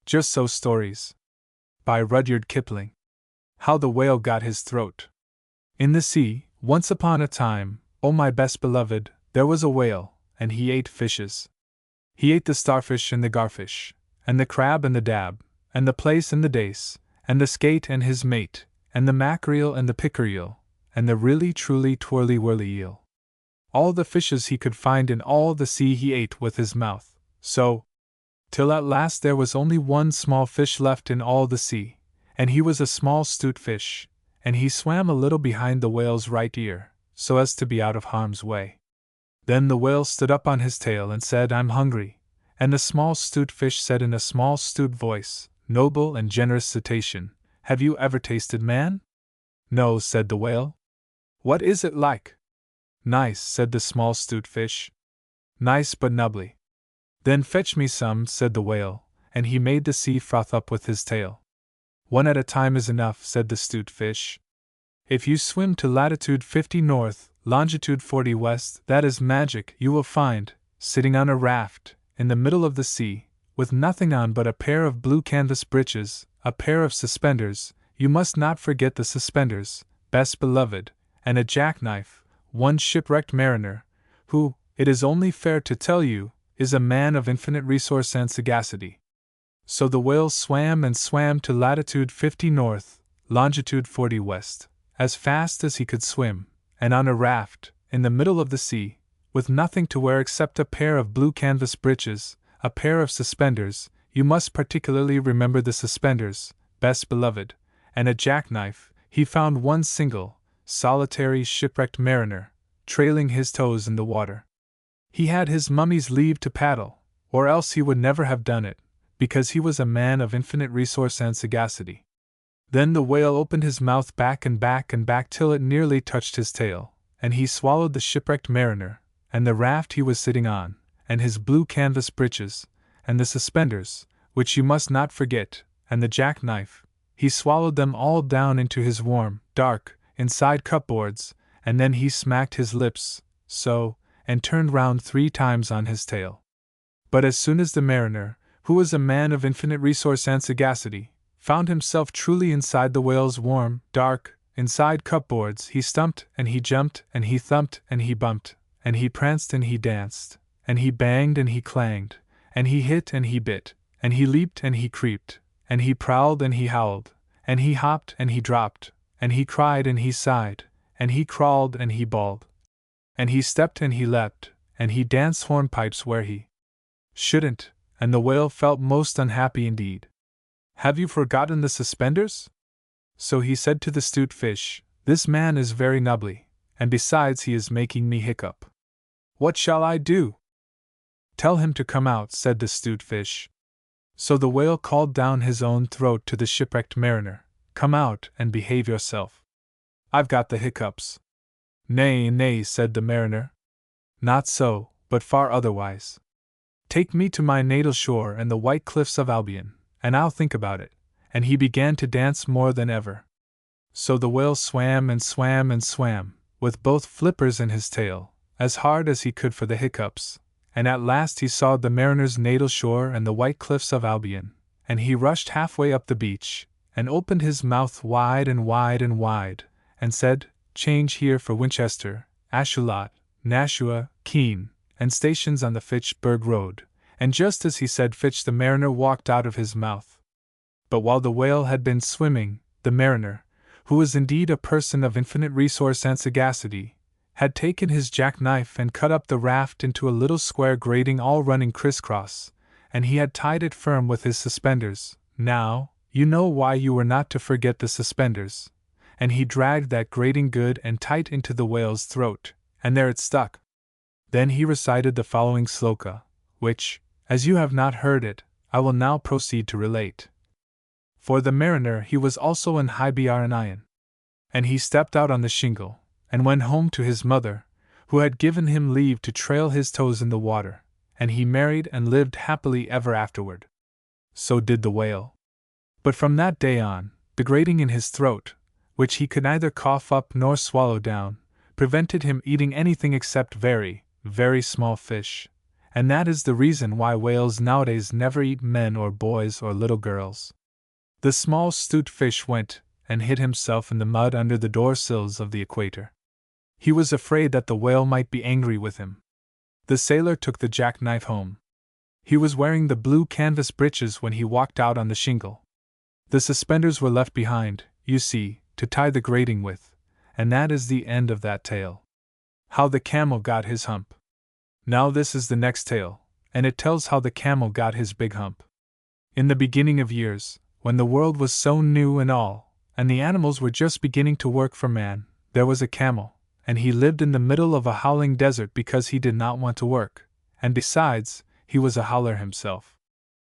Just So Stories. By Rudyard Kipling. How the Whale Got His Throat. In the sea, once upon a time, O my best beloved, there was a whale, and he ate fishes. He ate the starfish and the garfish, and the crab and the dab, and the plaice and the dace, and the skate and his mate, and the mackerel and the pickerel, and the really truly twirly whirly eel. All the fishes he could find in all the sea he ate with his mouth, so, till at last there was only one small fish left in all the sea, and he was a small 'stute fish, and he swam a little behind the whale's right ear, so as to be out of harm's way. Then the whale stood up on his tail and said, "I'm hungry," and the small 'stute fish said in a small 'stute voice, "Noble and generous cetacean, have you ever tasted man?" "No," said the whale. "What is it like?" "Nice," said the small 'stute fish. "Nice but nubbly." "Then fetch me some," said the whale, and he made the sea froth up with his tail. "One at a time is enough," said the 'stute fish. "If you swim to latitude 50 north, longitude 40 west, that is magic, you will find, sitting on a raft, in the middle of the sea, with nothing on but a pair of blue canvas breeches, a pair of suspenders, you must not forget the suspenders, best beloved, and a jackknife, one shipwrecked mariner, who, it is only fair to tell you, is a man of infinite resource and sagacity." So the whale swam and swam to latitude 50 north, longitude 40 west, as fast as he could swim, and on a raft, in the middle of the sea, with nothing to wear except a pair of blue canvas breeches, a pair of suspenders, you must particularly remember the suspenders, best beloved, and a jackknife, he found one single, solitary shipwrecked mariner, trailing his toes in the water. He had his mummy's leave to paddle, or else he would never have done it, because he was a man of infinite resource and sagacity. Then the whale opened his mouth back and back and back till it nearly touched his tail, and he swallowed the shipwrecked mariner, and the raft he was sitting on, and his blue canvas breeches, and the suspenders, which you must not forget, and the jackknife, he swallowed them all down into his warm, dark, inside cupboards, and then he smacked his lips, so, and turned round 3 times on his tail. But as soon as the mariner, who was a man of infinite resource and sagacity, found himself truly inside the whale's warm, dark, inside cupboards, he stumped, and he jumped, and he thumped, and he bumped, and he pranced, and he danced, and he banged, and he clanged, and he hit, and he bit, and he leaped, and he creeped, and he prowled, and he howled, and he hopped, and he dropped, and he cried, and he sighed, and he crawled, and he bawled, and he stepped, and he leapt, and he danced hornpipes where he shouldn't, and the whale felt most unhappy indeed. "Have you forgotten the suspenders?" So he said to the 'stute fish, "This man is very nubbly, and besides he is making me hiccup. What shall I do?" "Tell him to come out," said the 'stute fish. So the whale called down his own throat to the shipwrecked mariner, "Come out and behave yourself. I've got the hiccups." "Nay, nay," said the mariner. "Not so, but far otherwise. Take me to my natal shore and the white cliffs of Albion, and I'll think about it," and he began to dance more than ever. So the whale swam and swam and swam, with both flippers in his tail, as hard as he could for the hiccups, and at last he saw the mariner's natal shore and the white cliffs of Albion, and he rushed halfway up the beach, and opened his mouth wide and wide and wide, and said, "Change here for Winchester, Ashuelot, Nashua, Keene, and stations on the Fitchburg Road," and just as he said Fitch the mariner walked out of his mouth. But while the whale had been swimming, the mariner, who was indeed a person of infinite resource and sagacity, had taken his jackknife and cut up the raft into a little square grating all running crisscross, and he had tied it firm with his suspenders. Now, you know why you were not to forget the suspenders. And he dragged that grating good and tight into the whale's throat, and there it stuck. Then he recited the following sloka, which, as you have not heard it, I will now proceed to relate. For the mariner he was also an Hybernian. And he stepped out on the shingle, and went home to his mother, who had given him leave to trail his toes in the water, and he married and lived happily ever afterward. So did the whale. But from that day on, the grating in his throat, which he could neither cough up nor swallow down, prevented him eating anything except very, very small fish, and that is the reason why whales nowadays never eat men or boys or little girls. The small 'stute fish went and hid himself in the mud under the door-sills of the equator. He was afraid that the whale might be angry with him. The sailor took the jackknife home. He was wearing the blue canvas breeches when he walked out on the shingle. The suspenders were left behind, you see, to tie the grating with, and that is the end of that tale. How the camel got his hump. Now this is the next tale, and it tells how the camel got his big hump. In the beginning of years, when the world was so new and all, and the animals were just beginning to work for man, there was a camel, and he lived in the middle of a howling desert because he did not want to work, and besides, he was a howler himself.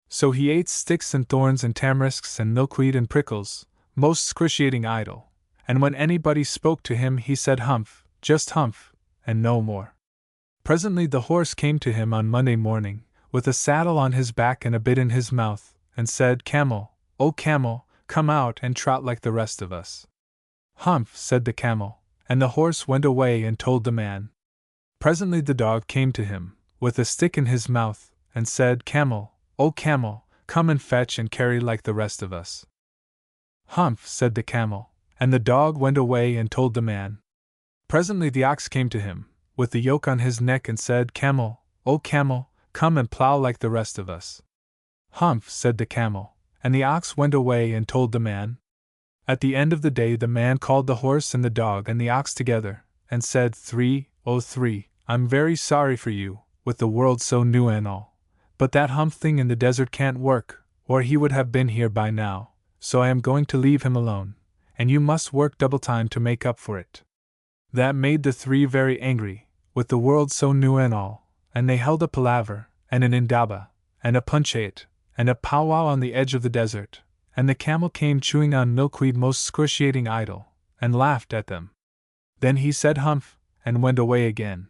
So he ate sticks and thorns and tamarisks and milkweed and prickles, most excruciating idle, and when anybody spoke to him he said humph, just humph, and no more. Presently the horse came to him on Monday morning, with a saddle on his back and a bit in his mouth, and said, "Camel, O camel, come out and trot like the rest of us." "Humph," said the camel, and the horse went away and told the man. Presently the dog came to him, with a stick in his mouth, and said, "Camel, O camel, come and fetch and carry like the rest of us." "Humph," said the camel, and the dog went away and told the man. Presently the ox came to him, with the yoke on his neck, and said, "Camel, O camel, come and plow like the rest of us." "Humph," said the camel, and the ox went away and told the man. At the end of the day the man called the horse and the dog and the ox together, and said, "3, I'm very sorry for you, with the world so new and all, but that humph thing in the desert can't work, or he would have been here by now, so I am going to leave him alone, and you must work double time to make up for it." That made the three very angry, with the world so new and all, and they held a palaver, and an indaba, and a punchette, and a powwow on the edge of the desert, and the camel came chewing on milkweed most excruciating idle, and laughed at them. Then he said humph, and went away again.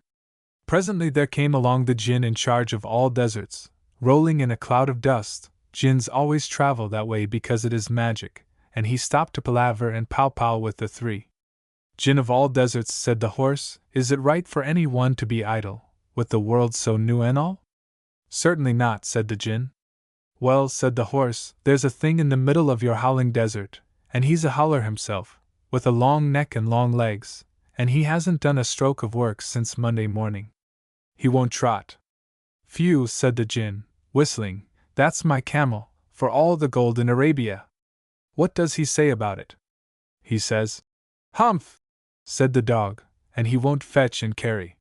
Presently there came along the djinn in charge of all deserts, rolling in a cloud of dust. Djinns always travel that way because it is magic, and he stopped to palaver and pow-pow with the three. "Djinn of all deserts," said the horse, "is it right for any one to be idle, with the world so new and all?" "Certainly not," said the djinn. "Well," said the horse, "there's a thing in the middle of your howling desert, and he's a howler himself, with a long neck and long legs, and he hasn't done a stroke of work since Monday morning. He won't trot." "Phew," said the djinn, whistling, "that's my camel, for all the gold in Arabia." "What does he say about it?" "He says, humph," said the dog, "and he won't fetch and carry."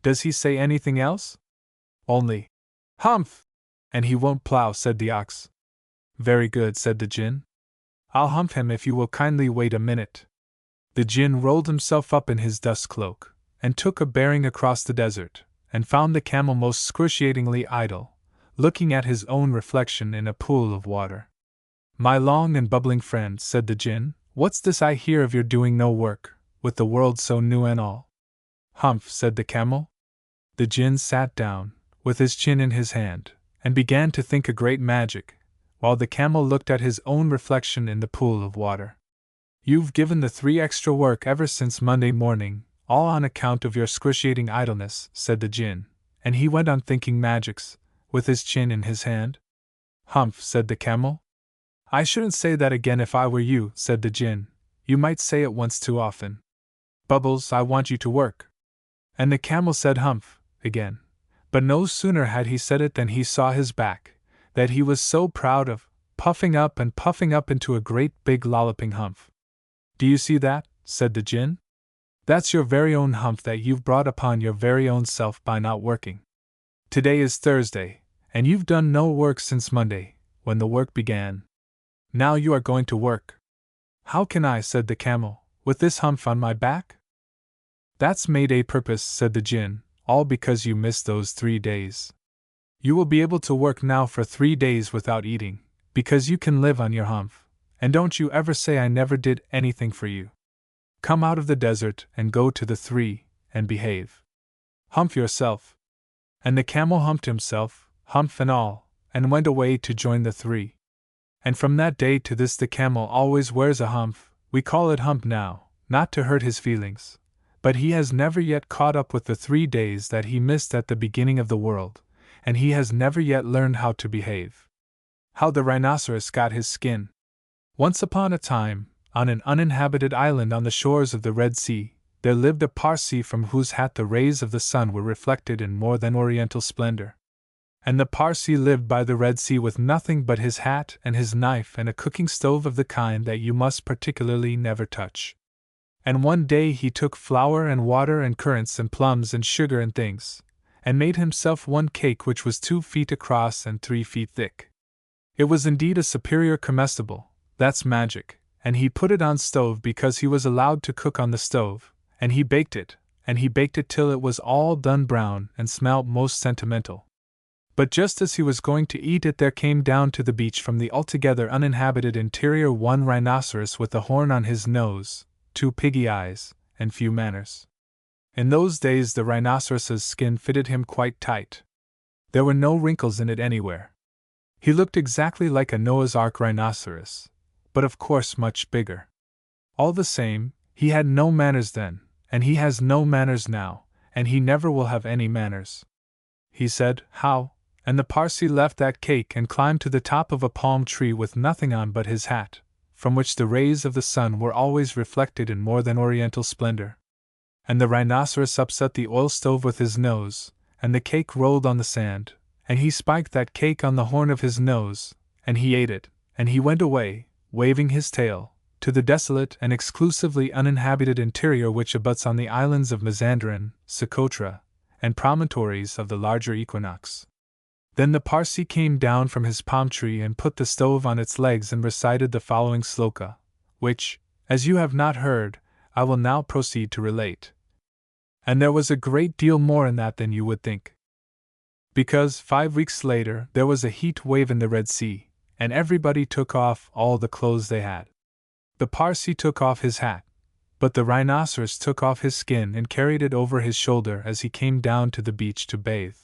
"Does he say anything else?" "Only, humph, and he won't plow," said the ox. "Very good," said the djinn. "I'll humph him if you will kindly wait a minute." The djinn rolled himself up in his dust cloak, and took a bearing across the desert, and found the camel most excruciatingly idle, looking at his own reflection in a pool of water. "My long and bubbling friend," said the djinn, "what's this I hear of your doing no work, with the world so new and all?" "Humph," said the camel. The djinn sat down, with his chin in his hand, and began to think a great magic, while the camel looked at his own reflection in the pool of water. "You've given the three extra work ever since Monday morning, all on account of your excruciating idleness," said the djinn, and he went on thinking magics, with his chin in his hand. "Humph," said the camel. "I shouldn't say that again if I were you," said the djinn. "You might say it once too often. Bubbles, I want you to work." And the camel said humph, again. But no sooner had he said it than he saw his back, that he was so proud of, puffing up into a great big lolloping humph. "Do you see that?" said the djinn. "That's your very own humph that you've brought upon your very own self by not working. Today is Thursday, and you've done no work since Monday, when the work began. Now you are going to work." "How can I," said the camel, "with this humph on my back?" "That's made a purpose," said the djinn, "all because you missed those 3 days. You will be able to work now for 3 days without eating, because you can live on your humph, and don't you ever say I never did anything for you. Come out of the desert and go to the 3, and behave. Humph yourself." And the camel humped himself, humph and all, and went away to join the 3. And from that day to this the camel always wears a humph. We call it hump now, not to hurt his feelings, but he has never yet caught up with the 3 days that he missed at the beginning of the world, and he has never yet learned how to behave. How the rhinoceros got his skin. Once upon a time, on an uninhabited island on the shores of the Red Sea, there lived a Parsee from whose hat the rays of the sun were reflected in more than oriental splendor. And the Parsee lived by the Red Sea with nothing but his hat and his knife and a cooking stove of the kind that you must particularly never touch. And one day he took flour and water and currants and plums and sugar and things, and made himself one cake which was 2 feet across and 3 feet thick. It was indeed a superior comestible, that's magic, and he put it on stove because he was allowed to cook on the stove, and he baked it till it was all done brown and smelt most sentimental. But just as he was going to eat it, there came down to the beach from the altogether uninhabited interior one rhinoceros with a horn on his nose, 2 piggy eyes, and few manners. In those days the rhinoceros's skin fitted him quite tight. There were no wrinkles in it anywhere. He looked exactly like a Noah's Ark rhinoceros, but of course much bigger. All the same, he had no manners then, and he has no manners now, and he never will have any manners. He said, "How?" and the Parsee left that cake and climbed to the top of a palm tree with nothing on but his hat, from which the rays of the sun were always reflected in more than oriental splendor. And the rhinoceros upset the oil stove with his nose, and the cake rolled on the sand, and he spiked that cake on the horn of his nose, and he ate it, and he went away, waving his tail, to the desolate and exclusively uninhabited interior which abuts on the islands of Mazanderan, Socotra, and promontories of the larger equinox. Then the Parsee came down from his palm tree and put the stove on its legs and recited the following sloka, which, as you have not heard, I will now proceed to relate. And there was a great deal more in that than you would think. Because 5 weeks later there was a heat wave in the Red Sea, and everybody took off all the clothes they had. The Parsee took off his hat, but the rhinoceros took off his skin and carried it over his shoulder as he came down to the beach to bathe.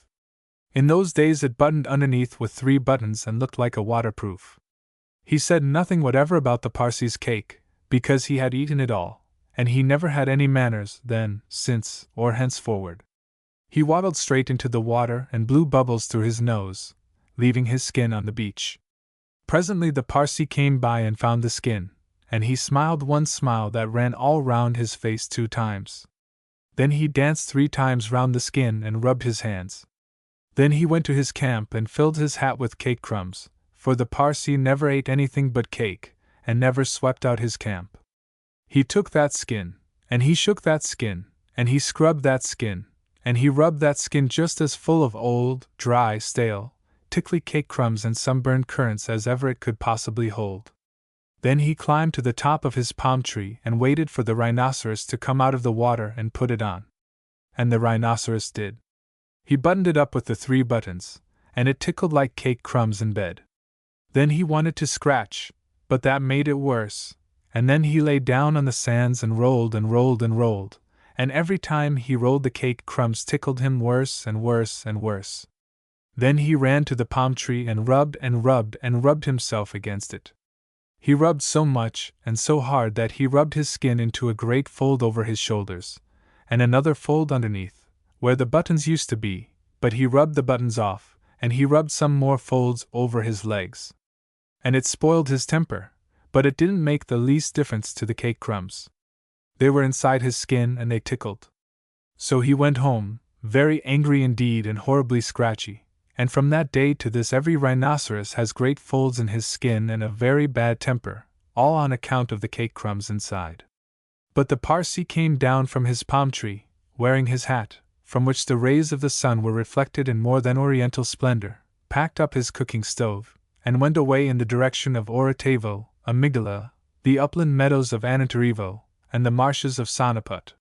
In those days it buttoned underneath with 3 buttons and looked like a waterproof. He said nothing whatever about the Parsee's cake, because he had eaten it all, and he never had any manners then, since, or henceforward. He waddled straight into the water and blew bubbles through his nose, leaving his skin on the beach. Presently the Parsee came by and found the skin, and he smiled one smile that ran all round his face 2 times. Then he danced 3 times round the skin and rubbed his hands. Then he went to his camp and filled his hat with cake crumbs, for the Parsee never ate anything but cake, and never swept out his camp. He took that skin, and he shook that skin, and he scrubbed that skin, and he rubbed that skin just as full of old, dry, stale, tickly cake crumbs and sunburned currants as ever it could possibly hold. Then he climbed to the top of his palm tree and waited for the rhinoceros to come out of the water and put it on. And the rhinoceros did. He buttoned it up with the 3 buttons, and it tickled like cake crumbs in bed. Then he wanted to scratch, but that made it worse, and then he lay down on the sands and rolled and rolled and rolled, and every time he rolled the cake crumbs tickled him worse and worse and worse. Then he ran to the palm tree and rubbed and rubbed and rubbed himself against it. He rubbed so much and so hard that he rubbed his skin into a great fold over his shoulders, and another fold underneath, where the buttons used to be, but he rubbed the buttons off, and he rubbed some more folds over his legs. And it spoiled his temper, but it didn't make the least difference to the cake crumbs. They were inside his skin and they tickled. So he went home, very angry indeed and horribly scratchy, and from that day to this every rhinoceros has great folds in his skin and a very bad temper, all on account of the cake crumbs inside. But the Parsee came down from his palm tree, wearing his hat, from which the rays of the sun were reflected in more than oriental splendor, packed up his cooking stove, and went away in the direction of Orotavo, Amygdala, the upland meadows of Anantarivo, and the marshes of Sonaput.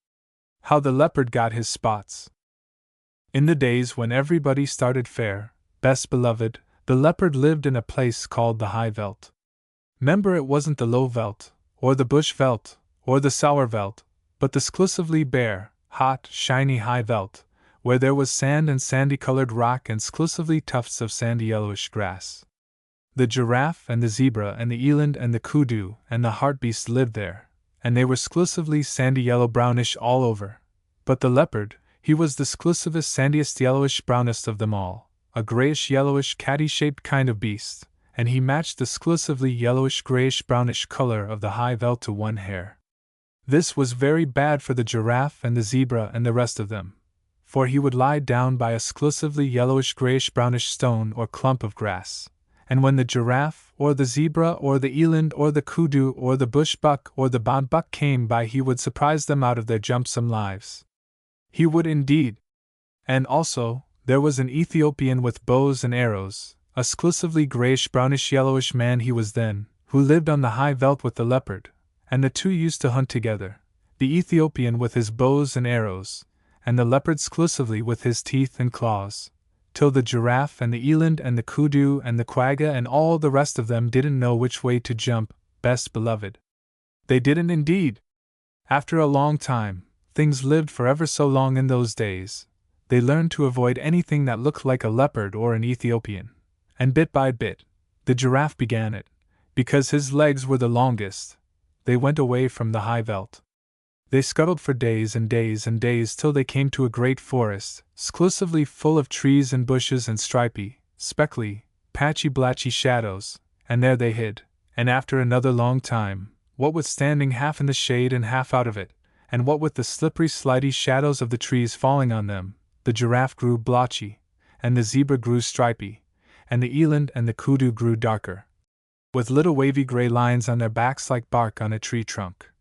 How the leopard got his spots. In the days when everybody started fair, best beloved, the leopard lived in a place called the High Veld. 'Member it wasn't the Low Veld, or the Bush Veld, or the Sour Veld, but the exclusively bare, hot, shiny High Veld, where there was sand and sandy-colored rock and exclusively tufts of sandy yellowish grass. The giraffe and the zebra and the eland and the kudu and the hartebeest lived there, and they were exclusively sandy yellow-brownish all over, but the leopard, he was the exclusivest sandiest yellowish-brownest of them all, a grayish-yellowish caddy-shaped kind of beast, and he matched the exclusively yellowish-grayish-brownish color of the high veld to one hair. This was very bad for the giraffe and the zebra and the rest of them, for he would lie down by a exclusively yellowish-grayish-brownish stone or clump of grass, and when the giraffe or the zebra or the eland or the kudu or the bush buck or the bond buck came by, he would surprise them out of their jumpsome lives. He would indeed. And also, there was an Ethiopian with bows and arrows, a exclusively grayish-brownish-yellowish man he was then, who lived on the high veld with the leopard, and the two used to hunt together, the Ethiopian with his bows and arrows, and the leopard exclusively with his teeth and claws, till the giraffe and the eland and the kudu and the quagga and all the rest of them didn't know which way to jump, best beloved. They didn't indeed. After a long time, things lived for ever so long in those days, they learned to avoid anything that looked like a leopard or an Ethiopian, and bit by bit, the giraffe began it, because his legs were the longest. They went away from the high veld. They scuttled for days and days and days till they came to a great forest, exclusively full of trees and bushes and stripy, speckly, patchy-blatchy shadows, and there they hid, and after another long time, what with standing half in the shade and half out of it, and what with the slippery slidey shadows of the trees falling on them, the giraffe grew blotchy, and the zebra grew stripy, and the eland and the kudu grew darker, with little wavy gray lines on their backs like bark on a tree trunk.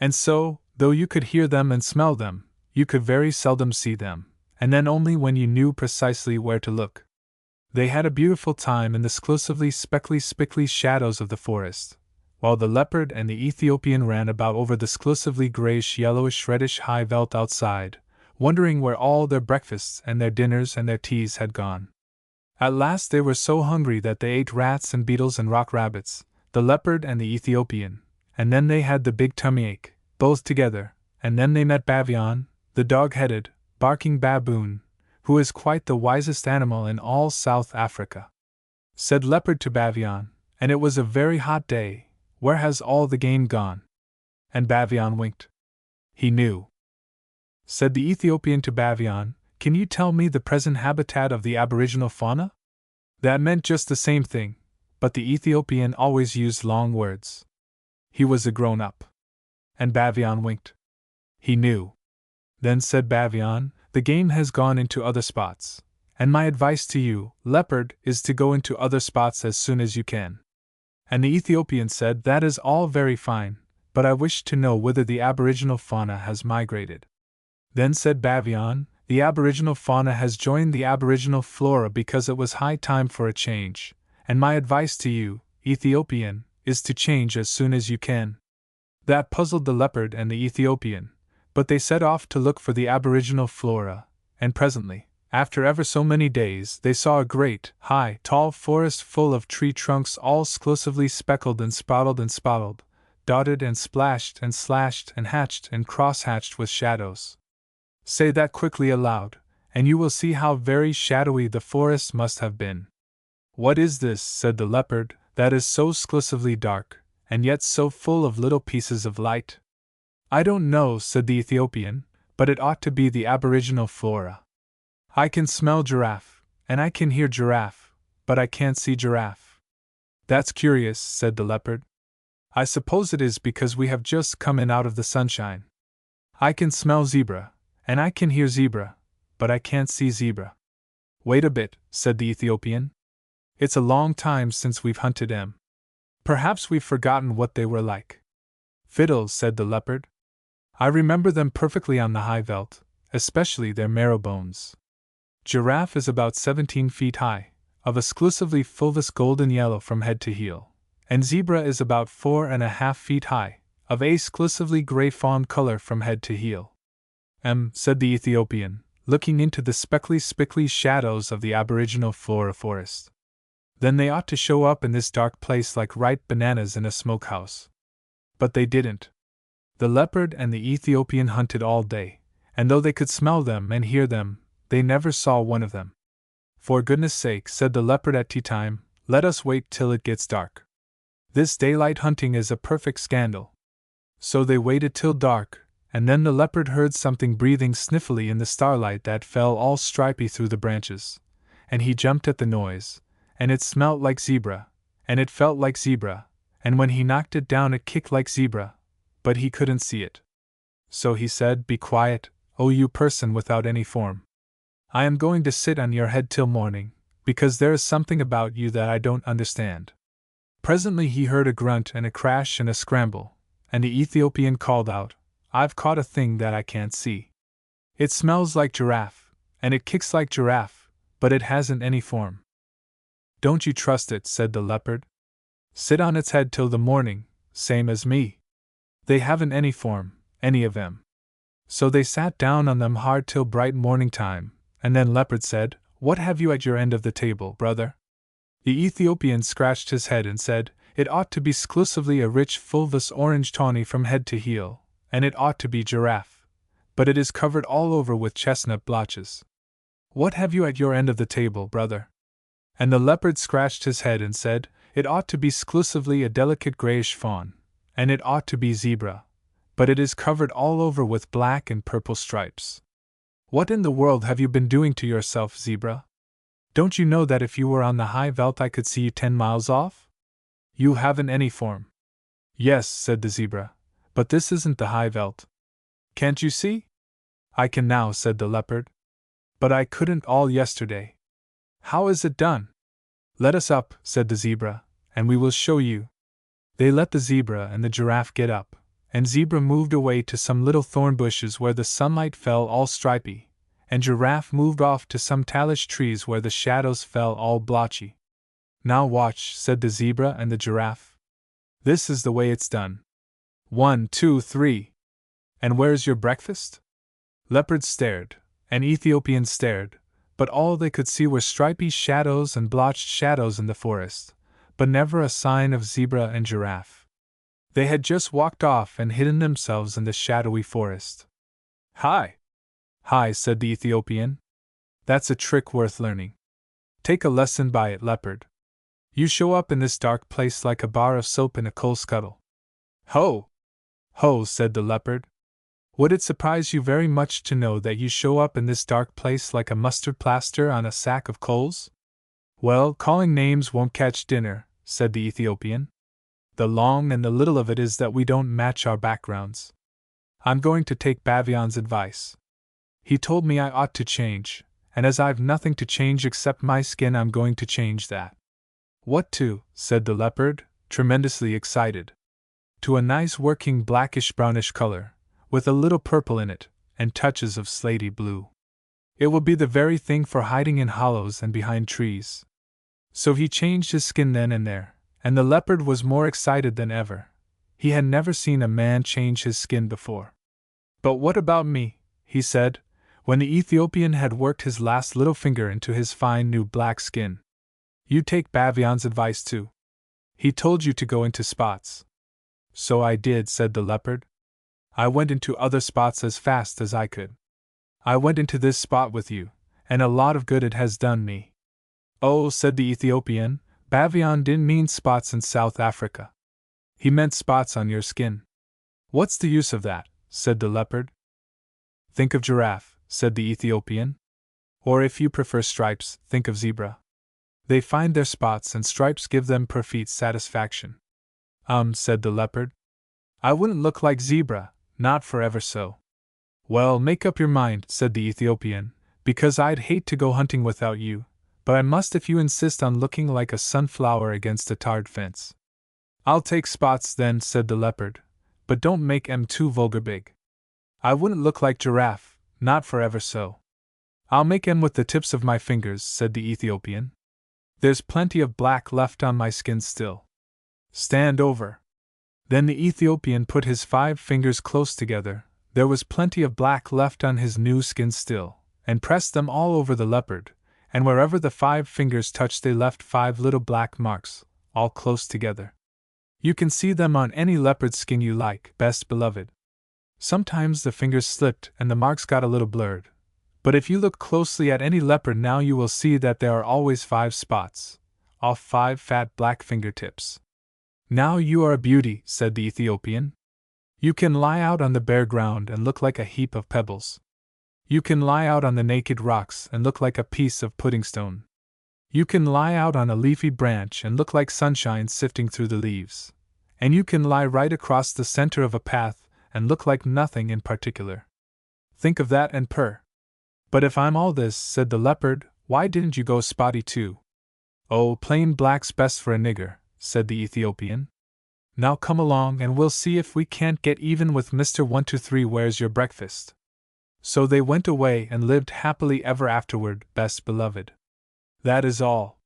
And so, though you could hear them and smell them, you could very seldom see them, and then only when you knew precisely where to look. They had a beautiful time in the exclusively speckly spickly shadows of the forest, while the leopard and the Ethiopian ran about over the exclusively grayish-yellowish-reddish high veld outside, wondering where all their breakfasts and their dinners and their teas had gone. At last they were so hungry that they ate rats and beetles and rock rabbits, the leopard and the Ethiopian, and then they had the big tummy ache, both together, and then they met Bavian, the dog-headed, barking baboon, who is quite the wisest animal in all South Africa. Said Leopard to Bavian, and it was a very hot day, "Where has all the game gone?" And Bavian winked. He knew. Said the Ethiopian to Bavian, "Can you tell me the present habitat of the aboriginal fauna?" That meant just the same thing, but the Ethiopian always used long words. He was a grown-up. And Bavian winked. He knew. Then said Bavian, "The game has gone into other spots, and my advice to you, Leopard, is to go into other spots as soon as you can." And the Ethiopian said, "That is all very fine, but I wish to know whither the aboriginal fauna has migrated." Then said Bavian, "The aboriginal fauna has joined the aboriginal flora because it was high time for a change, and my advice to you, Ethiopian, is to change as soon as you can." That puzzled the leopard and the Ethiopian, but they set off to look for the aboriginal flora, and presently, after ever so many days, they saw a great, high, tall forest full of tree trunks all exclusively speckled and spotted, dotted and splashed and slashed and hatched and cross-hatched with shadows. Say that quickly aloud, and you will see how very shadowy the forest must have been. "What is this," said the leopard, "that is so exclusively dark, and yet so full of little pieces of light?" "I don't know," said the Ethiopian, "but it ought to be the aboriginal flora. I can smell giraffe, and I can hear giraffe, but I can't see giraffe." "That's curious," said the leopard. "I suppose it is because we have just come in out of the sunshine. I can smell zebra, and I can hear zebra, but I can't see zebra." "Wait a bit," said the Ethiopian. "It's a long time since we've hunted them. Perhaps we've forgotten what they were like." "Fiddles," said the leopard. "I remember them perfectly on the high veld, especially their marrow bones. Giraffe is about 17 feet high, of exclusively fulvous golden yellow from head to heel, and zebra is about 4.5 feet high, of exclusively gray fawn color from head to heel." Said the Ethiopian, looking into the speckly spickly shadows of the aboriginal flora forest. "Then they ought to show up in this dark place like ripe bananas in a smokehouse." But they didn't. The leopard and the Ethiopian hunted all day, and though they could smell them and hear them, they never saw one of them. "For goodness' sake," said the leopard at tea time, "let us wait till it gets dark. This daylight hunting is a perfect scandal." So they waited till dark, and then the leopard heard something breathing sniffily in the starlight that fell all stripy through the branches, and he jumped at the noise, and it smelt like zebra, and it felt like zebra, and when he knocked it down it kicked like zebra, but he couldn't see it. So he said, "Be quiet, O you person without any form. I am going to sit on your head till morning, because there is something about you that I don't understand." Presently he heard a grunt and a crash and a scramble, and the Ethiopian called out, "I've caught a thing that I can't see. It smells like giraffe, and it kicks like giraffe, but it hasn't any form." "Don't you trust it," said the leopard. "Sit on its head till the morning, same as me. They haven't any form, any of them." So they sat down on them hard till bright morning time, and then Leopard said, "What have you at your end of the table, brother?" The Ethiopian scratched his head and said, "It ought to be exclusively a rich fulvous orange tawny from head to heel, and it ought to be giraffe, but it is covered all over with chestnut blotches. What have you at your end of the table, brother?" And the leopard scratched his head and said, "It ought to be exclusively a delicate grayish fawn, and it ought to be zebra, but it is covered all over with black and purple stripes. What in the world have you been doing to yourself, zebra? Don't you know that if you were on the high veld I could see you 10 miles off? You haven't any form." "Yes," said the zebra, "but this isn't the high veld. Can't you see?" "I can now," said the leopard. "But I couldn't all yesterday." "How is it done?" "Let us up," said the zebra, "and we will show you." They let the zebra and the giraffe get up, and zebra moved away to some little thorn bushes where the sunlight fell all stripy, and giraffe moved off to some tallow trees where the shadows fell all blotchy. "Now watch," said the zebra and the giraffe. "This is the way it's done. 1, 2, 3. And where's your breakfast?" Leopard stared, and Ethiopian stared, but all they could see were stripy shadows and blotched shadows in the forest, but never a sign of zebra and giraffe. They had just walked off and hidden themselves in the shadowy forest. "Hi! Hi," said the Ethiopian. "That's a trick worth learning. Take a lesson by it, leopard. You show up in this dark place like a bar of soap in a coal scuttle." "Ho! Ho," said the leopard. "Would it surprise you very much to know that you show up in this dark place like a mustard plaster on a sack of coals?" "Well, calling names won't catch dinner," said the Ethiopian. "The long and the little of it is that we don't match our backgrounds. I'm going to take Bavion's advice. He told me I ought to change, and as I've nothing to change except my skin, I'm going to change that." "What to?" said the leopard, tremendously excited. "To a nice working blackish-brownish color, with a little purple in it, and touches of slaty blue. It will be the very thing for hiding in hollows and behind trees." So he changed his skin then and there, and the leopard was more excited than ever. He had never seen a man change his skin before. "But what about me?" he said, when the Ethiopian had worked his last little finger into his fine new black skin. "You take Bavion's advice too. He told you to go into spots." "So I did," said the leopard. "I went into other spots as fast as I could. I went into this spot with you, and a lot of good it has done me." "Oh," said the Ethiopian, "Bavion didn't mean spots in South Africa. He meant spots on your skin." "What's the use of that?" said the leopard. "Think of giraffe," said the Ethiopian. "Or if you prefer stripes, think of zebra. They find their spots and stripes give them perfect satisfaction." Said the leopard. "I wouldn't look like zebra, not for ever so." "Well, make up your mind," said the Ethiopian, "because I'd hate to go hunting without you, but I must if you insist on looking like a sunflower against a tarred fence." "I'll take spots then," said the leopard, "but don't make 'em too vulgar big. I wouldn't look like giraffe, not for ever so." "I'll make 'em with the tips of my fingers," said the Ethiopian. "There's plenty of black left on my skin still. Stand over." Then the Ethiopian put his 5 fingers close together, there was plenty of black left on his new skin still, and pressed them all over the leopard, and wherever the 5 fingers touched they left 5 little black marks, all close together. You can see them on any leopard skin you like, best beloved. Sometimes the fingers slipped and the marks got a little blurred, but if you look closely at any leopard now you will see that there are always 5 spots, all 5 fat black fingertips. "Now you are a beauty," said the Ethiopian. "You can lie out on the bare ground and look like a heap of pebbles. You can lie out on the naked rocks and look like a piece of pudding stone. You can lie out on a leafy branch and look like sunshine sifting through the leaves. And you can lie right across the center of a path and look like nothing in particular. Think of that and purr. But if I'm all this, said the leopard, why didn't you go spotty too? Oh, plain black's best for a nigger, said the Ethiopian. Now come along and we'll see if we can't get even with Mr. 123. Where's your breakfast? So they went away and lived happily ever afterward, best beloved. That is all.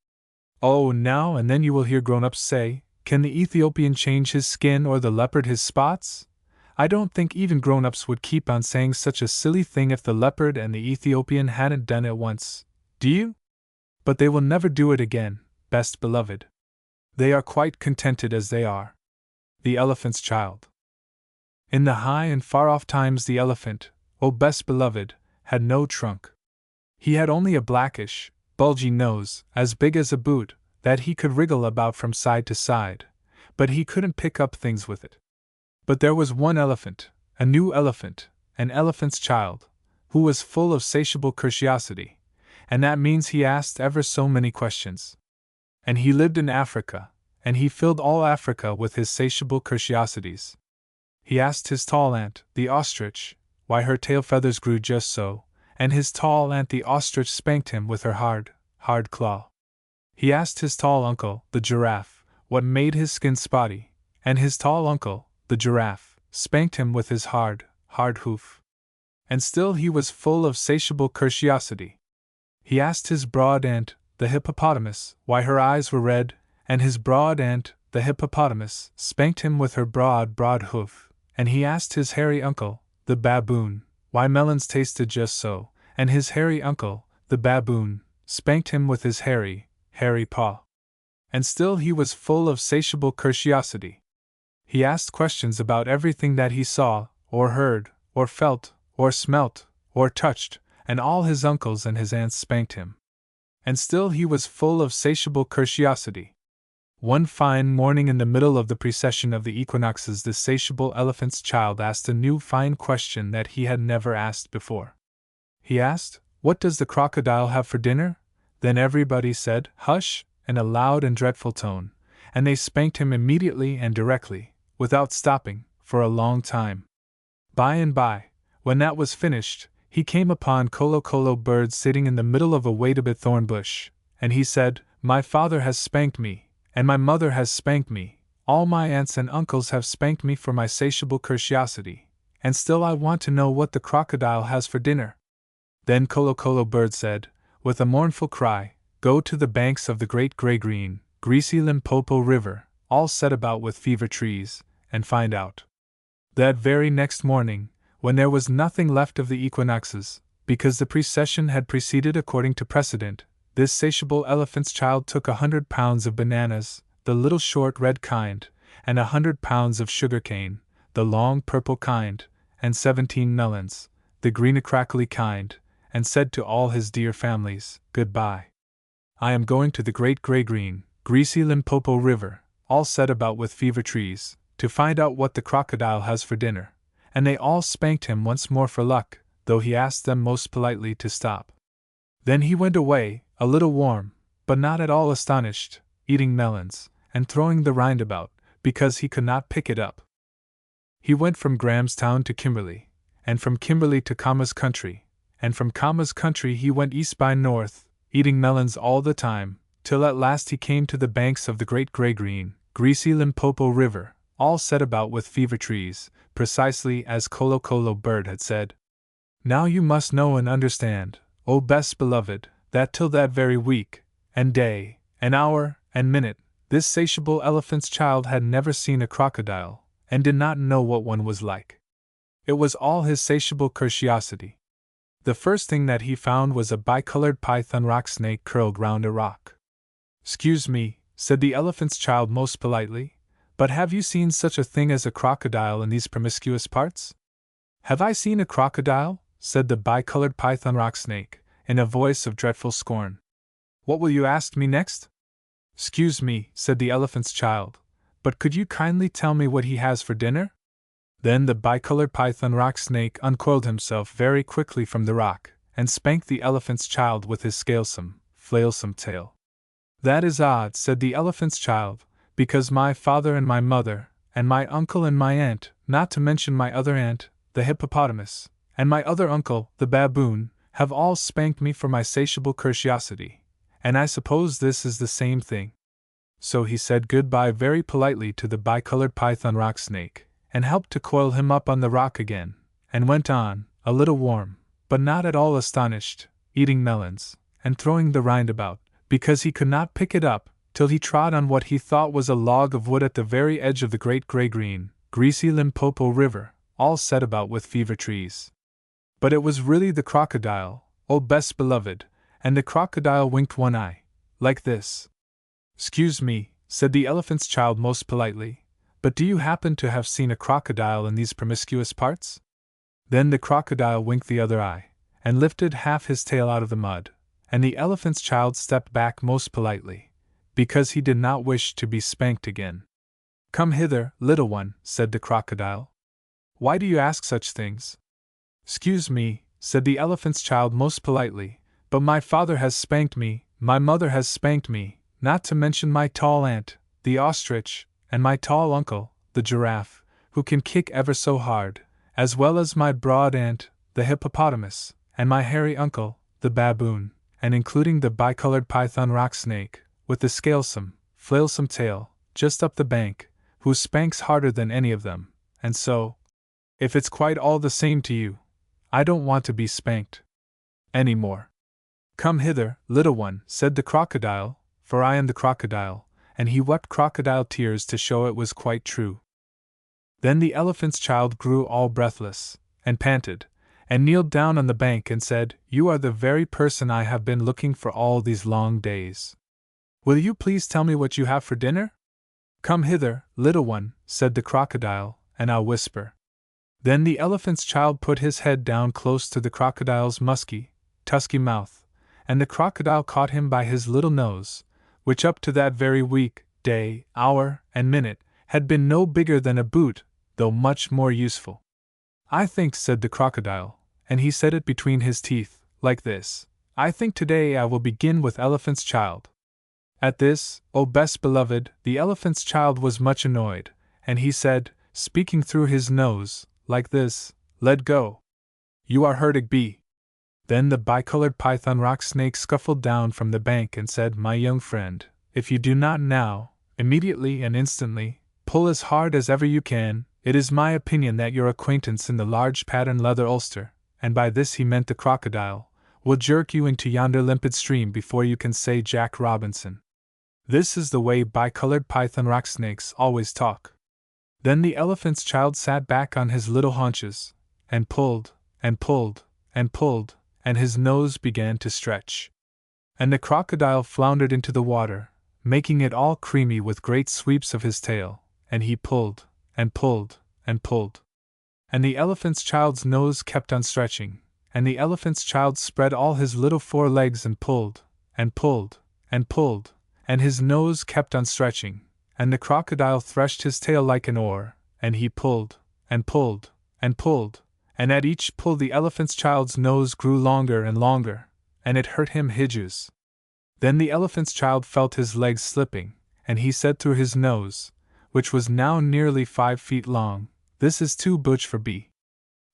Oh, now and then you will hear grown-ups say, can the Ethiopian change his skin or the leopard his spots? I don't think even grown-ups would keep on saying such a silly thing if the leopard and the Ethiopian hadn't done it once, do you? But they will never do it again, best beloved. They are quite contented as they are. The Elephant's Child. In the high and far-off times the elephant, oh best beloved, had no trunk. He had only a blackish, bulgy nose, as big as a boot, that he could wriggle about from side to side, but he couldn't pick up things with it. But there was one elephant, a new elephant, an elephant's child, who was full of satiable curiosity, and that means he asked ever so many questions. And he lived in Africa, and he filled all Africa with his satiable curiosities. He asked his tall aunt, the ostrich, why her tail feathers grew just so, and his tall aunt the ostrich spanked him with her hard claw. He asked his tall uncle, the giraffe, what made his skin spotty, and his tall uncle, the giraffe, spanked him with his hard hoof. And still he was full of satiable curiosity. He asked his broad aunt, the hippopotamus, why her eyes were red, and his broad aunt, the hippopotamus, spanked him with her broad hoof. And he asked his hairy uncle, the baboon, why melons tasted just so, and his hairy uncle, the baboon, spanked him with his hairy paw. And still he was full of satiable curiosity. He asked questions about everything that he saw, or heard, or felt, or smelt, or touched, and all his uncles and his aunts spanked him. And still he was full of satiable curiosity. One fine morning in the middle of the precession of the equinoxes, the satiable elephant's child asked a new fine question that he had never asked before. He asked, "What does the crocodile have for dinner?" Then everybody said, "Hush," in a loud and dreadful tone, and they spanked him immediately and directly, without stopping, for a long time. By and by, when that was finished, he came upon Colo Bird sitting in the middle of a wait-a-bit thorn bush, and he said, "My father has spanked me, and my mother has spanked me, all my aunts and uncles have spanked me for my satiable curiosity, and still I want to know what the crocodile has for dinner." Then Colo Bird said, with a mournful cry, "Go to the banks of the great gray-green, greasy Limpopo River, all set about with fever trees, and find out." That very next morning, when there was nothing left of the equinoxes, because the precession had proceeded according to precedent, this satiable elephant's child took 100 pounds of bananas, the little short red kind, and 100 pounds of sugar cane, the long purple kind, and 17 melons, the green crackly kind, and said to all his dear families, "Goodbye. I am going to the great gray-green, greasy Limpopo River, all set about with fever trees, to find out what the crocodile has for dinner." And they all spanked him once more for luck, though he asked them most politely to stop. Then he went away, a little warm, but not at all astonished, eating melons, and throwing the rind about, because he could not pick it up. He went from Grahamstown to Kimberley, and from Kimberley to Kama's country, and from Kama's country he went east by north, eating melons all the time, till at last he came to the banks of the great gray-green, greasy Limpopo River, all set about with fever trees, precisely as Colo Bird had said. Now you must know and understand, O best beloved, that till that very week, and day, and hour, and minute, this satiable elephant's child had never seen a crocodile, and did not know what one was like. It was all his satiable curiosity. The first thing that he found was a bicolored python rock snake curled round a rock. "Excuse me," said the elephant's child most politely, "but have you seen such a thing as a crocodile in these promiscuous parts?" "Have I seen a crocodile?" said the bicolored python rock snake, in a voice of dreadful scorn. "What will you ask me next?" "Excuse me," said the elephant's child, "but could you kindly tell me what he has for dinner?" Then the bicolored python rock snake uncoiled himself very quickly from the rock, and spanked the elephant's child with his scalesome, flailsome tail. "That is odd," said the elephant's child, "because my father and my mother, and my uncle and my aunt, not to mention my other aunt, the hippopotamus, and my other uncle, the baboon, have all spanked me for my satiable curiosity, and I suppose this is the same thing." So he said goodbye very politely to the bicolored python rock snake, and helped to coil him up on the rock again, and went on, a little warm, but not at all astonished, eating melons, and throwing the rind about, because he could not pick it up, till he trod on what he thought was a log of wood at the very edge of the great gray-green, greasy Limpopo River, all set about with fever trees. But it was really the crocodile, oh best beloved, and the crocodile winked one eye, like this. "'Excuse me," said the elephant's child most politely, "but do you happen to have seen a crocodile in these promiscuous parts?" Then the crocodile winked the other eye, and lifted half his tail out of the mud, and the elephant's child stepped back most politely, because he did not wish to be spanked again. "Come hither, little one," said the crocodile. "Why do you ask such things?" "'Excuse me," said the elephant's child most politely, "but my father has spanked me, my mother has spanked me, not to mention my tall aunt, the ostrich, and my tall uncle, the giraffe, who can kick ever so hard, as well as my broad aunt, the hippopotamus, and my hairy uncle, the baboon, and including the bicolored python rock snake, with the scalesome, flailsome tail, just up the bank, who spanks harder than any of them, and so, if it's quite all the same to you, I don't want to be spanked any more." "Come hither, little one," said the crocodile, "for I am the crocodile," and he wept crocodile tears to show it was quite true. Then the elephant's child grew all breathless, and panted, and kneeled down on the bank and said, "You are the very person I have been looking for all these long days. Will you please tell me what you have for dinner?" "Come hither, little one," said the crocodile, "and I'll whisper." Then the elephant's child put his head down close to the crocodile's musky, tusky mouth, and the crocodile caught him by his little nose, which up to that very week, day, hour, and minute, had been no bigger than a boot, though much more useful. "I think," said the crocodile, and he said it between his teeth, like this, "I think today I will begin with elephant's child." At this, oh best beloved, the elephant's child was much annoyed, and he said, speaking through his nose, like this, "Let go. You are hurting me." Then the bicolored python rock snake scuffled down from the bank and said, "My young friend, if you do not now, immediately and instantly, pull as hard as ever you can, it is my opinion that your acquaintance in the large pattern leather ulster," and by this he meant the crocodile, "will jerk you into yonder limpid stream before you can say Jack Robinson." This is the way bicolored python rock snakes always talk. Then the elephant's child sat back on his little haunches, and pulled, and pulled, and pulled, and his nose began to stretch. And the crocodile floundered into the water, making it all creamy with great sweeps of his tail, and he pulled, and pulled, and pulled. And the elephant's child's nose kept on stretching, and the elephant's child spread all his little four legs and pulled, and pulled, and pulled, and his nose kept on stretching, and the crocodile threshed his tail like an oar, and he pulled, and pulled, and pulled, and at each pull the elephant's child's nose grew longer and longer, and it hurt him hideous. Then the elephant's child felt his legs slipping, and he said through his nose, which was now nearly 5 feet long, "This is too much for me."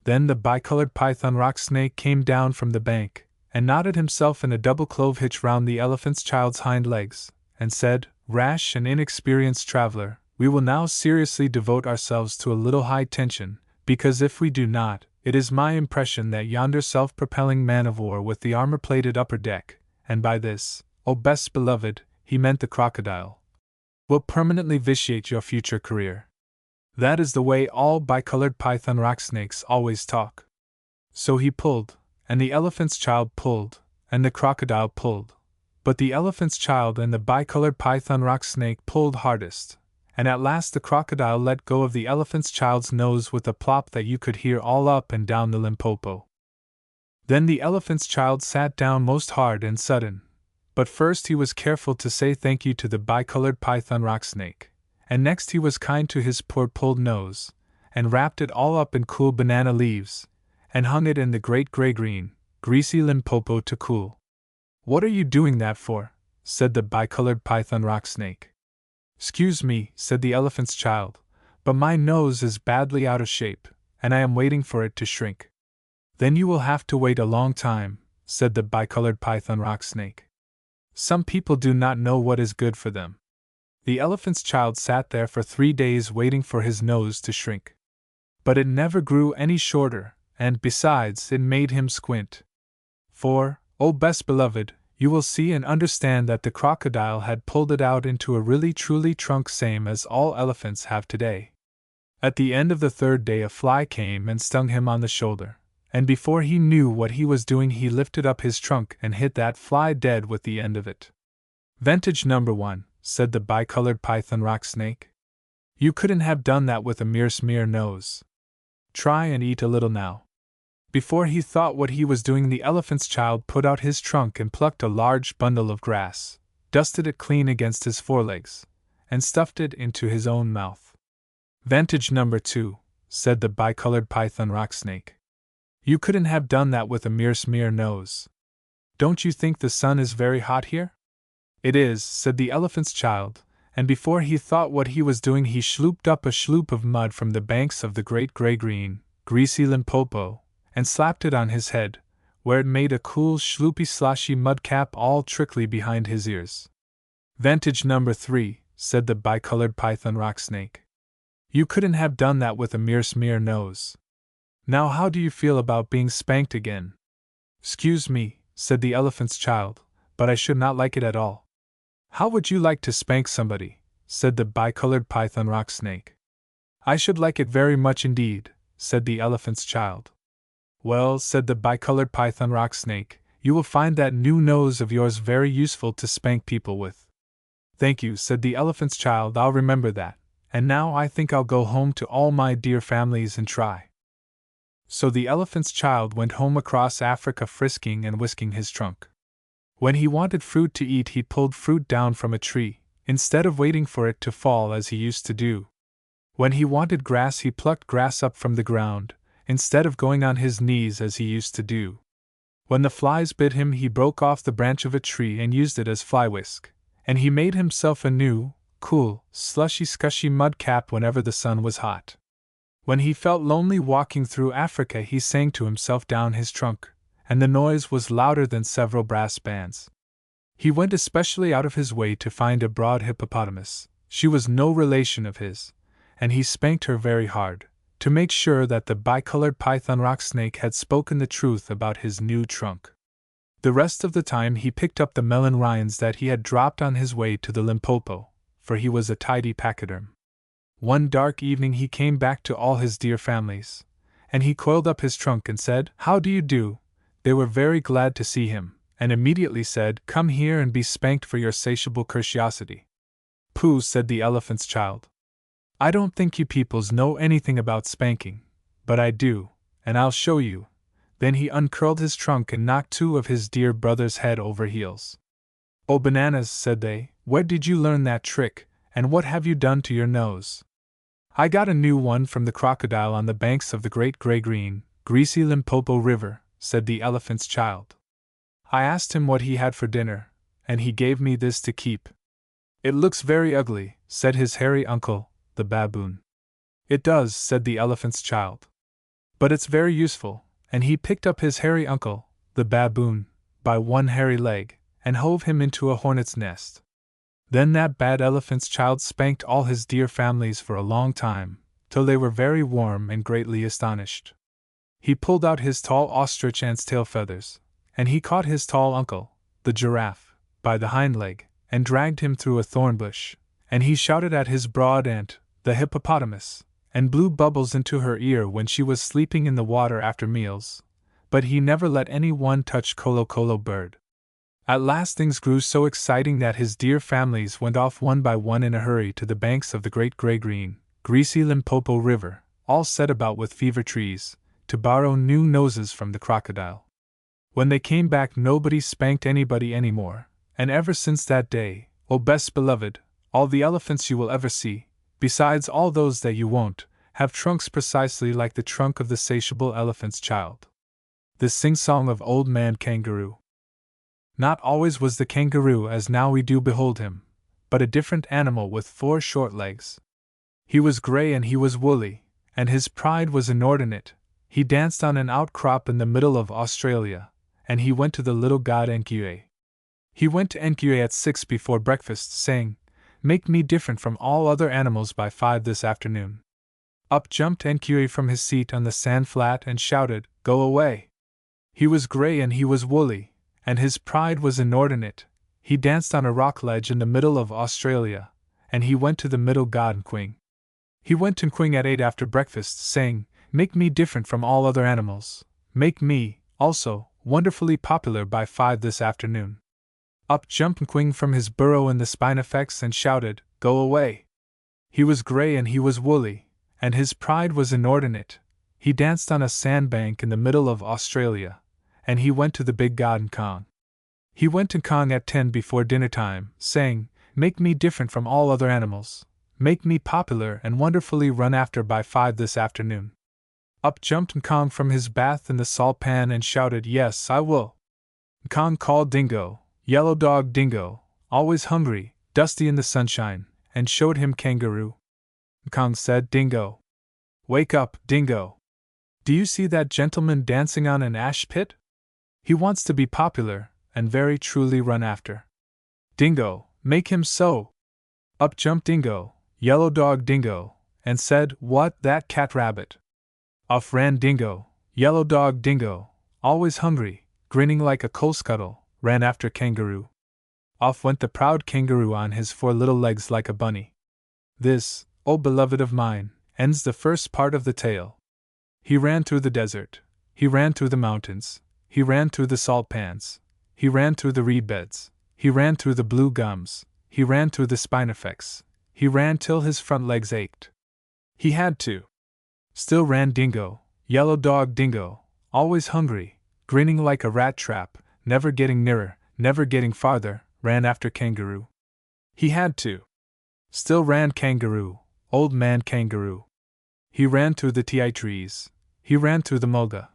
Then the bicolored python rock snake came down from the bank, and knotted himself in a double clove hitch round the elephant's child's hind legs, and said, "Rash and inexperienced traveler, we will now seriously devote ourselves to a little high tension, because if we do not, it is my impression that yonder self-propelling man-of-war with the armor-plated upper deck, and by this, oh best beloved, he meant the crocodile, will permanently vitiate your future career." That is the way all bicolored python rock snakes always talk. So he pulled, and the elephant's child pulled, and the crocodile pulled. But the elephant's child and the bicolored python rock snake pulled hardest, and at last the crocodile let go of the elephant's child's nose with a plop that you could hear all up and down the Limpopo. Then the elephant's child sat down most hard and sudden, but first he was careful to say thank you to the bicolored python rock snake, and next he was kind to his poor pulled nose, and wrapped it all up in cool banana leaves, and hung it in the great gray-green, greasy Limpopo to cool. "What are you doing that for?" said the bicolored python rock snake. "'Excuse me," said the elephant's child, "but my nose is badly out of shape, and I am waiting for it to shrink." "Then you will have to wait a long time," said the bicolored python rock snake. "Some people do not know what is good for them." The elephant's child sat there for 3 days waiting for his nose to shrink. But it never grew any shorter, and besides, it made him squint. For, oh best beloved, you will see and understand that the crocodile had pulled it out into a really truly trunk same as all elephants have today. At the end of the 3rd day a fly came and stung him on the shoulder, and before he knew what he was doing he lifted up his trunk and hit that fly dead with the end of it. "Vintage number 1, said the bicolored python rock snake. "You couldn't have done that with a mere smear nose. Try and eat a little now." Before he thought what he was doing, the elephant's child put out his trunk and plucked a large bundle of grass, dusted it clean against his forelegs, and stuffed it into his own mouth. "Vintage number 2, said the bicolored python rock snake. "You couldn't have done that with a mere smear nose. Don't you think the sun is very hot here?" "It is," said the elephant's child, and before he thought what he was doing he slooped up a sloop of mud from the banks of the great gray-green, greasy Limpopo, and slapped it on his head, where it made a cool sloopy sloshy mud cap all trickly behind his ears. "Vintage number 3, said the bicolored python rock snake. "You couldn't have done that with a mere smear nose. Now how do you feel about being spanked again?" "'Excuse me," said the elephant's child, "but I should not like it at all." "How would you like to spank somebody?" said the bicolored python rock snake. "I should like it very much indeed," said the elephant's child. "Well," said the bicolored python rock snake, "you will find that new nose of yours very useful to spank people with." "Thank you," said the elephant's child, "I'll remember that, and now I think I'll go home to all my dear families and try." So the elephant's child went home across Africa, frisking and whisking his trunk. When he wanted fruit to eat he pulled fruit down from a tree, instead of waiting for it to fall as he used to do. When he wanted grass he plucked grass up from the ground, instead of going on his knees as he used to do. When the flies bit him he broke off the branch of a tree and used it as fly whisk, and he made himself a new, cool, slushy scushy mud cap whenever the sun was hot. When he felt lonely walking through Africa he sang to himself down his trunk, and the noise was louder than several brass bands. He went especially out of his way to find a broad hippopotamus. She was no relation of his, and he spanked her very hard, to make sure that the bicolored python rock snake had spoken the truth about his new trunk. The rest of the time he picked up the melon rinds that he had dropped on his way to the Limpopo, for he was a tidy pachyderm. One dark evening he came back to all his dear families, and he coiled up his trunk and said, "How do you do?" They were very glad to see him, and immediately said, "Come here and be spanked for your satiable curiosity." "Pooh," said the elephant's child. "I don't think you peoples know anything about spanking, but I do, and I'll show you." Then he uncurled his trunk and knocked 2 of his dear brothers head over heels. "Oh bananas," said they, "where did you learn that trick, and what have you done to your nose?" "I got a new one from the crocodile on the banks of the great gray-green, greasy Limpopo River," said the elephant's child. "I asked him what he had for dinner, and he gave me this to keep." "It looks very ugly," said his hairy uncle, the baboon. "It does," said the elephant's child. "But it's very useful," and he picked up his hairy uncle, the baboon, by one hairy leg, and hove him into a hornet's nest. Then that bad elephant's child spanked all his dear families for a long time, till they were very warm and greatly astonished. He pulled out his tall ostrich ant's tail feathers, and he caught his tall uncle, the giraffe, by the hind leg, and dragged him through a thorn bush, and he shouted at his broad aunt, the hippopotamus, and blew bubbles into her ear when she was sleeping in the water after meals, but he never let any one touch Colo Colo bird. At last things grew so exciting that his dear families went off one by one in a hurry to the banks of the great gray-green, greasy Limpopo River, all set about with fever trees, to borrow new noses from the crocodile. When they came back nobody spanked anybody any more, and ever since that day, oh best beloved, all the elephants you will ever see, besides all those that you won't, have trunks precisely like the trunk of the satiable elephant's child. The sing-song of Old Man Kangaroo. Not always was the kangaroo as now we do behold him, but a different animal with 4 short legs. He was grey and he was woolly, and his pride was inordinate. He danced on an outcrop in the middle of Australia, and he went to the little god Enkiue. He went to Enkiue at 6 before breakfast, saying, "Make me different from all other animals by 5 this afternoon." Up jumped Enkiue from his seat on the sand flat and shouted, "Go away!" He was grey and he was woolly, and his pride was inordinate. He danced on a rock ledge in the middle of Australia, and he went to the middle god Nkwing. He went to Nkwing at 8 after breakfast, saying, "Make me different from all other animals. Make me, also, wonderfully popular by 5 this afternoon." Up jumped Nkwing from his burrow in the spinifex and shouted, "Go away!" He was grey and he was woolly, and his pride was inordinate. He danced on a sandbank in the middle of Australia, and he went to the big god Nkong. He went to Nkong at 10 before dinner time, saying, "Make me different from all other animals. Make me popular and wonderfully run after by 5 this afternoon." Up jumped Nkong from his bath in the salt pan and shouted, "Yes, I will." Nkong called Dingo, "Yellow dog Dingo, always hungry, dusty in the sunshine," and showed him Kangaroo. Nkong said, "Dingo. Wake up, Dingo. Do you see that gentleman dancing on an ash pit? He wants to be popular, and very truly run after. Dingo, make him so." Up jumped Dingo, Yellow dog Dingo, and said, "What, that cat rabbit?" Off ran Dingo, Yellow dog Dingo, always hungry, grinning like a coal scuttle, ran after Kangaroo. Off went the proud Kangaroo on his 4 little legs like a bunny. This, O beloved of mine, ends the first part of the tale. He ran through the desert, he ran through the mountains, he ran through the salt pans, he ran through the reed beds, he ran through the blue gums, he ran through the spinifex, he ran till his front legs ached. He had to. Still ran Dingo, Yellow dog Dingo, always hungry, grinning like a rat trap, never getting nearer, never getting farther, ran after Kangaroo. He had to. Still ran Kangaroo, Old Man Kangaroo. He ran through the ti trees, he ran through the mulga,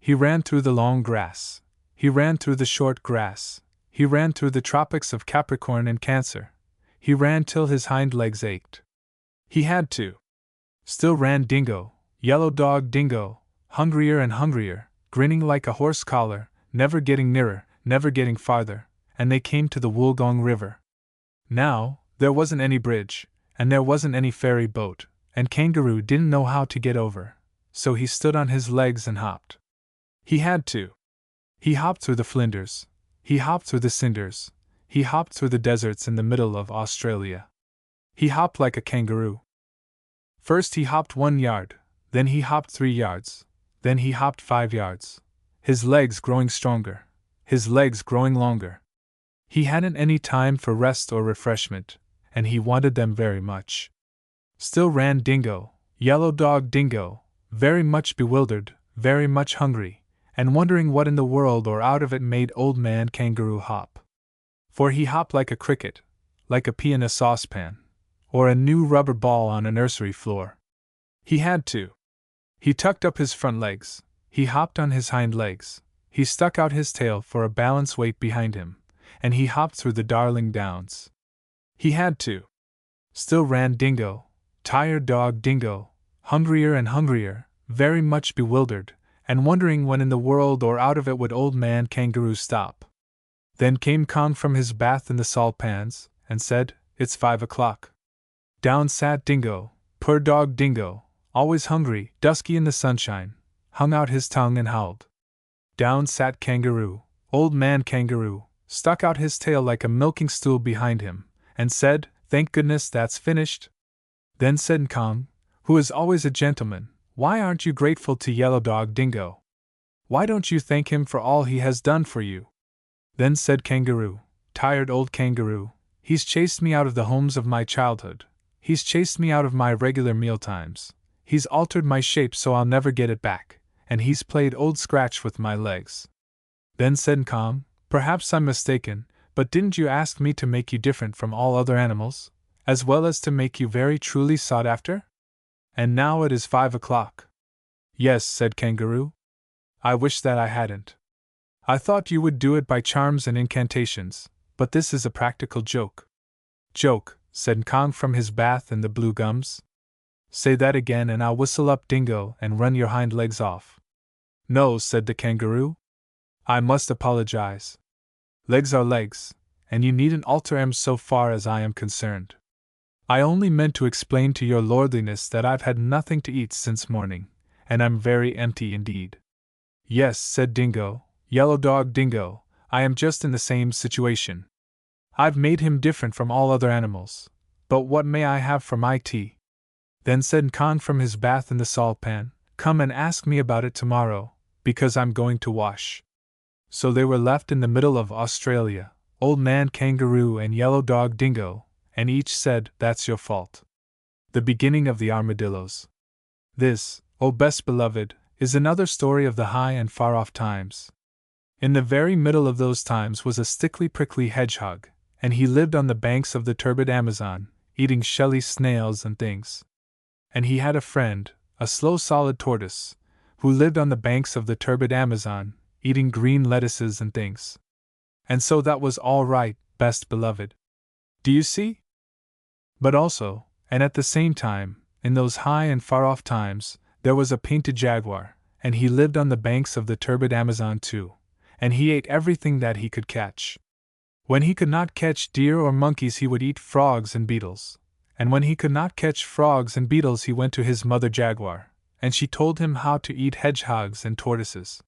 he ran through the long grass, he ran through the short grass, he ran through the tropics of Capricorn and Cancer, he ran till his hind legs ached. He had to. Still ran Dingo, Yellow dog Dingo, hungrier and hungrier, grinning like a horse collar, never getting nearer, never getting farther, and they came to the Woolgong River. Now, there wasn't any bridge, and there wasn't any ferry boat, and Kangaroo didn't know how to get over, so he stood on his legs and hopped. He had to. He hopped through the flinders, he hopped through the cinders, he hopped through the deserts in the middle of Australia. He hopped like a kangaroo. First he hopped 1 yard, then he hopped 3 yards, then he hopped 5 yards, his legs growing stronger, his legs growing longer. He hadn't any time for rest or refreshment, and he wanted them very much. Still ran Dingo, Yellow dog Dingo, very much bewildered, very much hungry, and wondering what in the world or out of it made Old Man Kangaroo hop. For he hopped like a cricket, like a pea in a saucepan, or a new rubber ball on a nursery floor. He had to. He tucked up his front legs, he hopped on his hind legs, he stuck out his tail for a balance weight behind him, and he hopped through the Darling Downs. He had to. Still ran Dingo, Tired dog Dingo, hungrier and hungrier, very much bewildered, and wondering when in the world or out of it would Old Man Kangaroo stop. Then came Kong from his bath in the salt pans, and said, "It's 5 o'clock." Down sat Dingo, poor dog Dingo, always hungry, dusky in the sunshine, hung out his tongue and howled. Down sat Kangaroo, Old Man Kangaroo, stuck out his tail like a milking stool behind him, and said, "Thank goodness that's finished." Then said Kong, who is always a gentleman, "Why aren't you grateful to Yellow dog Dingo? Why don't you thank him for all he has done for you?" Then said Kangaroo, "Tired old Kangaroo, he's chased me out of the homes of my childhood, he's chased me out of my regular meal times, he's altered my shape so I'll never get it back, and he's played Old Scratch with my legs." Then said Kong, "Perhaps I'm mistaken, but didn't you ask me to make you different from all other animals, as well as to make you very truly sought after? And now it is 5 o'clock. "Yes," said Kangaroo. "I wish that I hadn't. I thought you would do it by charms and incantations, but this is a practical joke. Joke, said Kong from his bath in the blue gums. Say that again and I'll whistle up Dingo and run your hind legs off. No, said the kangaroo. I must apologize. Legs are legs, and you needn't alter 'em so far as I am concerned. I only meant to explain to your lordliness that I've had nothing to eat since morning, and I'm very empty indeed. Yes, said Dingo, Yellow Dog Dingo, I am just in the same situation. I've made him different from all other animals, but what may I have for my tea? Then said Kong from his bath in the salt pan, come and ask me about it tomorrow, because I'm going to wash. So they were left in the middle of Australia, Old Man Kangaroo and Yellow Dog Dingo, and each said, that's your fault. The beginning of the armadillos. This, O best beloved, is another story of the high and far-off times. In the very middle of those times was a stickly prickly hedgehog, and he lived on the banks of the turbid Amazon, eating shelly snails and things. And he had a friend, a slow solid tortoise, who lived on the banks of the turbid Amazon, eating green lettuces and things. And so that was all right, best beloved. Do you see? But also, and at the same time, in those high and far-off times, there was a painted jaguar, and he lived on the banks of the turbid Amazon too, and he ate everything that he could catch. When he could not catch deer or monkeys, he would eat frogs and beetles, and when he could not catch frogs and beetles, he went to his mother jaguar, and she told him how to eat hedgehogs and tortoises.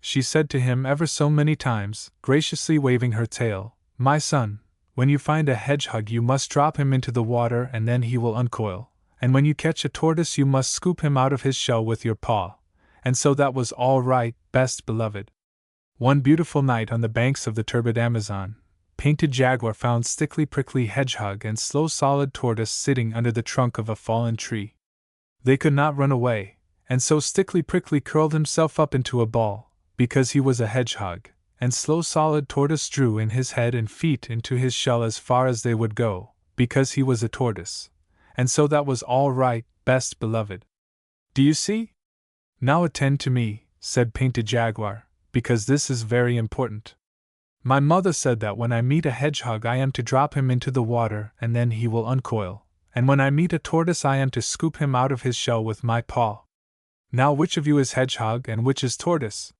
She said to him ever so many times, graciously waving her tail, my son, when you find a hedgehog you must drop him into the water and then he will uncoil, and when you catch a tortoise you must scoop him out of his shell with your paw, and so that was all right, best beloved. One beautiful night on the banks of the turbid Amazon, Painted Jaguar found Stickly Prickly Hedgehog and Slow Solid Tortoise sitting under the trunk of a fallen tree. They could not run away, and so Stickly Prickly curled himself up into a ball, because he was a hedgehog, and Slow Solid Tortoise drew in his head and feet into his shell as far as they would go, because he was a tortoise, and so that was all right, best beloved. Do you see? Now attend to me, said Painted Jaguar, because this is very important. My mother said that when I meet a hedgehog I am to drop him into the water and then he will uncoil, and when I meet a tortoise I am to scoop him out of his shell with my paw. Now which of you is hedgehog and which is tortoise?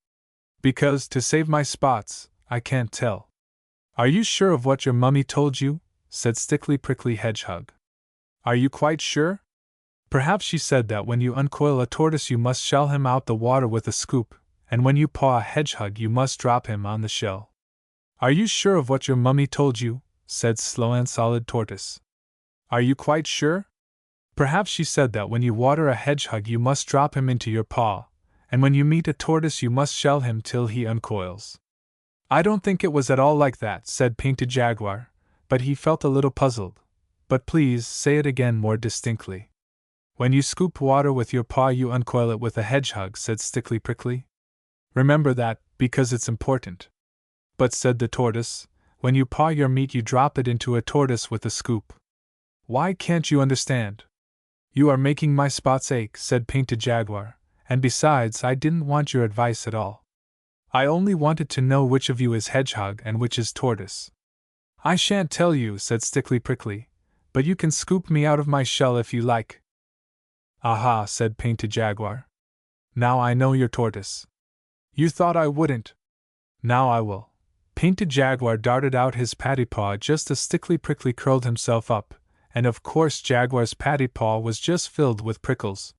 Because, to save my spots, I can't tell. Are you sure of what your mummy told you? Said Stickly Prickly Hedgehog. Are you quite sure? Perhaps she said that when you uncoil a tortoise you must shell him out the water with a scoop, and when you paw a hedgehog you must drop him on the shell. Are you sure of what your mummy told you? Said Slow and Solid Tortoise. Are you quite sure? Perhaps she said that when you water a hedgehog you must drop him into your paw, and when you meet a tortoise you must shell him till he uncoils. I don't think it was at all like that, said Painted Jaguar, but he felt a little puzzled. But please say it again more distinctly. When you scoop water with your paw you uncoil it with a hedgehog, said Stickly Prickly. Remember that, because it's important. But, said the tortoise, when you paw your meat you drop it into a tortoise with a scoop. Why can't you understand? You are making my spots ache, said Painted Jaguar, and besides I didn't want your advice at all. I only wanted to know which of you is hedgehog and which is tortoise. I shan't tell you, said Stickly Prickly, but you can scoop me out of my shell if you like. Aha, said Painted Jaguar. Now I know you're tortoise. You thought I wouldn't. Now I will. Painted Jaguar darted out his paddy paw just as Stickly Prickly curled himself up, and of course Jaguar's paddy paw was just filled with prickles.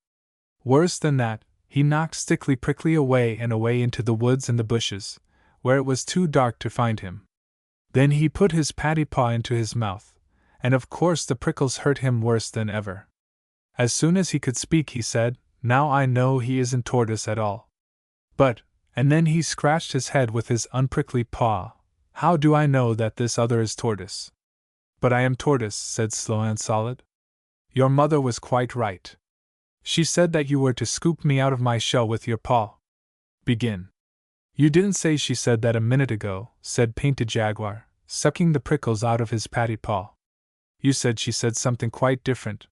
Worse than that, he knocked Stickly Prickly away and away into the woods and the bushes, where it was too dark to find him. Then he put his paddy paw into his mouth, and of course the prickles hurt him worse than ever. As soon as he could speak he said, now I know he isn't tortoise at all. But, and then he scratched his head with his unprickly paw, how do I know that this other is tortoise? But I am tortoise, said Slow and Solid. Your mother was quite right. She said that you were to scoop me out of my shell with your paw. Begin. You didn't say she said that a minute ago, said Painted Jaguar, sucking the prickles out of his paddy paw. You said she said something quite different.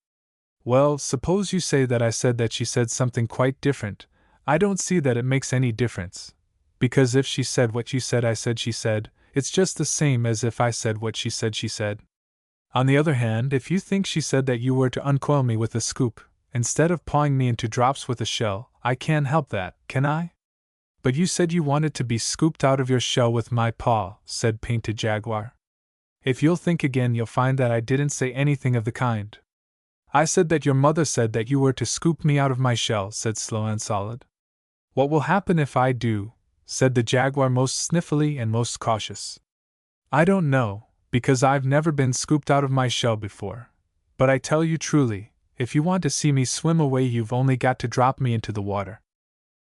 Well, suppose you say that I said that she said something quite different. I don't see that it makes any difference, because if she said what you said I said she said, it's just the same as if I said what she said she said. On the other hand, if you think she said that you were to uncoil me with a scoop, instead of pawing me into drops with a shell, I can't help that, can I? But you said you wanted to be scooped out of your shell with my paw, said Painted Jaguar. If you'll think again you'll find that I didn't say anything of the kind. I said that your mother said that you were to scoop me out of my shell, said Slow and Solid. What will happen if I do? Said the Jaguar most sniffily and most cautious. I don't know, because I've never been scooped out of my shell before. But I tell you truly, if you want to see me swim away you've only got to drop me into the water.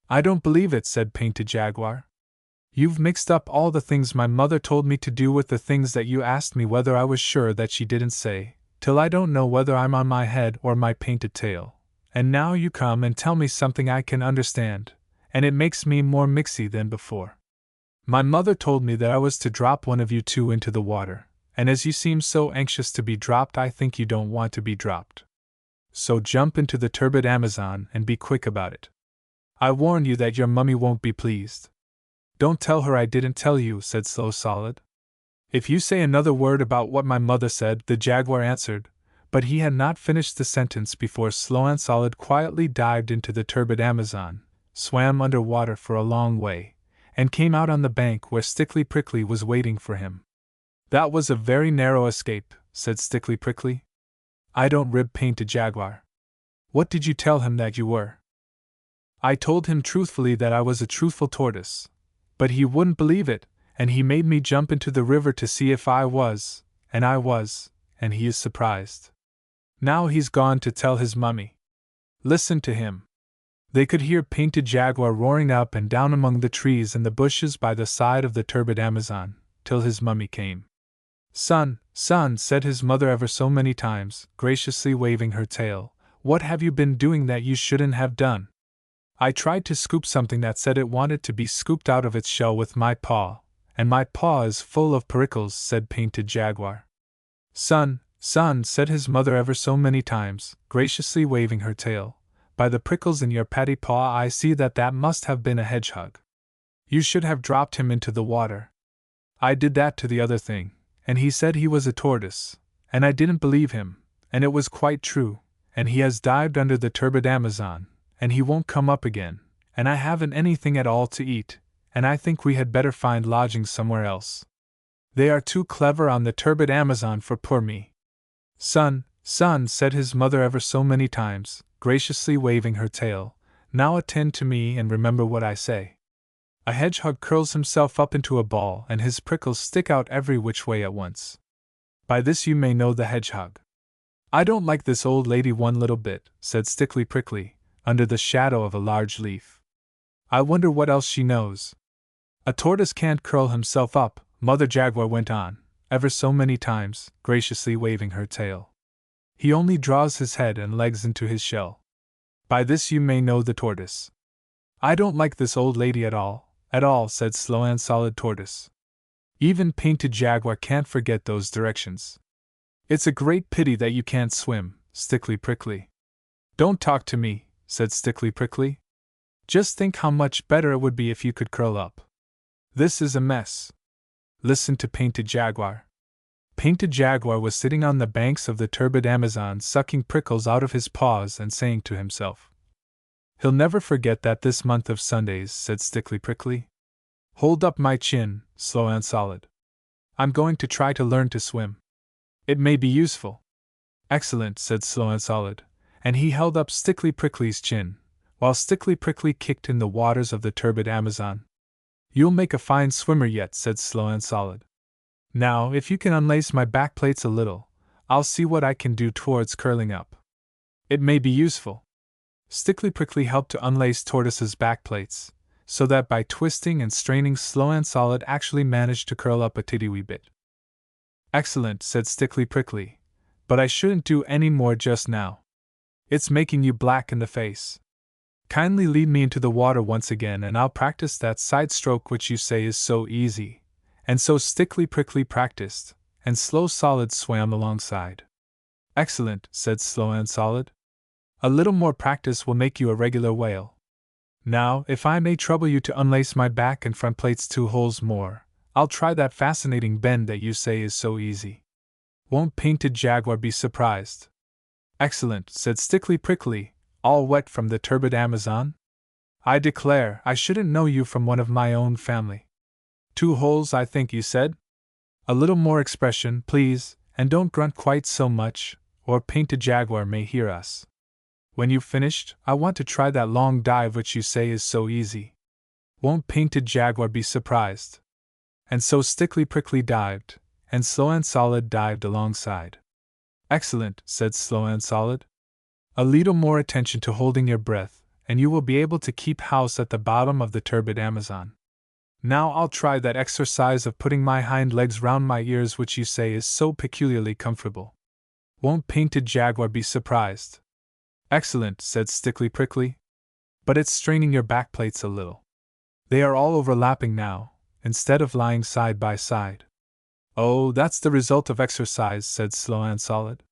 I don't believe it, said Painted Jaguar. You've mixed up all the things my mother told me to do with the things that you asked me whether I was sure that she didn't say, till I don't know whether I'm on my head or my painted tail. And now you come and tell me something I can understand, and it makes me more mixy than before. My mother told me that I was to drop one of you two into the water, and as you seem so anxious to be dropped I think you don't want to be dropped. So jump into the turbid Amazon and be quick about it. I warn you that your mummy won't be pleased. Don't tell her I didn't tell you, said Slow Solid. If you say another word about what my mother said, the Jaguar answered, but he had not finished the sentence before Slow and Solid quietly dived into the turbid Amazon, swam under water for a long way, and came out on the bank where Stickly Prickly was waiting for him. That was a very narrow escape, said Stickly Prickly. I don't rib Painted Jaguar. What did you tell him that you were? I told him truthfully that I was a truthful tortoise. But he wouldn't believe it, and he made me jump into the river to see if I was, and he is surprised. Now he's gone to tell his mummy. Listen to him. They could hear Painted Jaguar roaring up and down among the trees and the bushes by the side of the turbid Amazon, till his mummy came. Son, son, said his mother ever so many times, graciously waving her tail, what have you been doing that you shouldn't have done? I tried to scoop something that said it wanted to be scooped out of its shell with my paw, and my paw is full of prickles, said Painted Jaguar. Son, son, said his mother ever so many times, graciously waving her tail, by the prickles in your patty paw I see that must have been a hedgehog. You should have dropped him into the water. I did that to the other thing, and he said he was a tortoise, and I didn't believe him, and it was quite true, and he has dived under the turbid Amazon, and he won't come up again, and I haven't anything at all to eat, and I think we had better find lodgings somewhere else. They are too clever on the turbid Amazon for poor me. Son, son, said his mother ever so many times, graciously waving her tail, now attend to me and remember what I say. A hedgehog curls himself up into a ball and his prickles stick out every which way at once. By this you may know the hedgehog. I don't like this old lady one little bit, said Stickly Prickly, under the shadow of a large leaf. I wonder what else she knows. A tortoise can't curl himself up, Mother Jaguar went on, ever so many times, graciously waving her tail. He only draws his head and legs into his shell. By this you may know the tortoise. I don't like this old lady at all, said Slow and Solid Tortoise. Even Painted Jaguar can't forget those directions. It's a great pity that you can't swim, Stickly Prickly. Don't talk to me, said Stickly Prickly. Just think how much better it would be if you could curl up. This is a mess. Listen to Painted Jaguar. Painted Jaguar was sitting on the banks of the turbid Amazon sucking prickles out of his paws and saying to himself, He'll never forget that this month of Sundays, said Stickly Prickly. Hold up my chin, Slow and Solid. I'm going to try to learn to swim. It may be useful. Excellent, said Slow and Solid, and he held up Stickly Prickly's chin, while Stickly Prickly kicked in the waters of the turbid Amazon. You'll make a fine swimmer yet, said Slow and Solid. Now, if you can unlace my back plates a little, I'll see what I can do towards curling up. It may be useful. Stickly Prickly helped to unlace Tortoise's back plates, so that by twisting and straining Slow and Solid actually managed to curl up a titty-wee bit. Excellent, said Stickly Prickly, but I shouldn't do any more just now. It's making you black in the face. Kindly lead me into the water once again and I'll practice that side stroke which you say is so easy. And so Stickly Prickly practiced, and Slow Solid swam alongside. Excellent, said Slow and Solid. A little more practice will make you a regular whale. Now, if I may trouble you to unlace my back and front plates 2 holes more, I'll try that fascinating bend that you say is so easy. Won't Painted Jaguar be surprised? Excellent, said Stickly Prickly, all wet from the turbid Amazon. I declare, I shouldn't know you from one of my own family. 2 holes, I think you said? A little more expression, please, and don't grunt quite so much, or Painted Jaguar may hear us. When you've finished, I want to try that long dive which you say is so easy. Won't Painted Jaguar be surprised? And so Stickly Prickly dived, and Slow and Solid dived alongside. Excellent, said Slow and Solid. A little more attention to holding your breath, and you will be able to keep house at the bottom of the turbid Amazon. Now I'll try that exercise of putting my hind legs round my ears which you say is so peculiarly comfortable. Won't Painted Jaguar be surprised? Excellent, said Stickly Prickly. But it's straining your back plates a little. They are all overlapping now, instead of lying side by side. Oh, that's the result of exercise, said Slow and Solid.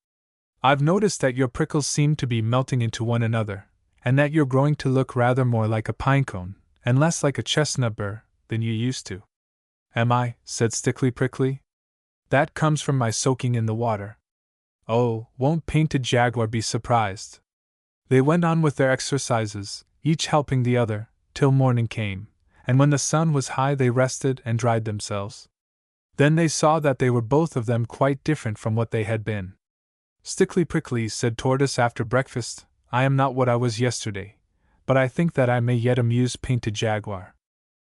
I've noticed that your prickles seem to be melting into one another, and that you're growing to look rather more like a pinecone, and less like a chestnut burr, than you used to. Am I? Said Stickly Prickly. That comes from my soaking in the water. Oh, won't Painted Jaguar be surprised? They went on with their exercises, each helping the other, till morning came, and when the sun was high they rested and dried themselves. Then they saw that they were both of them quite different from what they had been. Stickly Prickly, said Tortoise after breakfast, I am not what I was yesterday, but I think that I may yet amuse Painted Jaguar.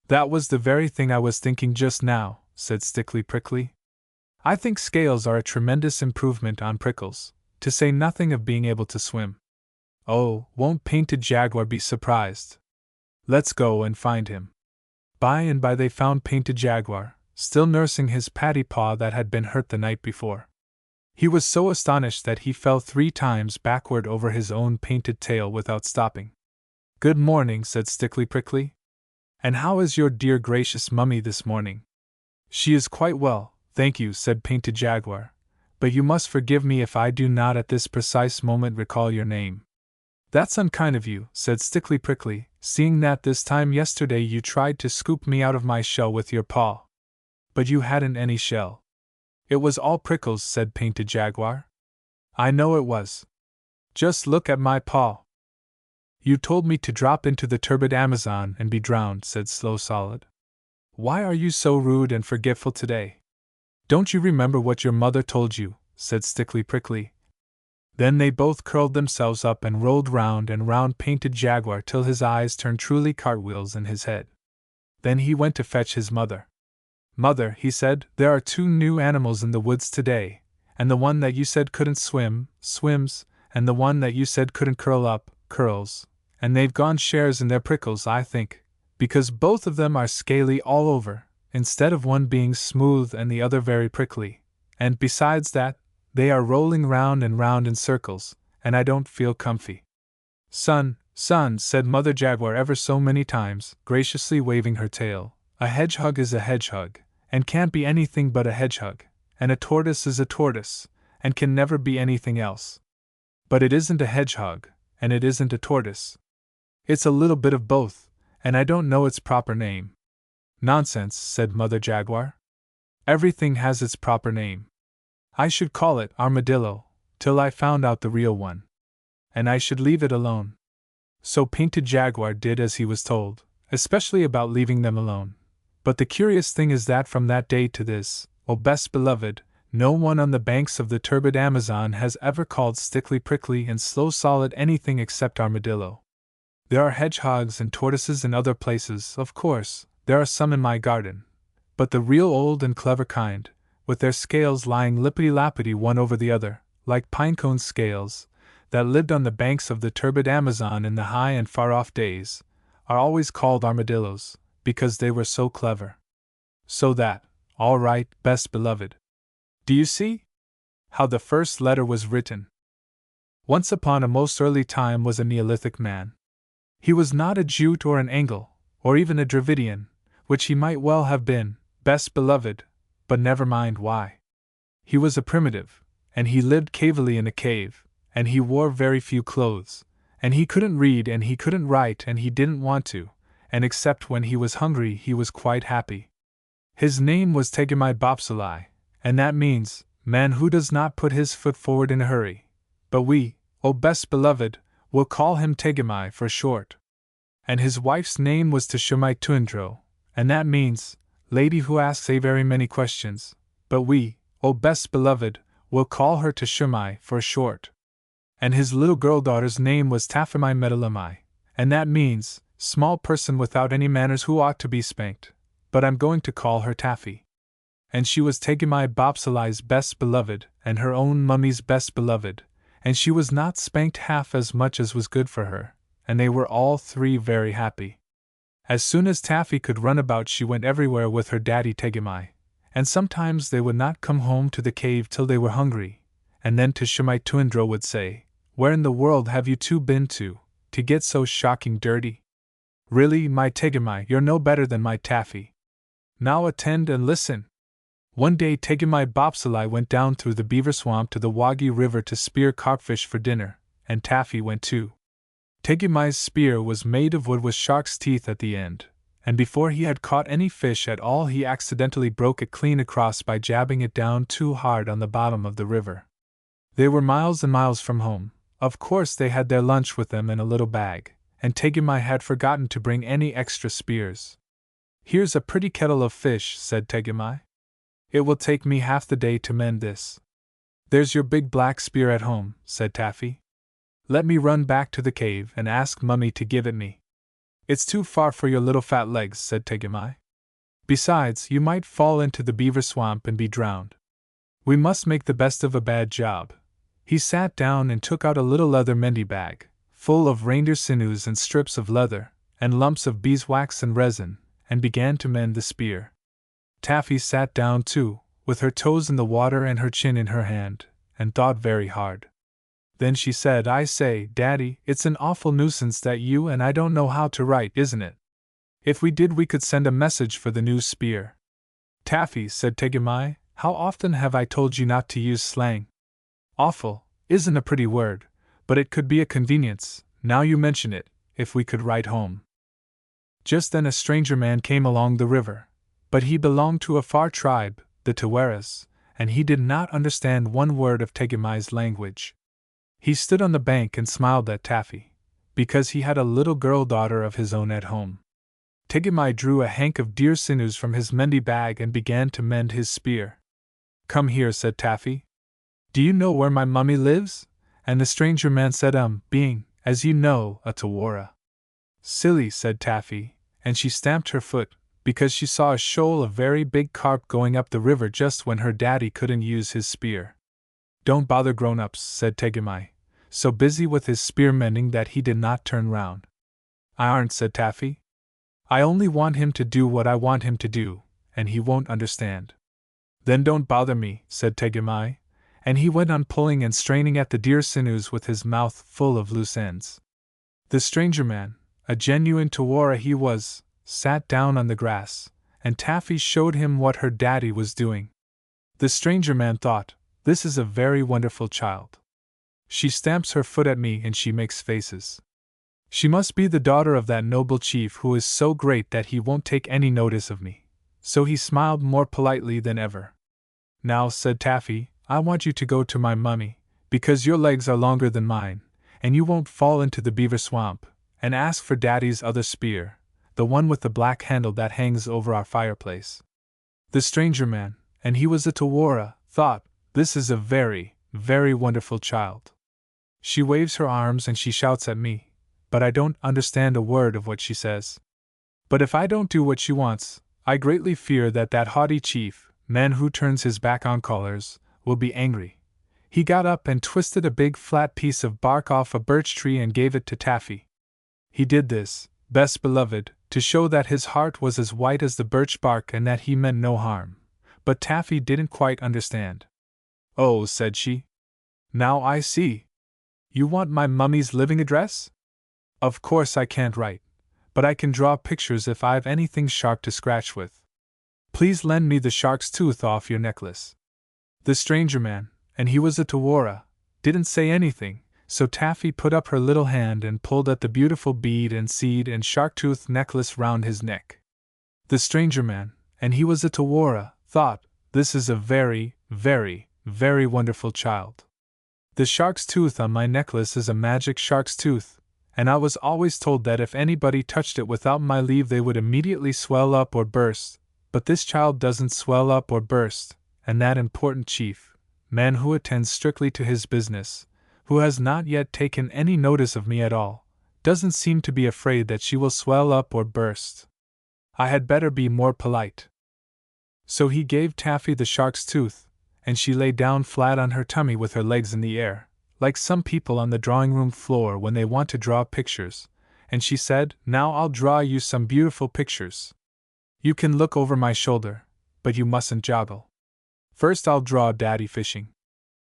That was the very thing I was thinking just now, said Stickly Prickly. I think scales are a tremendous improvement on prickles, to say nothing of being able to swim. Oh, won't Painted Jaguar be surprised? Let's go and find him. By and by they found Painted Jaguar, still nursing his paddy paw that had been hurt the night before. He was so astonished that he fell 3 times backward over his own painted tail without stopping. Good morning, said Stickly Prickly. And how is your dear gracious mummy this morning? She is quite well, thank you, said Painted Jaguar, but you must forgive me if I do not at this precise moment recall your name. That's unkind of you, said Stickly Prickly, seeing that this time yesterday you tried to scoop me out of my shell with your paw. But you hadn't any shell. It was all prickles, said Painted Jaguar. I know it was. Just look at my paw. You told me to drop into the turbid Amazon and be drowned, said Slow Solid. Why are you so rude and forgetful today? Don't you remember what your mother told you, said Stickly Prickly. Then they both curled themselves up and rolled round and round Painted Jaguar till his eyes turned truly cartwheels in his head. Then he went to fetch his mother. Mother, he said, there are 2 new animals in the woods today, and the one that you said couldn't swim, swims, and the one that you said couldn't curl up, curls, and they've gone shares in their prickles, I think, because both of them are scaly all over, instead of one being smooth and the other very prickly, and besides that, they are rolling round and round in circles, and I don't feel comfy. Son, son, said Mother Jaguar ever so many times, graciously waving her tail, a hedgehog is a hedgehog, and can't be anything but a hedgehog, and a tortoise is a tortoise, and can never be anything else. But it isn't a hedgehog, and it isn't a tortoise. It's a little bit of both, and I don't know its proper name. Nonsense, said Mother Jaguar. Everything has its proper name. I should call it armadillo, till I found out the real one. And I should leave it alone. So Painted Jaguar did as he was told, especially about leaving them alone. But the curious thing is that from that day to this, O best beloved, no one on the banks of the turbid Amazon has ever called Stickly Prickly and Slow Solid anything except armadillo. There are hedgehogs and tortoises in other places, of course, there are some in my garden, but the real old and clever kind, with their scales lying lippity-lappity one over the other, like pinecone scales, that lived on the banks of the turbid Amazon in the high and far-off days, are always called armadillos, because they were so clever. So that, all right, best beloved. Do you see? How the first letter was written. Once upon a most early time was a Neolithic man. He was not a Jute or an Angle, or even a Dravidian, which he might well have been, best beloved, but never mind why. He was a primitive, and he lived cavely in a cave, and he wore very few clothes, and he couldn't read and he couldn't write and he didn't want to, and except when he was hungry he was quite happy. His name was Tegemai Bopsalai, and that means, man who does not put his foot forward in a hurry. But we, O best beloved, will call him Tegemai for short. And his wife's name was Teshumai Tuindro, and that means, lady who asks a very many questions, but we, O best beloved, will call her Teshumai for short. And his little girl daughter's name was Tafimai Metalamai, and that means, small person without any manners who ought to be spanked, but I'm going to call her Taffy. And she was Tegemai Bopsalai's best beloved, and her own mummy's best beloved, and she was not spanked half as much as was good for her, and they were all three very happy. As soon as Taffy could run about she went everywhere with her daddy Tegemai, and sometimes they would not come home to the cave till they were hungry, and then Teshumai Tuindro would say, "Where in the world have you two been to get so shocking dirty? Really, my Tegemai, you're no better than my Taffy. Now attend and listen." One day Tegemai Bopsalai went down through the beaver swamp to the Wagi River to spear carpfish for dinner, and Taffy went too. Tegemai's spear was made of wood with shark's teeth at the end, and before he had caught any fish at all he accidentally broke it clean across by jabbing it down too hard on the bottom of the river. They were miles and miles from home. Of course they had their lunch with them in a little bag, and Tegemai had forgotten to bring any extra spears. "Here's a pretty kettle of fish," said Tegemai. "It will take me half the day to mend this." "There's your big black spear at home," said Taffy. "Let me run back to the cave and ask Mummy to give it me." "It's too far for your little fat legs," said Tegemai. "Besides, you might fall into the beaver swamp and be drowned. We must make the best of a bad job." He sat down and took out a little leather mending bag, full of reindeer sinews and strips of leather, and lumps of beeswax and resin, and began to mend the spear. Taffy sat down too, with her toes in the water and her chin in her hand, and thought very hard. Then she said, "I say, Daddy, it's an awful nuisance that you and I don't know how to write, isn't it? If we did we could send a message for the new spear." "Taffy," said Tegemai, "how often have I told you not to use slang? Awful isn't a pretty word, but it could be a convenience, now you mention it, if we could write home." Just then a stranger man came along the river, but he belonged to a far tribe, the Tawaras, and he did not understand one word of Tegemai's language. He stood on the bank and smiled at Taffy, because he had a little girl daughter of his own at home. Tegemai drew a hank of deer sinews from his mending bag and began to mend his spear. "Come here," said Taffy. "Do you know where my mummy lives?" And the stranger man said, being, as you know, a Tawara. "Silly," said Taffy, and she stamped her foot, because she saw a shoal of very big carp going up the river just when her daddy couldn't use his spear. "Don't bother grown-ups," said Tegemai, so busy with his spear mending that he did not turn round. "I aren't," said Taffy. "I only want him to do what I want him to do, and he won't understand." "Then don't bother me," said Tegemai, and he went on pulling and straining at the deer sinews with his mouth full of loose ends. The stranger man, a genuine Tawara he was, sat down on the grass, and Taffy showed him what her daddy was doing. The stranger man thought, "This is a very wonderful child. She stamps her foot at me and she makes faces. She must be the daughter of that noble chief who is so great that he won't take any notice of me." So he smiled more politely than ever. "Now," said Taffy, "I want you to go to my mummy, because your legs are longer than mine, and you won't fall into the beaver swamp, and ask for Daddy's other spear, the one with the black handle that hangs over our fireplace." The stranger man, and he was a Tawara, thought, "This is a very, very wonderful child. She waves her arms and she shouts at me, but I don't understand a word of what she says. But if I don't do what she wants, I greatly fear that that haughty chief, man who turns his back on callers, will be angry." He got up and twisted a big flat piece of bark off a birch tree and gave it to Taffy. He did this, best beloved, to show that his heart was as white as the birch bark and that he meant no harm. But Taffy didn't quite understand. "Oh," said she. "Now I see. You want my mummy's living address? Of course I can't write, but I can draw pictures if I've anything sharp to scratch with. Please lend me the shark's tooth off your necklace." The stranger man, and he was a Tawara, didn't say anything, so Taffy put up her little hand and pulled at the beautiful bead and seed and shark-tooth necklace round his neck. The stranger man, and he was a Tawara, thought, "This is a very, very, very wonderful child. The shark's tooth on my necklace is a magic shark's tooth, and I was always told that if anybody touched it without my leave they would immediately swell up or burst, but this child doesn't swell up or burst, and that important chief, man who attends strictly to his business, who has not yet taken any notice of me at all, doesn't seem to be afraid that she will swell up or burst. I had better be more polite." So he gave Taffy the shark's tooth, and she lay down flat on her tummy with her legs in the air, like some people on the drawing-room floor when they want to draw pictures, and she said, "Now I'll draw you some beautiful pictures. You can look over my shoulder, but you mustn't joggle. First I'll draw Daddy fishing.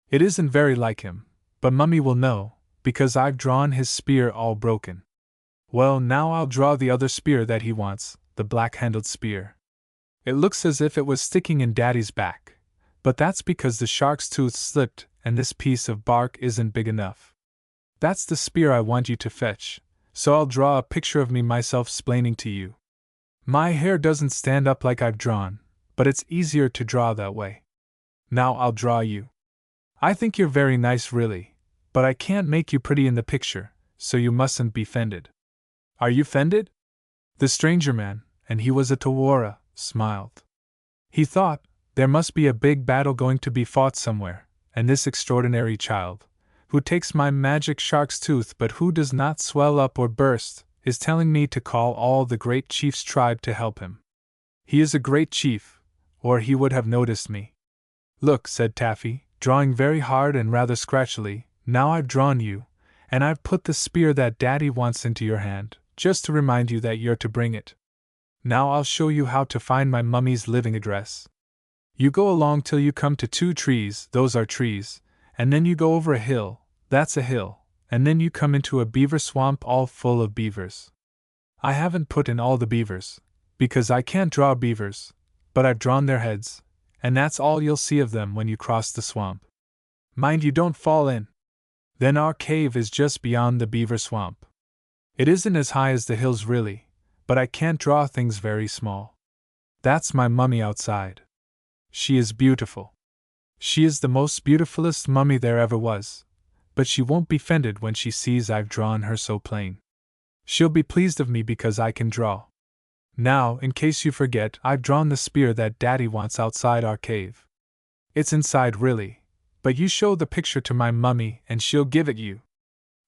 It isn't very like him, but Mummy will know, because I've drawn his spear all broken. Well, now I'll draw the other spear that he wants, the black-handled spear. It looks as if it was sticking in Daddy's back, but that's because the shark's tooth slipped and this piece of bark isn't big enough. That's the spear I want you to fetch, so I'll draw a picture of me myself splaining to you. My hair doesn't stand up like I've drawn, but it's easier to draw that way. Now I'll draw you. I think you're very nice really, but I can't make you pretty in the picture, so you mustn't be fended." "Are you fended?" The stranger man, and he was a Tawara, smiled. He thought, there must be a big battle going to be fought somewhere, and this extraordinary child, who takes my magic shark's tooth but who does not swell up or burst, is telling me to call all the great chief's tribe to help him. He is a great chief, or he would have noticed me. "Look," said Taffy, drawing very hard and rather scratchily, "now I've drawn you, and I've put the spear that Daddy wants into your hand, just to remind you that you're to bring it. Now I'll show you how to find my mummy's living address. You go along till you come to 2 trees, those are trees, and then you go over a hill, that's a hill, and then you come into a beaver swamp all full of beavers. I haven't put in all the beavers, because I can't draw beavers, but I've drawn their heads, and that's all you'll see of them when you cross the swamp. Mind you don't fall in. Then our cave is just beyond the beaver swamp. It isn't as high as the hills really, but I can't draw things very small. That's my mummy outside. She is beautiful. She is the most beautifulest mummy there ever was, but she won't be fended when she sees I've drawn her so plain. She'll be pleased of me because I can draw. Now, in case you forget, I've drawn the spear that Daddy wants outside our cave. It's inside really, but you show the picture to my mummy and she'll give it you.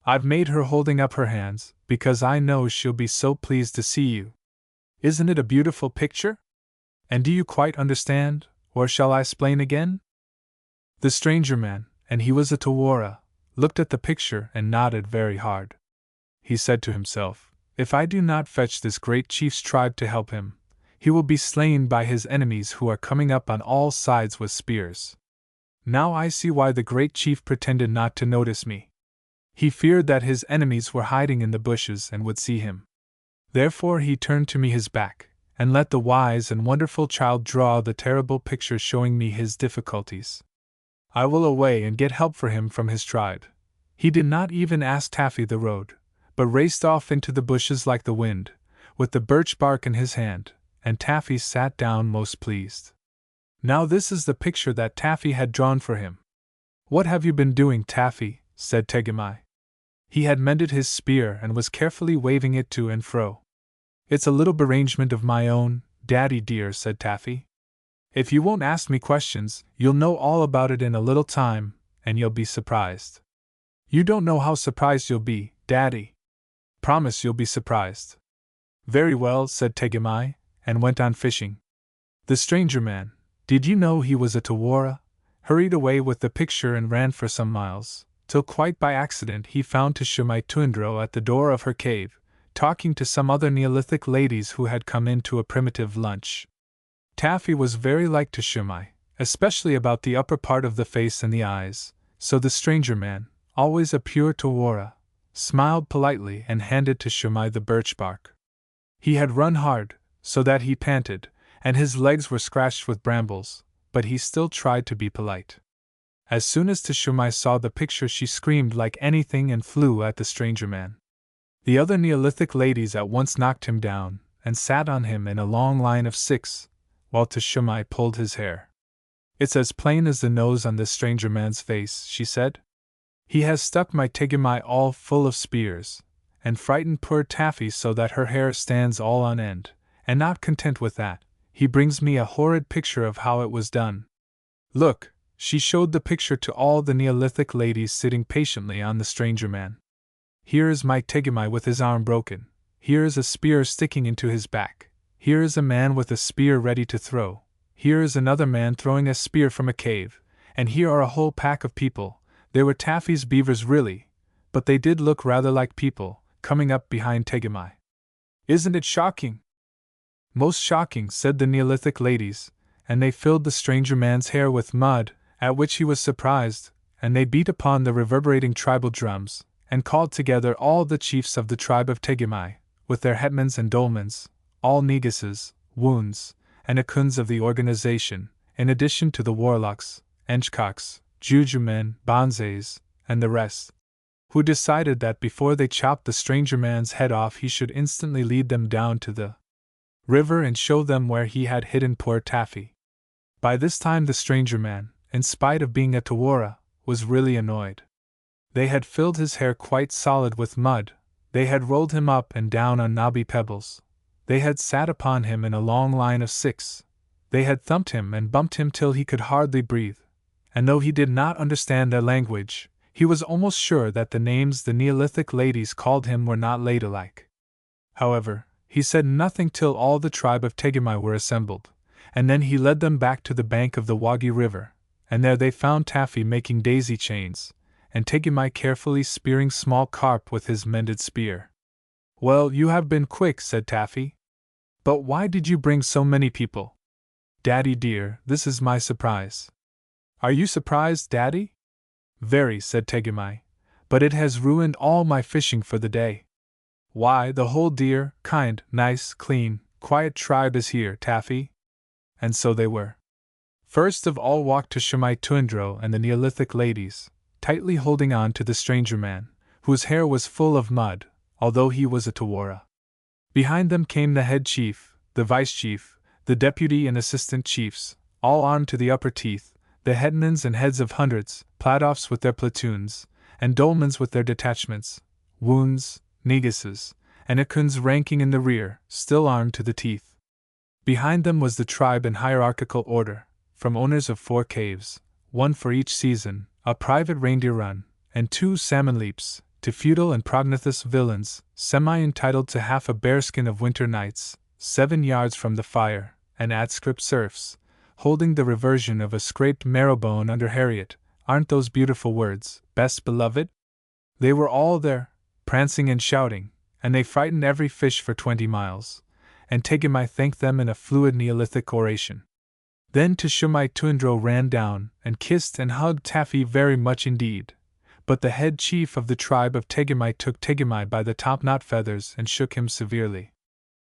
I've made her holding up her hands, because I know she'll be so pleased to see you. Isn't it a beautiful picture? And do you quite understand, or shall I explain again?" The stranger man, and he was a Tawara, looked at the picture and nodded very hard. He said to himself, "If I do not fetch this great chief's tribe to help him, he will be slain by his enemies who are coming up on all sides with spears. Now I see why the great chief pretended not to notice me. He feared that his enemies were hiding in the bushes and would see him. Therefore he turned to me his back, and let the wise and wonderful child draw the terrible picture showing me his difficulties. I will away and get help for him from his tribe." He did not even ask Taffy the road, but raced off into the bushes like the wind, with the birch bark in his hand, and Taffy sat down most pleased. Now this is the picture that Taffy had drawn for him. "What have you been doing, Taffy?" said Tegemai. He had mended his spear and was carefully waving it to and fro. "It's a little arrangement of my own, Daddy dear," said Taffy. "If you won't ask me questions, you'll know all about it in a little time, and you'll be surprised. You don't know how surprised you'll be, Daddy. Promise you'll be surprised." "Very well," said Tegemai, and went on fishing. The stranger man, did you know he was a Tawara, hurried away with the picture and ran for some miles, till quite by accident he found Shumai Tuindro at the door of her cave, talking to some other Neolithic ladies who had come in to a primitive lunch. Taffy was very like Shumai, especially about the upper part of the face and the eyes, so the stranger man, always a pure Tawara, smiled politely and handed Shumai the birch bark. He had run hard, so that he panted, and his legs were scratched with brambles, but he still tried to be polite. As soon as Teshumai saw the picture, she screamed like anything and flew at the stranger man. The other Neolithic ladies at once knocked him down and sat on him in a long line of 6, while Teshumai pulled his hair. "It's as plain as the nose on this stranger man's face," she said. "He has stuck my Tegumai all full of spears, and frightened poor Taffy so that her hair stands all on end, and not content with that, he brings me a horrid picture of how it was done. Look!" She showed the picture to all the Neolithic ladies sitting patiently on the stranger man. "Here is my Tegumai with his arm broken. Here is a spear sticking into his back. Here is a man with a spear ready to throw. Here is another man throwing a spear from a cave. And here are a whole pack of people. They were Taffy's beavers really, but they did look rather like people, coming up behind Tegumai. Isn't it shocking?" "Most shocking," said the Neolithic ladies, and they filled the stranger man's hair with mud, at which he was surprised, and they beat upon the reverberating tribal drums, and called together all the chiefs of the tribe of Tegumai, with their hetmans and dolmens, all neguses, woons, and akuns of the organization, in addition to the warlocks, enchcocks, jujumen, bonzes, and the rest, who decided that before they chopped the stranger man's head off he should instantly lead them down to the river and show them where he had hidden poor Taffy. By this time the stranger man, in spite of being a Tawara, was really annoyed. They had filled his hair quite solid with mud, they had rolled him up and down on knobby pebbles, they had sat upon him in a long line of 6, they had thumped him and bumped him till he could hardly breathe, and though he did not understand their language, he was almost sure that the names the Neolithic ladies called him were not ladylike. However, he said nothing till all the tribe of Tegumai were assembled, and then he led them back to the bank of the Wagi River, and there they found Taffy making daisy chains, and Tegumai carefully spearing small carp with his mended spear. "Well, you have been quick," said Taffy. "But why did you bring so many people?" "Daddy dear, this is my surprise." "Are you surprised, Daddy?" "Very," said Tegumai, "but it has ruined all my fishing for the day." "Why, the whole dear, kind, nice, clean, quiet tribe is here, Taffy." And so they were. First of all walked Teshumai Tuindro and the Neolithic ladies, tightly holding on to the stranger man, whose hair was full of mud, although he was a Tawara. Behind them came the head chief, the vice chief, the deputy and assistant chiefs, all armed to the upper teeth, the headmans and heads of hundreds, pladoffs with their platoons, and dolmens with their detachments, woons, neguses, and akuns ranking in the rear, still armed to the teeth. Behind them was the tribe in hierarchical order, from owners of 4 caves, 1 for each season, a private reindeer run, and 2 salmon leaps, to feudal and prognathous villains, semi-entitled to half a bearskin of winter nights, 7 yards from the fire, and adscript serfs, holding the reversion of a scraped marrowbone under Harriet. Aren't those beautiful words, best beloved? They were all there, prancing and shouting, and they frightened every fish for 20 miles, and Tegumai thanked them in a fluid Neolithic oration. Then Teshumai Tuindro ran down and kissed and hugged Taffy very much indeed, but the head chief of the tribe of Tegumai took Tegumai by the top-knot feathers and shook him severely.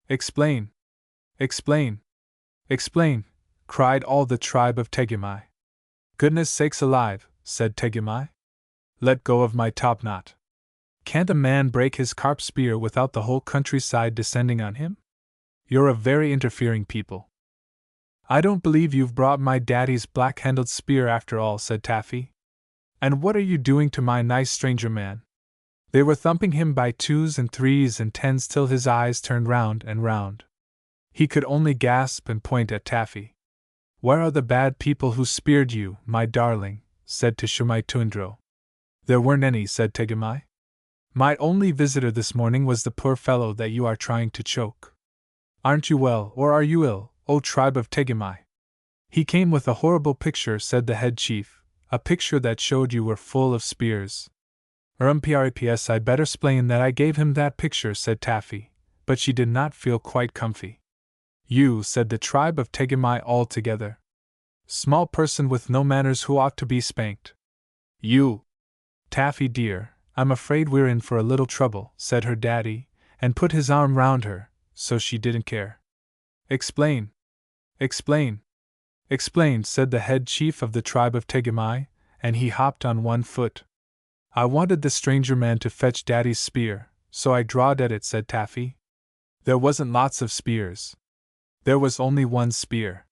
"Explain! Explain! Explain!" cried all the tribe of Tegumai. "Goodness sakes alive," said Tegumai. "Let go of my top-knot. Can't a man break his carp spear without the whole countryside descending on him? You're a very interfering people." "I don't believe you've brought my daddy's black-handled spear after all," said Taffy. "And what are you doing to my nice stranger man?" They were thumping him by 2s and 3s and 10s till his eyes turned round and round. He could only gasp and point at Taffy. "Where are the bad people who speared you, my darling?" said Teshumai Tuindro. "There weren't any," said Tegumai. "My only visitor this morning was the poor fellow that you are trying to choke. Aren't you well, or are you ill, O tribe of Tegumai?" "He came with a horrible picture," said the head chief, "a picture that showed you were full of spears." "Prps, I'd better explain that I gave him that picture," said Taffy, but she did not feel quite comfy. "You," said the tribe of Tegumai all together. "Small person with no manners who ought to be spanked." "You!" "Taffy dear, I'm afraid we're in for a little trouble," said her daddy, and put his arm round her, so she didn't care. "Explain! Explain! Explain!" said the head chief of the tribe of Tegumai, and he hopped on one foot. I wanted the stranger man to fetch Daddy's spear, so I drawed at it, said Taffy. There wasn't lots of spears. There was only one spear.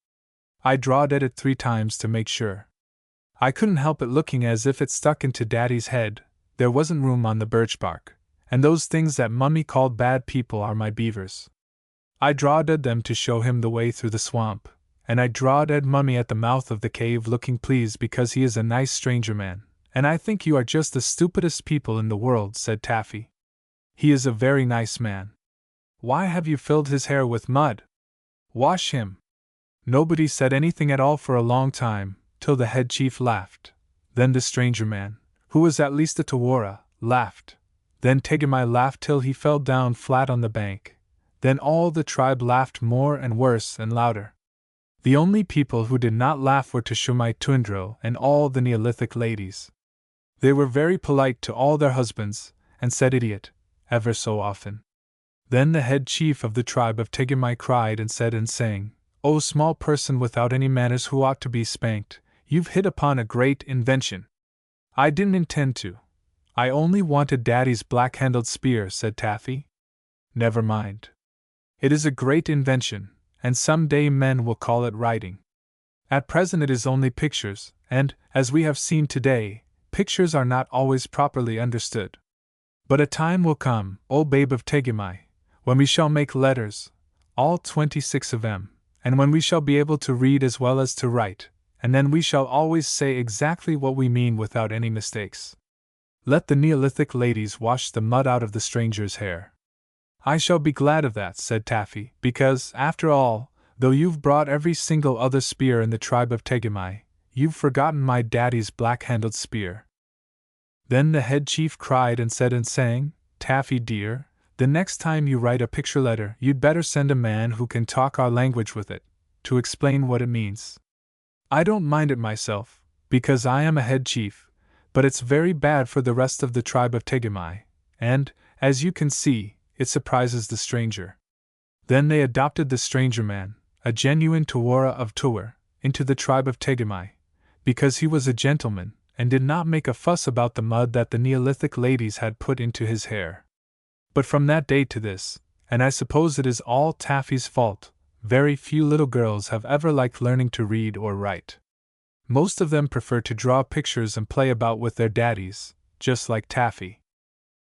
I drawed at it 3 times to make sure. I couldn't help it looking as if it stuck into Daddy's head. There wasn't room on the birch bark, and those things that Mummy called bad people are my beavers. I drawed at them to show him the way through the swamp, and I drawed at Mummy at the mouth of the cave looking pleased because he is a nice stranger man, and I think you are just the stupidest people in the world, said Taffy. He is a very nice man. Why have you filled his hair with mud? Wash him. Nobody said anything at all for a long time, till the head chief laughed. Then the stranger man, who was at least a Tawara, laughed. Then Tegemai laughed till he fell down flat on the bank. Then all the tribe laughed more and worse and louder. The only people who did not laugh were Teshumai Tundro and all the Neolithic ladies. They were very polite to all their husbands, and said idiot, ever so often. Then the head chief of the tribe of Tegemai cried and said and sang, "O small person without any manners who ought to be spanked, you've hit upon a great invention." I didn't intend to. I only wanted Daddy's black-handled spear, said Taffy. Never mind. It is a great invention, and some day men will call it writing. At present it is only pictures, and, as we have seen today, pictures are not always properly understood. But a time will come, O babe of Tegemai, when we shall make letters, all 26 of them, and when we shall be able to read as well as to write, and then we shall always say exactly what we mean without any mistakes. Let the Neolithic ladies wash the mud out of the stranger's hair. I shall be glad of that, said Taffy, because, after all, though you've brought every single other spear in the tribe of Tegemai, you've forgotten my daddy's black-handled spear. Then the head chief cried and said and sang, Taffy dear, the next time you write a picture letter you'd better send a man who can talk our language with it, to explain what it means. I don't mind it myself, because I am a head chief, but it's very bad for the rest of the tribe of Tegemai, and, as you can see, it surprises the stranger. Then they adopted the stranger man, a genuine Tawara of Tuwar, into the tribe of Tegemai, because he was a gentleman, and did not make a fuss about the mud that the Neolithic ladies had put into his hair. But from that day to this, and I suppose it is all Taffy's fault, very few little girls have ever liked learning to read or write. Most of them prefer to draw pictures and play about with their daddies, just like Taffy.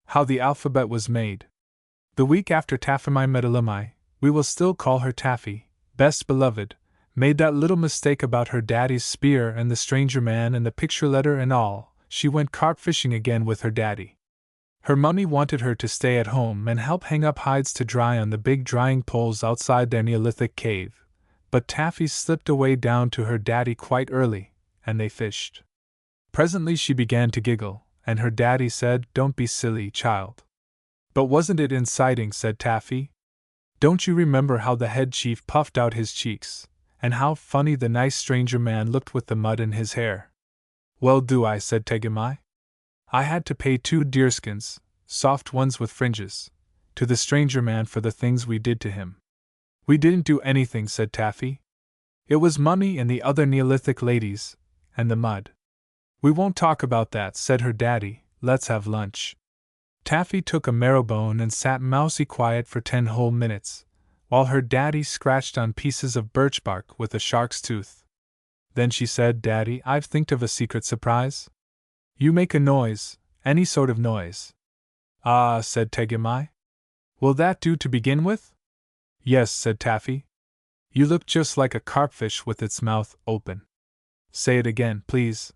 How the alphabet was made. The week after Taffimai Metalimai, we will still call her Taffy, best beloved, made that little mistake about her daddy's spear and the stranger man and the picture letter and all, she went carp fishing again with her daddy. Her mummy wanted her to stay at home and help hang up hides to dry on the big drying poles outside their Neolithic cave, but Taffy slipped away down to her daddy quite early, and they fished. Presently she began to giggle, and her daddy said, "Don't be silly, child." "But wasn't it inciting?" said Taffy. "Don't you remember how the head chief puffed out his cheeks, and how funny the nice stranger man looked with the mud in his hair?" "Well do I," said Tegemai. "I had to pay 2 deerskins, soft ones with fringes, to the stranger man for the things we did to him." "We didn't do anything," said Taffy. "It was Mummy and the other Neolithic ladies, and the mud." "We won't talk about that," said her daddy, "let's have lunch." Taffy took a marrowbone and sat mousy quiet for 10 whole minutes, while her daddy scratched on pieces of birch bark with a shark's tooth. Then she said, "Daddy, I've thinked of a secret surprise." "You make a noise, any sort of noise." "Ah," said Tegemai. "Will that do to begin with?" "Yes," said Taffy. "You look just like a carpfish with its mouth open." "Say it again, please."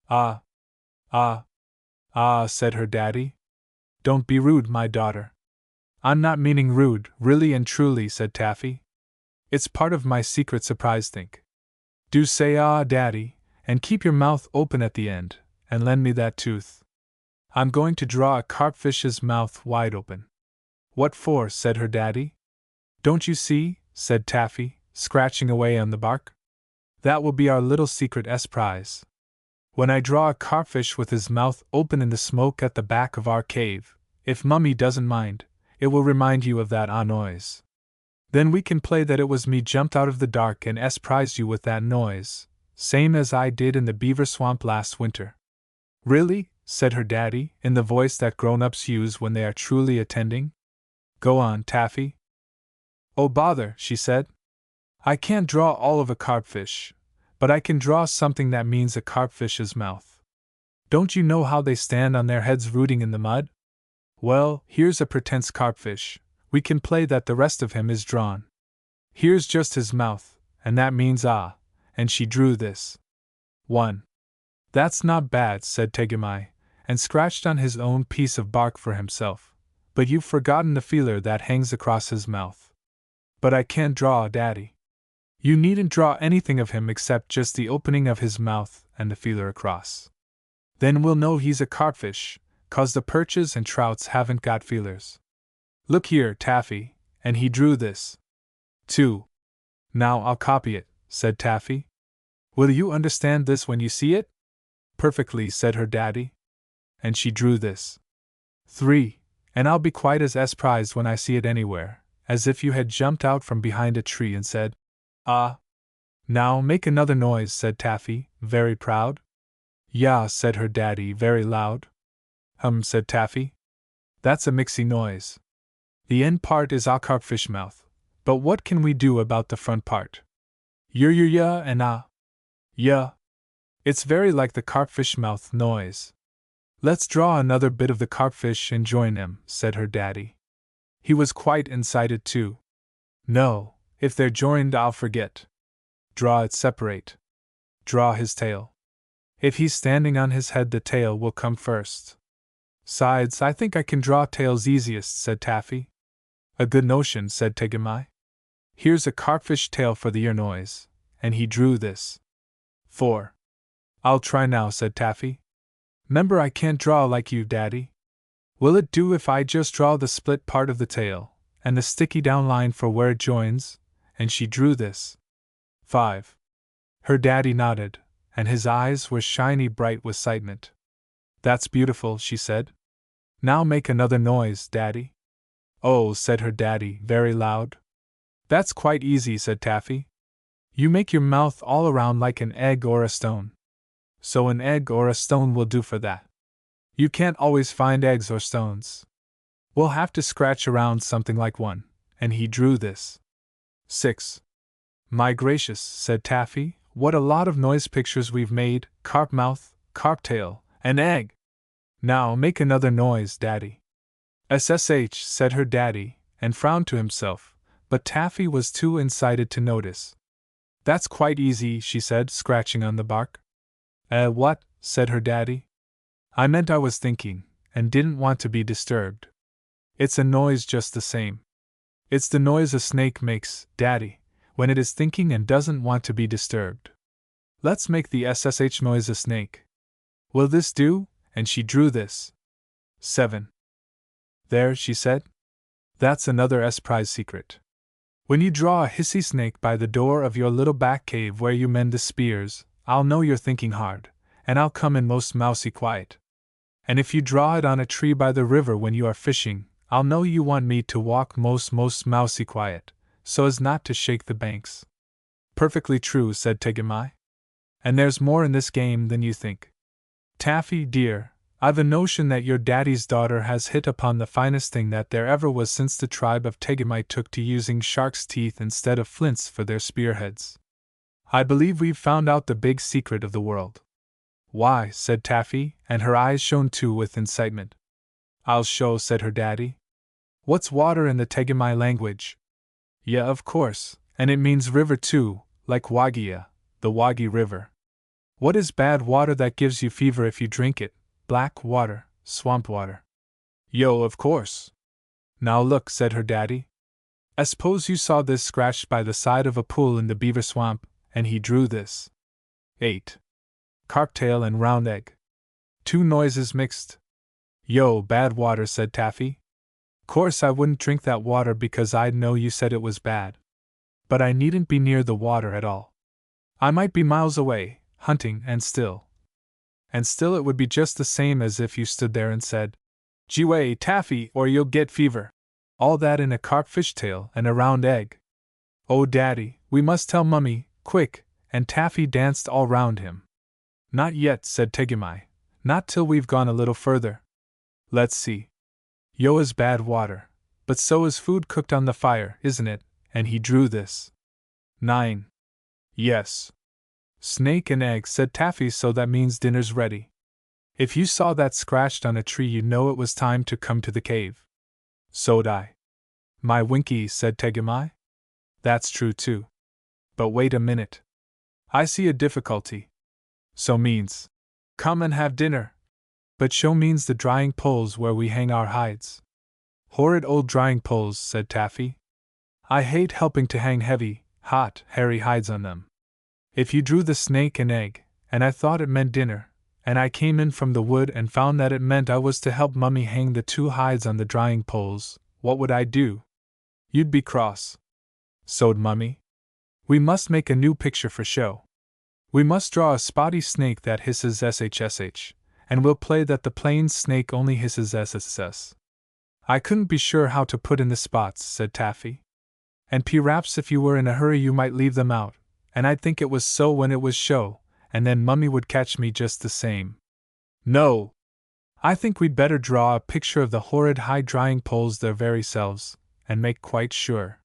"Ah. Ah. Ah," said her daddy. "Don't be rude, my daughter." "I'm not meaning rude, really and truly," said Taffy. "It's part of my secret surprise, think. Do say ah, Daddy, and keep your mouth open at the end, and lend me that tooth. I'm going to draw a carpfish's mouth wide open." "What for?" said her daddy. "Don't you see?" said Taffy, scratching away on the bark. "That will be our little secret prize. When I draw a carpfish with his mouth open in the smoke at the back of our cave, if Mummy doesn't mind, it will remind you of that noise. Then we can play that it was me jumped out of the dark and prized you with that noise, Same as I did in the beaver swamp last winter. Really? Said her daddy, in the voice that grown-ups use when they are truly attending. Go on, Taffy. Oh bother, she said. I can't draw all of a carpfish, but I can draw something that means a carpfish's mouth. Don't you know how they stand on their heads rooting in the mud? Well, here's a pretense carpfish. We can play that the rest of him is drawn. Here's just his mouth, and that means ah, and she drew this. 1. That's not bad, said Tegemai, and scratched on his own piece of bark for himself. But you've forgotten the feeler that hangs across his mouth. But I can't draw, Daddy. You needn't draw anything of him except just the opening of his mouth and the feeler across. Then we'll know he's a carpfish, 'cause the perches and trouts haven't got feelers. Look here, Taffy, and he drew this. 2. Now I'll copy it, said Taffy. Will you understand this when you see it? Perfectly, said her daddy. And she drew this. 3. And I'll be quite as surprised when I see it anywhere, as if you had jumped out from behind a tree and said, ah. Now make another noise, said Taffy, very proud. Yeah, said her daddy, very loud. Said Taffy. That's a mixy noise. The end part is a carpfish mouth, but what can we do about the front part? Yeah and ah. Yeah. It's very like the carpfish mouth noise. Let's draw another bit of the carpfish and join him, said her daddy. He was quite incited too. No, if they're joined I'll forget. Draw it separate. Draw his tail. If he's standing on his head the tail will come first. Sides, I think I can draw tails easiest, said Taffy. A good notion, said Tegemai. Here's a carpfish tail for the ear noise, and he drew this. 4. I'll try now, said Taffy. 'Member I can't draw like you, Daddy. Will it do if I just draw the split part of the tail, and the sticky down line for where it joins? And she drew this. 5. Her daddy nodded, and his eyes were shiny bright with excitement. That's beautiful, she said. Now make another noise, Daddy. Oh, said her daddy, very loud. That's quite easy, said Taffy. You make your mouth all around like an egg or a stone. So an egg or a stone will do for that. You can't always find eggs or stones. We'll have to scratch around something like one, and he drew this. 6. My gracious, said Taffy, what a lot of noise pictures we've made, carp mouth, carp tail, and egg. Now make another noise, Daddy. SSH, said her daddy, and frowned to himself, but Taffy was too incited to notice. That's quite easy, she said, scratching on the bark. What? Said her daddy. I meant I was thinking, and didn't want to be disturbed. It's a noise just the same. It's the noise a snake makes, Daddy, when it is thinking and doesn't want to be disturbed. Let's make the SSH noise a snake. Will this do? And she drew this. 7. There, she said. That's another prize secret. When you draw a hissy snake by the door of your little back cave where you mend the spears, I'll know you're thinking hard, and I'll come in most mousy quiet. And if you draw it on a tree by the river when you are fishing, I'll know you want me to walk most mousy quiet, so as not to shake the banks. Perfectly true, said Tegemai. And there's more in this game than you think. Taffy, dear, I've a notion that your daddy's daughter has hit upon the finest thing that there ever was since the tribe of Tegemai took to using shark's teeth instead of flints for their spearheads. I believe we've found out the big secret of the world. Why, said Taffy, and her eyes shone too with excitement. I'll show, said her daddy. What's water in the Tegemai language? Yeah, of course, and it means river too, like Wagia, the Wagi River. What is bad water that gives you fever if you drink it? Black water, swamp water. Yo, of course. Now look, said her daddy. I suppose you saw this scratched by the side of a pool in the beaver swamp, and he drew this. 8. Carp tail and round egg. 2 noises mixed. Yo, bad water, said Taffy. Course I wouldn't drink that water because I'd know you said it was bad. But I needn't be near the water at all. I might be miles away, hunting, and still it would be just the same as if you stood there and said, Gee, Taffy, or you'll get fever. All that in a carpfish tail and a round egg. Oh, Daddy, we must tell Mummy, quick, and Taffy danced all round him. Not yet, said Tegami. Not till we've gone a little further. Let's see. Yo is bad water, but so is food cooked on the fire, isn't it? And he drew this. 9. Yes. Snake and egg, said Taffy, so that means dinner's ready. If you saw that scratched on a tree, you'd know it was time to come to the cave. So'd I. My Winky, said Tegami. That's true too. But wait a minute. I see a difficulty. So means, come and have dinner. But show means the drying poles where we hang our hides. Horrid old drying poles, said Taffy. I hate helping to hang heavy, hot, hairy hides on them. If you drew the snake and egg, and I thought it meant dinner, and I came in from the wood and found that it meant I was to help Mummy hang the 2 hides on the drying poles, what would I do? You'd be cross. So'd Mummy. We must make a new picture for show. We must draw a spotty snake that hisses shsh, and we'll play that the plain snake only hisses sss. I couldn't be sure how to put in the spots, said Taffy. And p'raps if you were in a hurry you might leave them out, and I'd think it was so when it was show, and then Mummy would catch me just the same. No! I think we'd better draw a picture of the horrid high drying poles their very selves, and make quite sure.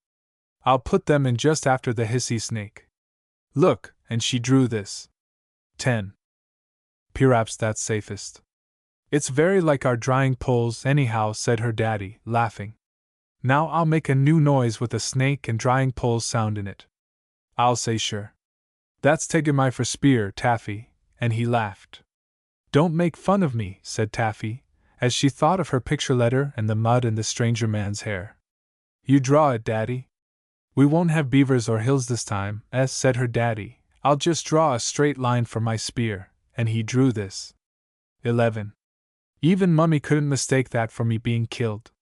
I'll put them in just after the hissy snake. Look, and she drew this. 10. P'raps that's safest. It's very like our drying poles anyhow, said her daddy, laughing. Now I'll make a new noise with a snake and drying poles sound in it. I'll say sure. That's Tegami for spear, Taffy, and he laughed. Don't make fun of me, said Taffy, as she thought of her picture letter and the mud in the stranger man's hair. You draw it, Daddy. We won't have beavers or hills this time, said her daddy. I'll just draw a straight line for my spear, and he drew this. 11. Even Mummy couldn't mistake that for me being killed.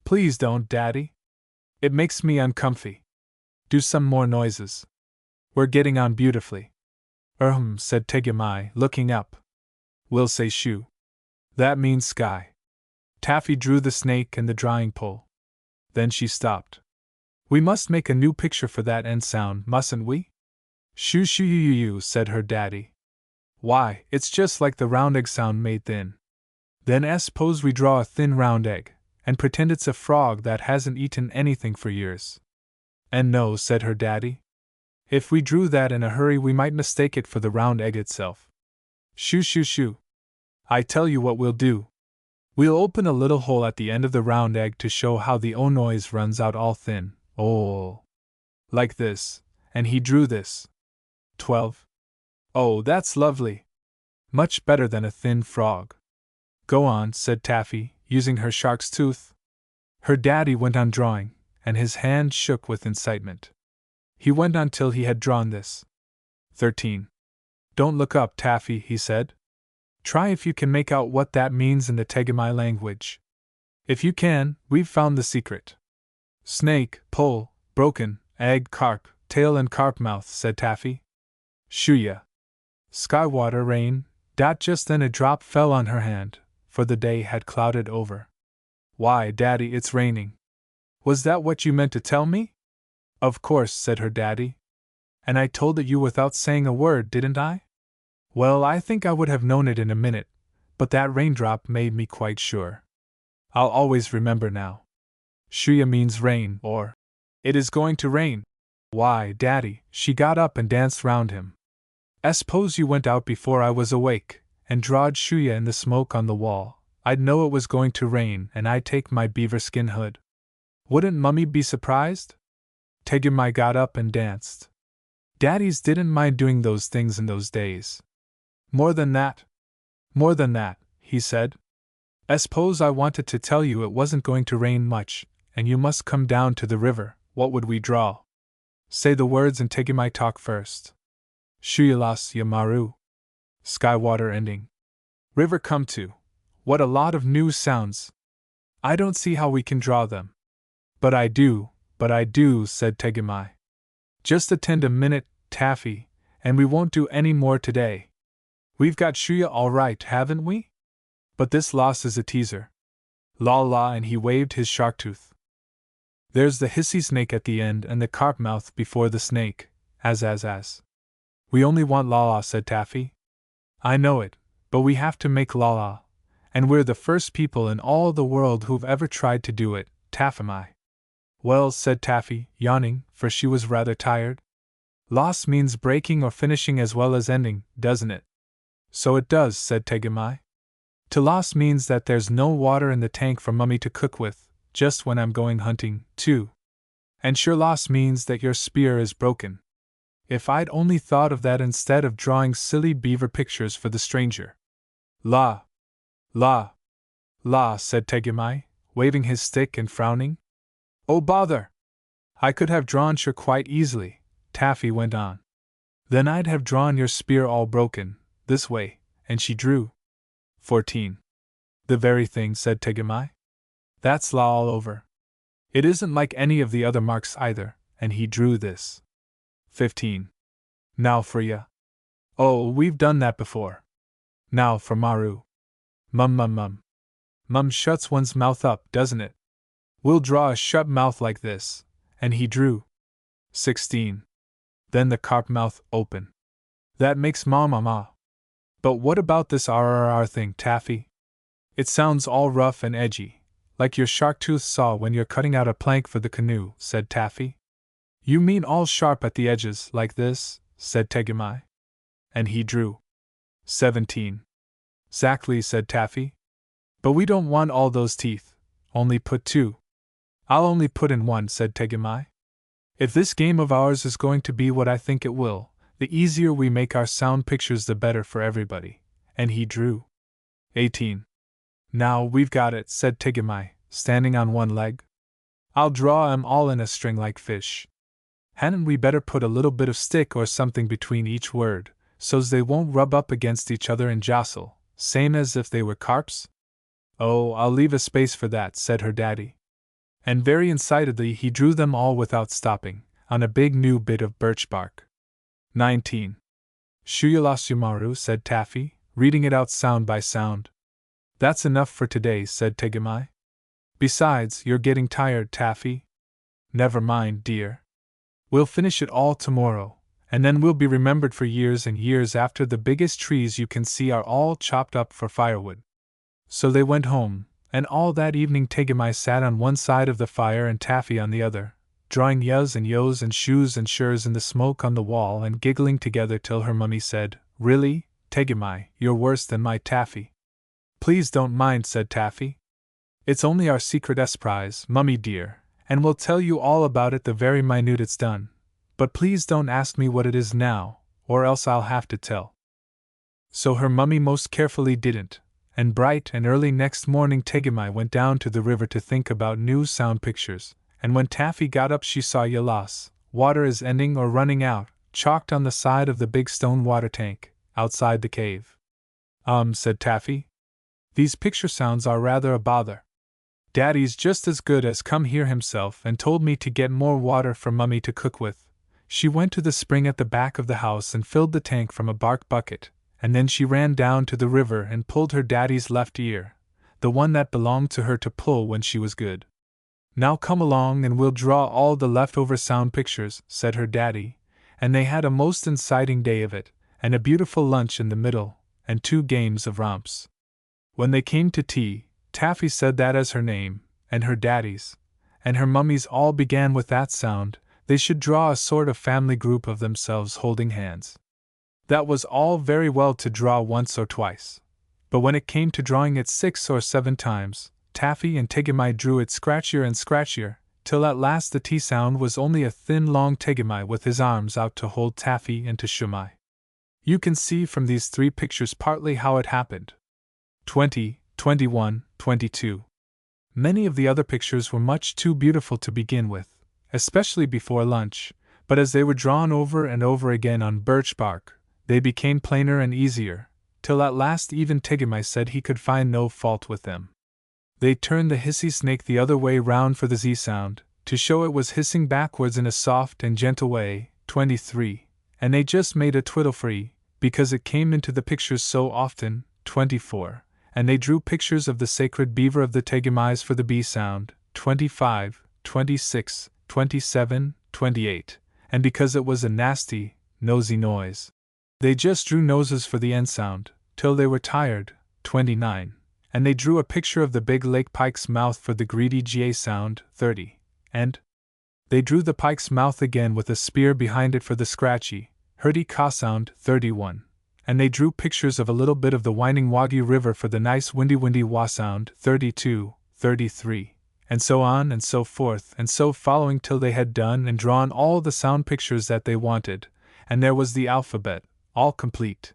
Please don't, Daddy. It makes me uncomfy. Do some more noises. We're getting on beautifully. Said Tegami, looking up. We'll say shoo. That means sky. Taffy drew the snake and the drying pole. Then she stopped. We must make a new picture for that end sound, mustn't we? Shoo shoo you, said her daddy. Why, it's just like the round egg sound made thin. Then suppose we draw a thin round egg, and pretend it's a frog that hasn't eaten anything for years. And no, said her daddy. If we drew that in a hurry we might mistake it for the round egg itself. Shoo shoo shoo. I tell you what we'll do. We'll open a little hole at the end of the round egg to show how the O noise runs out all thin, like this, and he drew this. 12. Oh, that's lovely. Much better than a thin frog. Go on, said Taffy, using her shark's tooth. Her daddy went on drawing, and his hand shook with excitement. He went on till he had drawn this. 13. Don't look up, Taffy, he said. Try if you can make out what that means in the Tegami language. If you can, we've found the secret. Snake, pole, broken, egg, carp, tail and carp mouth, said Taffy. Shooya. Skywater, rain. Just then a drop fell on her hand, for the day had clouded over. Why, Daddy, it's raining. Was that what you meant to tell me? Of course, said her daddy. And I told it you without saying a word, didn't I? Well, I think I would have known it in a minute, but that raindrop made me quite sure. I'll always remember now. Shuya means rain, or it is going to rain. Why, Daddy, she got up and danced round him. Suppose you went out before I was awake, and drawed Shuya in the smoke on the wall. I'd know it was going to rain, and I'd take my beaver skin hood. Wouldn't Mummy be surprised? Tegami got up and danced. Daddies didn't mind doing those things in those days. More than that, he said. Suppose I wanted to tell you it wasn't going to rain much, and you must come down to the river, what would we draw? Say the words and Tegami talk first. Shuyalas Yamaru. Skywater ending. River come to. What a lot of new sounds. I don't see how we can draw them. But I do, said Tegami. Just attend a minute, Taffy, and we won't do any more today. We've got Shuya all right, haven't we? But this loss is a teaser. La, and he waved his shark tooth. There's the hissy snake at the end and the carp mouth before the snake, as. We only want la-la, said Taffy. I know it, but we have to make la-la, and we're the first people in all the world who've ever tried to do it, Taff am I. Well, said Taffy, yawning, for she was rather tired. Loss means breaking or finishing as well as ending, doesn't it? So it does, said Tegemai. To loss means that there's no water in the tank for Mummy to cook with, just when I'm going hunting, too. And sure loss means that your spear is broken. If I'd only thought of that instead of drawing silly beaver pictures for the stranger. La, la, said Tegemai, waving his stick and frowning. Oh bother! I could have drawn sure quite easily, Taffy went on. Then I'd have drawn your spear all broken, this way, and she drew. 14. The very thing, said Tegemai. That's la all over. It isn't like any of the other marks either, and he drew this. 15. Now for ya. Oh, we've done that before. Now for Maru. Mum. Mum shuts one's mouth up, doesn't it? We'll draw a shut mouth like this, and he drew. 16. Then the carp mouth open. That makes ma. But what about this RRR thing, Taffy? It sounds all rough and edgy, like your shark-tooth saw when you're cutting out a plank for the canoe, said Taffy. You mean all sharp at the edges, like this, said Tegemai. And he drew. 17. Exactly, said Taffy. But we don't want all those teeth, only put 2. I'll only put in 1, said Tegemai. If this game of ours is going to be what I think it will, the easier we make our sound pictures the better for everybody. And he drew. 18. Now we've got it, said Tegemai, standing on one leg. I'll draw 'em all in a string like fish. Hadn't we better put a little bit of stick or something between each word, so's they won't rub up against each other and jostle, same as if they were carps? Oh, I'll leave a space for that, said her daddy. And very excitedly he drew them all without stopping, on a big new bit of birch bark. 19. Shuyalasumaru, said Taffy, reading it out sound by sound. That's enough for today, said Tegemai. Besides, you're getting tired, Taffy. Never mind, dear. We'll finish it all tomorrow, and then we'll be remembered for years and years after the biggest trees you can see are all chopped up for firewood. So they went home, and all that evening Tegemai sat on one side of the fire and Taffy on the other, drawing yas and yos and shoes and shurs in the smoke on the wall and giggling together till her mummy said, Really, Tegemai, you're worse than my Taffy. Please don't mind, said Taffy. It's only our secret surprise, Mummy dear, and we'll tell you all about it the very minute it's done. But please don't ask me what it is now, or else I'll have to tell. So her mummy most carefully didn't, and bright and early next morning Tegemai went down to the river to think about new sound pictures, and when Taffy got up she saw Yalas, water is ending or running out, chalked on the side of the big stone water tank, outside the cave. Said Taffy. These picture sounds are rather a bother. Daddy's just as good as come here himself and told me to get more water for Mummy to cook with. She went to the spring at the back of the house and filled the tank from a bark bucket, and then she ran down to the river and pulled her daddy's left ear, the one that belonged to her to pull when she was good. Now come along and we'll draw all the leftover sound pictures, said her daddy, and they had a most exciting day of it, and a beautiful lunch in the middle, and 2 games of romps. When they came to tea, Taffy said that as her name, and her daddy's, and her mummy's all began with that sound, they should draw a sort of family group of themselves holding hands. That was all very well to draw once or twice, but when it came to drawing it 6 or 7 times, Taffy and Tegemai drew it scratchier and scratchier, till at last the T sound was only a thin long Tegemai with his arms out to hold Taffy and to Shumai. You can see from these 3 pictures partly how it happened. 20, 21, 22. Many of the other pictures were much too beautiful to begin with, especially before lunch, but as they were drawn over and over again on birch bark, they became plainer and easier, till at last even Tegemai said he could find no fault with them. They turned the hissy snake the other way round for the Z sound, to show it was hissing backwards in a soft and gentle way, 23, and they just made a twiddle free, because it came into the pictures so often, 24, and they drew pictures of the sacred beaver of the Tegemais for the B sound, 25, 26, 27, 28, and because it was a nasty, nosy noise, They just drew noses for the end sound, till they were tired. 29. And they drew a picture of the big lake pike's mouth for the greedy GA sound. 30. And they drew the pike's mouth again with a spear behind it for the scratchy, hurdy caw sound. 31. And they drew pictures of a little bit of the winding Waggy River for the nice windy wah sound. 32. 33. And so on and so forth and so following till they had done and drawn all the sound pictures that they wanted, and there was the alphabet, all complete.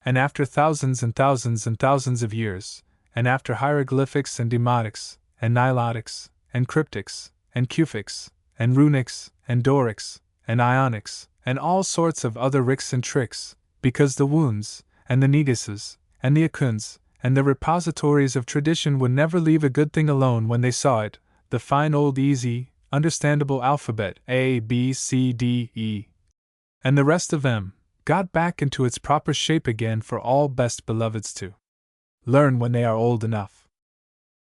And after thousands and thousands and thousands of years, and after hieroglyphics and demotics, and nilotics, and cryptics, and cufics, and runics, and dorics, and ionics, and all sorts of other ricks and tricks, because the wounds, and the neguses, and the akuns, and the repositories of tradition would never leave a good thing alone when they saw it, the fine old easy, understandable alphabet A, B, C, D, E, and the rest of them, got back into its proper shape again for all best beloveds to learn when they are old enough.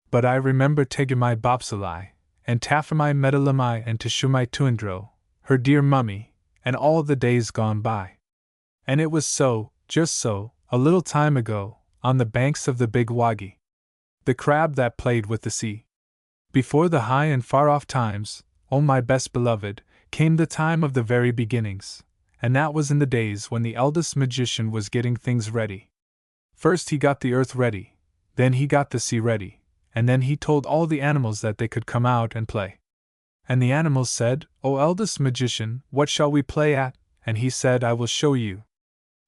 But I remember Tegumai Bopsalai, and Taphami Metalamai and Teshumai Tuandro, her dear mummy, and all the days gone by. And it was so, just so, a little time ago, on the banks of the big Waggy, the crab that played with the sea. Before the high and far-off times, O my best beloved, came the time of the very beginnings, and that was in the days when the eldest magician was getting things ready. First he got the earth ready, then he got the sea ready, and then he told all the animals that they could come out and play. And the animals said, O eldest magician, what shall we play at? And he said, I will show you.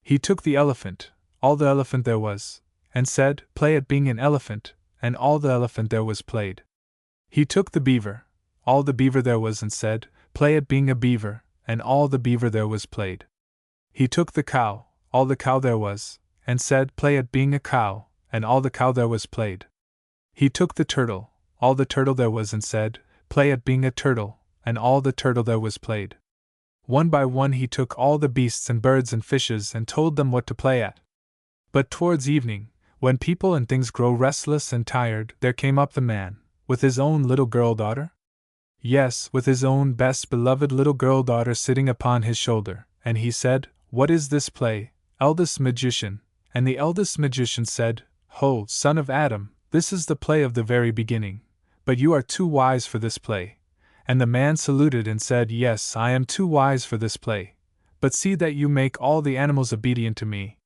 He took the elephant, all the elephant there was, and said, play at being an elephant, and all the elephant there was played. He took the beaver, all the beaver there was, and said, play at being a beaver, and all the beaver there was played. He took the cow, all the cow there was, and said, play at being a cow, and all the cow there was played. He took the turtle, all the turtle there was, and said, play at being a turtle, and all the turtle there was played. One by one he took all the beasts and birds and fishes and told them what to play at. But towards evening, when people and things grow restless and tired, there came up the man, with his own little girl-daughter? Yes, with his own best beloved little girl-daughter sitting upon his shoulder, and he said, what is this play, eldest magician? And the eldest magician said, Ho, son of Adam, this is the play of the very beginning, but you are too wise for this play. And the man saluted and said, Yes, I am too wise for this play, but see that you make all the animals obedient to me.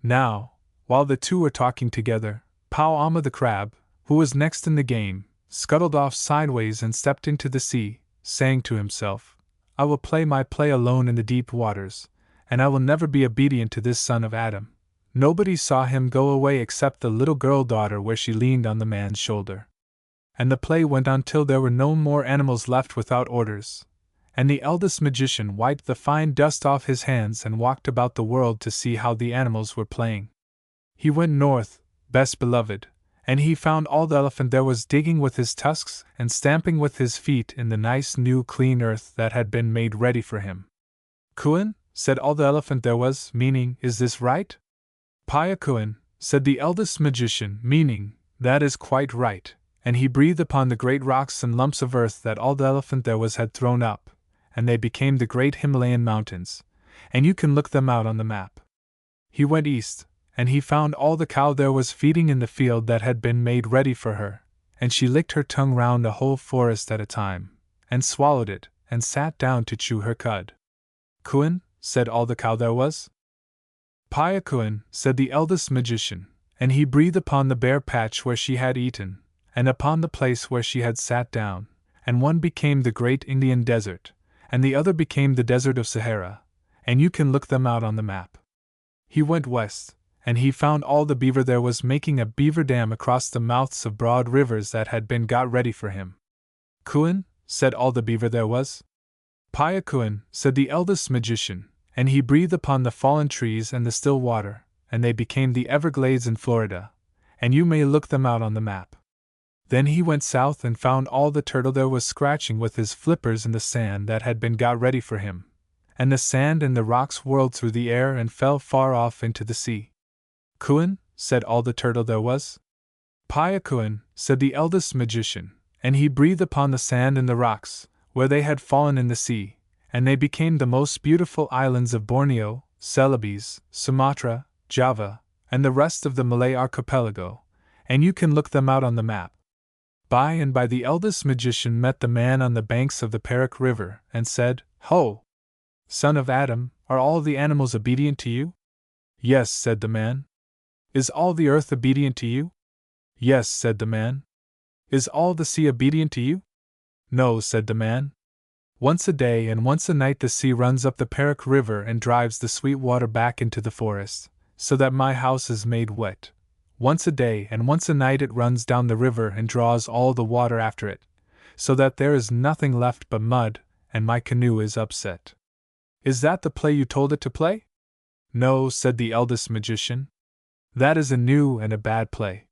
Now, while the two were talking together, Pow Amma the crab, who was next in the game, scuttled off sideways and stepped into the sea, saying to himself, I will play my play alone in the deep waters, and I will never be obedient to this son of Adam. Nobody saw him go away except the little girl-daughter where she leaned on the man's shoulder. And the play went on till there were no more animals left without orders, and the eldest magician wiped the fine dust off his hands and walked about the world to see how the animals were playing. He went north, best beloved, and he found all the elephant there was digging with his tusks and stamping with his feet in the nice new clean earth that had been made ready for him. Kuin, said all the elephant there was, meaning, is this right? Paya Kuin, said the eldest magician, meaning, that is quite right, and he breathed upon the great rocks and lumps of earth that all the elephant there was had thrown up, and they became the great Himalayan mountains, and you can look them out on the map. He went east, and he found all the cow there was feeding in the field that had been made ready for her, and she licked her tongue round a whole forest at a time, and swallowed it, and sat down to chew her cud. Kuin, said all the cow there was. Paya Kuin, said the eldest magician, and he breathed upon the bare patch where she had eaten, and upon the place where she had sat down, and one became the great Indian desert, and the other became the desert of Sahara, and you can look them out on the map. He went west, and he found all the beaver there was making a beaver dam across the mouths of broad rivers that had been got ready for him. Kuin, said all the beaver there was. Paya Kuin, said the eldest magician, and he breathed upon the fallen trees and the still water, and they became the Everglades in Florida, and you may look them out on the map. Then he went south and found all the turtle there was scratching with his flippers in the sand that had been got ready for him, and the sand and the rocks whirled through the air and fell far off into the sea. Kuin, said all the turtle there was. Paya Kuin, said the eldest magician, and he breathed upon the sand and the rocks, where they had fallen in the sea, and they became the most beautiful islands of Borneo, Celebes, Sumatra, Java, and the rest of the Malay archipelago, and you can look them out on the map. By and by the eldest magician met the man on the banks of the Perak River, and said, "Ho! Son of Adam, are all the animals obedient to you?" "Yes," said the man. "Is all the earth obedient to you?" "Yes," said the man. "Is all the sea obedient to you?" "No," said the man. "Once a day and once a night the sea runs up the Perak River and drives the sweet water back into the forest, so that my house is made wet. Once a day and once a night it runs down the river and draws all the water after it, so that there is nothing left but mud, and my canoe is upset." "Is that the play you told it to play?" "No," said the eldest magician. "That is a new and a bad play."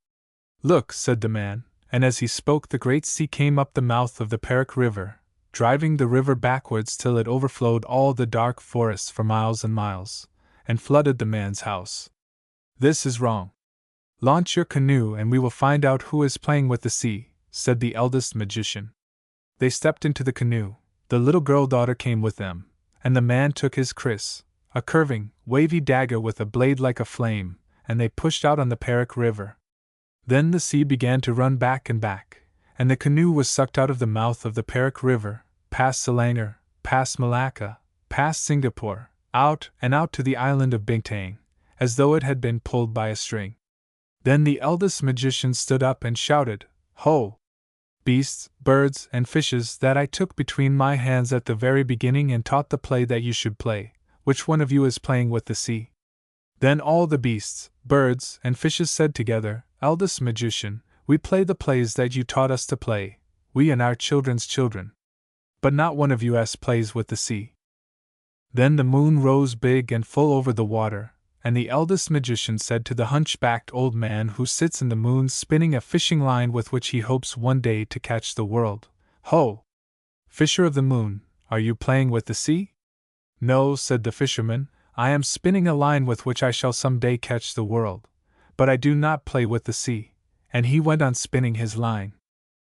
"Look," said the man, and as he spoke the great sea came up the mouth of the Perak River, driving the river backwards till it overflowed all the dark forests for miles and miles, and flooded the man's house. "This is wrong. Launch your canoe and we will find out who is playing with the sea," said the eldest magician. They stepped into the canoe, the little girl daughter came with them, and the man took his kris, a curving, wavy dagger with a blade like a flame, and they pushed out on the Perak River. Then the sea began to run back and back, and the canoe was sucked out of the mouth of the Perak River, past Selangor, past Malacca, past Singapore, out and out to the island of Bintang, as though it had been pulled by a string. Then the eldest magician stood up and shouted, "Ho! Beasts, birds, and fishes that I took between my hands at the very beginning and taught the play that you should play, which one of you is playing with the sea?" Then all the beasts, birds, and fishes said together, "Eldest magician, we play the plays that you taught us to play, we and our children's children. But not one of us plays with the sea." Then the moon rose big and full over the water, and the eldest magician said to the hunchbacked old man who sits in the moon spinning a fishing line with which he hopes one day to catch the world, "Ho! Fisher of the moon, are you playing with the sea?" "No," said the fisherman, "I am spinning a line with which I shall some day catch the world, but I do not play with the sea," and he went on spinning his line.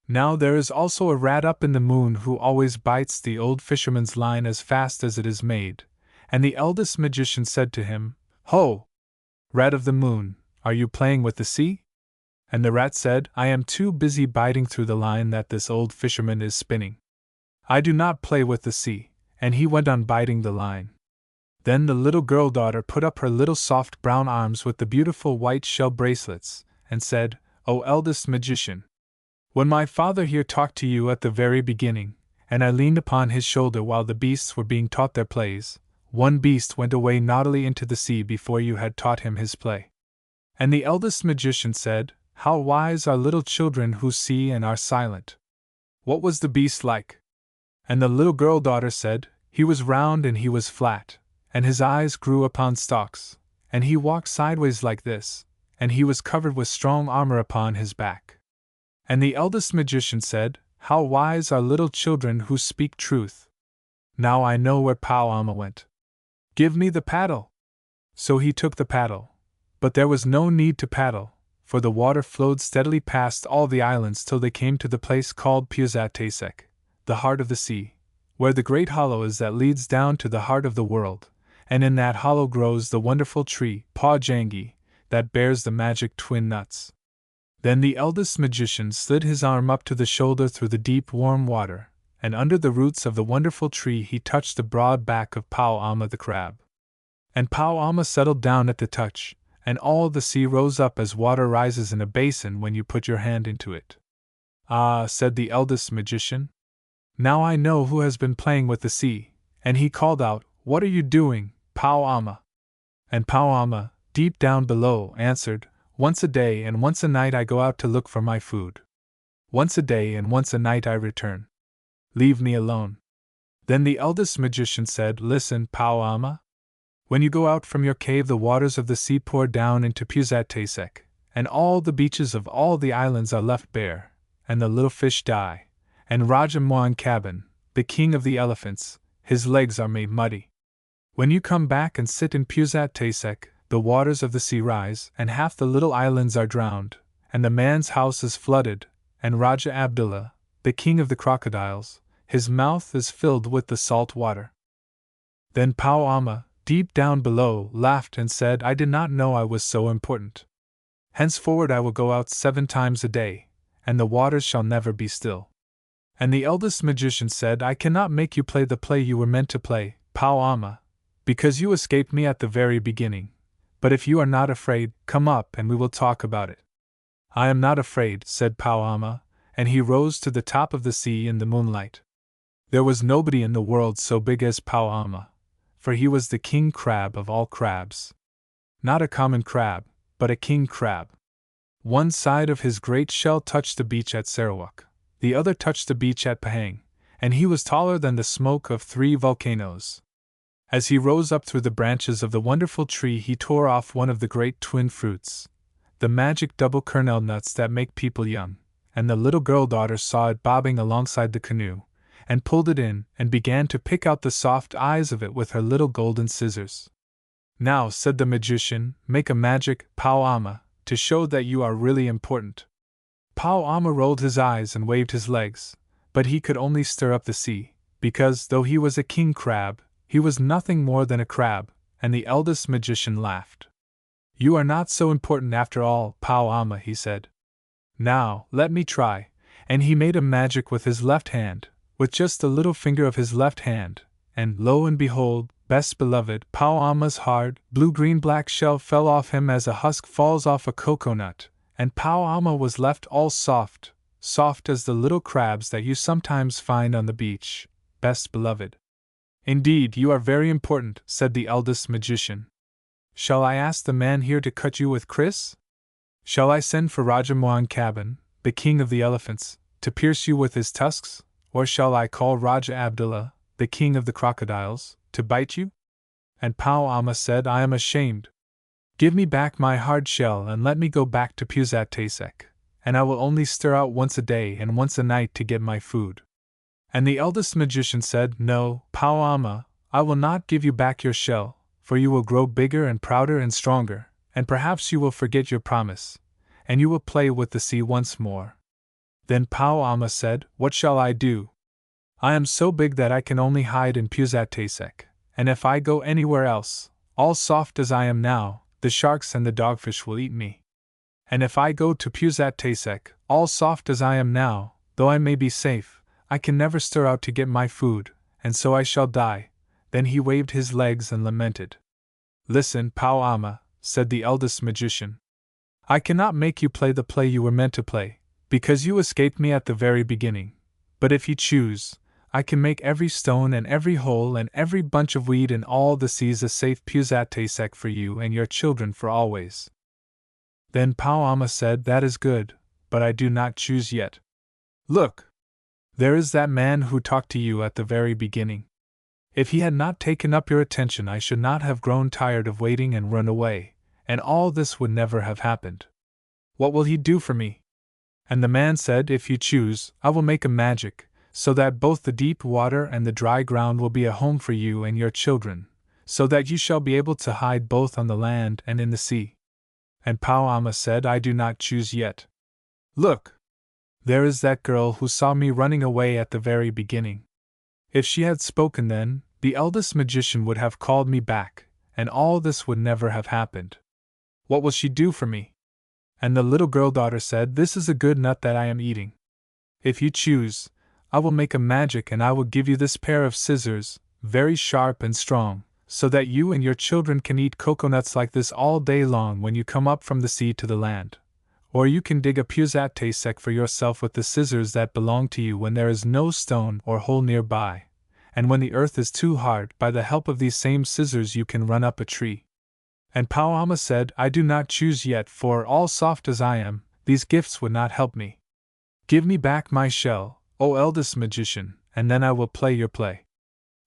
Now there is also a rat up in the moon who always bites the old fisherman's line as fast as it is made, and the eldest magician said to him, "Ho! Rat of the moon, are you playing with the sea?" And the rat said, "I am too busy biting through the line that this old fisherman is spinning. I do not play with the sea," and he went on biting the line. Then the little girl daughter put up her little soft brown arms with the beautiful white shell bracelets, and said, "O eldest magician! When my father here talked to you at the very beginning, and I leaned upon his shoulder while the beasts were being taught their plays, one beast went away naughtily into the sea before you had taught him his play." And the eldest magician said, "How wise are little children who see and are silent! What was the beast like?" And the little girl daughter said, "He was round and he was flat, and his eyes grew upon stalks, and he walked sideways like this, and he was covered with strong armor upon his back." And the eldest magician said, "How wise are little children who speak truth! Now I know where Pauama went. Give me the paddle!" So he took the paddle. But there was no need to paddle, for the water flowed steadily past all the islands till they came to the place called Pusat, the heart of the sea, where the great hollow is that leads down to the heart of the world, and in that hollow grows the wonderful tree, Pa Jangi, that bears the magic twin nuts. Then the eldest magician slid his arm up to the shoulder through the deep warm water, and under the roots of the wonderful tree he touched the broad back of Pauama the crab. And Pauama settled down at the touch, and all the sea rose up as water rises in a basin when you put your hand into it. "Ah," said the eldest magician, "now I know who has been playing with the sea," and he called out, "What are you doing, Pauama?" And Pauama, deep down below, answered, "Once a day and once a night I go out to look for my food. Once a day and once a night I return. Leave me alone." Then the eldest magician said, "Listen, Pauama. When you go out from your cave the waters of the sea pour down into Pusat, and all the beaches of all the islands are left bare, and the little fish die, and Raja Moankabin, the king of the elephants, his legs are made muddy. When you come back and sit in Pusat, the waters of the sea rise, and half the little islands are drowned, and the man's house is flooded, and Raja Abdullah, the king of the crocodiles, his mouth is filled with the salt water." Then Pauama, deep down below, laughed and said, I did not know I was so important. Henceforward I will go out 7 times a day, and the waters shall never be still. And the eldest magician said, I cannot make you play the play you were meant to play, Pauama, because you escaped me at the very beginning. But if you are not afraid, come up and we will talk about it. I am not afraid, said Pauama, and he rose to the top of the sea in the moonlight. There was nobody in the world so big as Pauama, for he was the king crab of all crabs. Not a common crab, but a king crab. One side of his great shell touched the beach at Sarawak, the other touched the beach at Pahang, and he was taller than the smoke of 3 volcanoes. As he rose up through the branches of the wonderful tree, he tore off one of the great twin fruits, the magic double kernel nuts that make people young, and the little girl daughter saw it bobbing alongside the canoe, and pulled it in and began to pick out the soft eyes of it with her little golden scissors. Now, said the magician, make a magic, Pauama, to show that you are really important. Pauama rolled his eyes and waved his legs, but he could only stir up the sea, because, though he was a king crab, he was nothing more than a crab, and the eldest magician laughed. You are not so important after all, Pauama, he said. Now, let me try, and he made a magic with his left hand, with just the little finger of his left hand, and lo and behold, best beloved, Pauama's hard, blue-green-black shell fell off him as a husk falls off a coconut, and Pauama was left all soft, soft as the little crabs that you sometimes find on the beach, best beloved. Indeed, you are very important, said the eldest magician. Shall I ask the man here to cut you with Chris? Shall I send for Raja Moankabin, the king of the elephants, to pierce you with his tusks, or shall I call Raja Abdullah, the king of the crocodiles, to bite you? And Pauama said, I am ashamed. Give me back my hard shell and let me go back to Pusat Tasek, and I will only stir out once a day and once a night to get my food. And the eldest magician said, No, Pauama, I will not give you back your shell, for you will grow bigger and prouder and stronger, and perhaps you will forget your promise, and you will play with the sea once more. Then Pauama said, What shall I do? I am so big that I can only hide in Pusat Tasek, and if I go anywhere else, all soft as I am now, the sharks and the dogfish will eat me. And if I go to Pusat Tasek, all soft as I am now, though I may be safe, I can never stir out to get my food, and so I shall die. Then he waved his legs and lamented. Listen, Pauama, said the eldest magician. I cannot make you play the play you were meant to play, because you escaped me at the very beginning. But if you choose, I can make every stone and every hole and every bunch of weed in all the seas a safe Pusat Tasek for you and your children for always. Then Pauama said, That is good, but I do not choose yet. Look! There is that man who talked to you at the very beginning. If he had not taken up your attention, I should not have grown tired of waiting and run away, and all this would never have happened. What will he do for me? And the man said, If you choose, I will make a magic, so that both the deep water and the dry ground will be a home for you and your children, so that you shall be able to hide both on the land and in the sea. And Pauama said, I do not choose yet. Look! There is that girl who saw me running away at the very beginning. If she had spoken then, the eldest magician would have called me back, and all this would never have happened. What will she do for me? And the little girl daughter said, This is a good nut that I am eating. If you choose, I will make a magic and I will give you this pair of scissors, very sharp and strong, so that you and your children can eat coconuts like this all day long when you come up from the sea to the land. Or you can dig a Pusat Tasek for yourself with the scissors that belong to you when there is no stone or hole nearby, and when the earth is too hard, by the help of these same scissors you can run up a tree. And Pauama said, I do not choose yet, for, all soft as I am, these gifts would not help me. Give me back my shell, O eldest magician, and then I will play your play.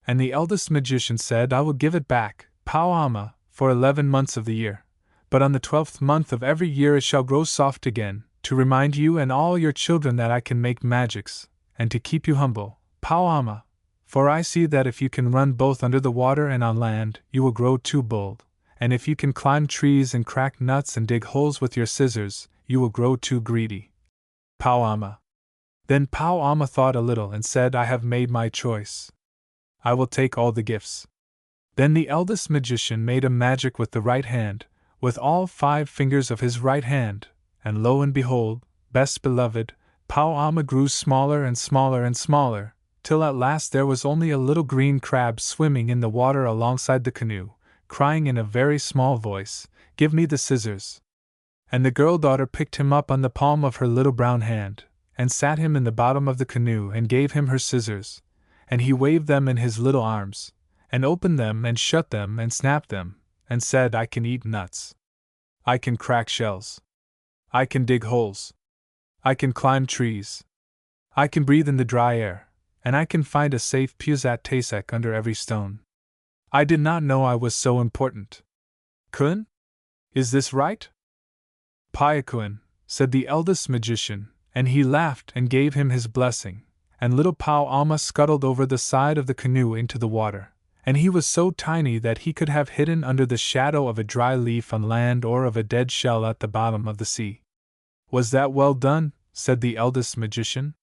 And the eldest magician said, I will give it back, Pauama, for 11 months of the year. But on the 12th month of every year it shall grow soft again, to remind you and all your children that I can make magics, and to keep you humble, Pauama, for I see that if you can run both under the water and on land, you will grow too bold, and if you can climb trees and crack nuts and dig holes with your scissors, you will grow too greedy. Pauama. Then Pauama thought a little and said, I have made my choice. I will take all the gifts. Then the eldest magician made a magic with the right hand, with all 5 fingers of his right hand, and lo and behold, best beloved, Pao Ama grew smaller and smaller and smaller, till at last there was only a little green crab swimming in the water alongside the canoe, crying in a very small voice, "Give me the scissors." And the girl daughter picked him up on the palm of her little brown hand, and sat him in the bottom of the canoe and gave him her scissors, and he waved them in his little arms, and opened them and shut them and snapped them, and said, "I can eat nuts. I can crack shells. I can dig holes. I can climb trees. I can breathe in the dry air, and I can find a safe Pusat Tasek under every stone. I did not know I was so important. Kun? Is this right?" "Payakun," said the eldest magician, and he laughed and gave him his blessing, and little Pao Ama scuttled over the side of the canoe into the water, and he was so tiny that he could have hidden under the shadow of a dry leaf on land or of a dead shell at the bottom of the sea. "Was that well done?" said the eldest magician.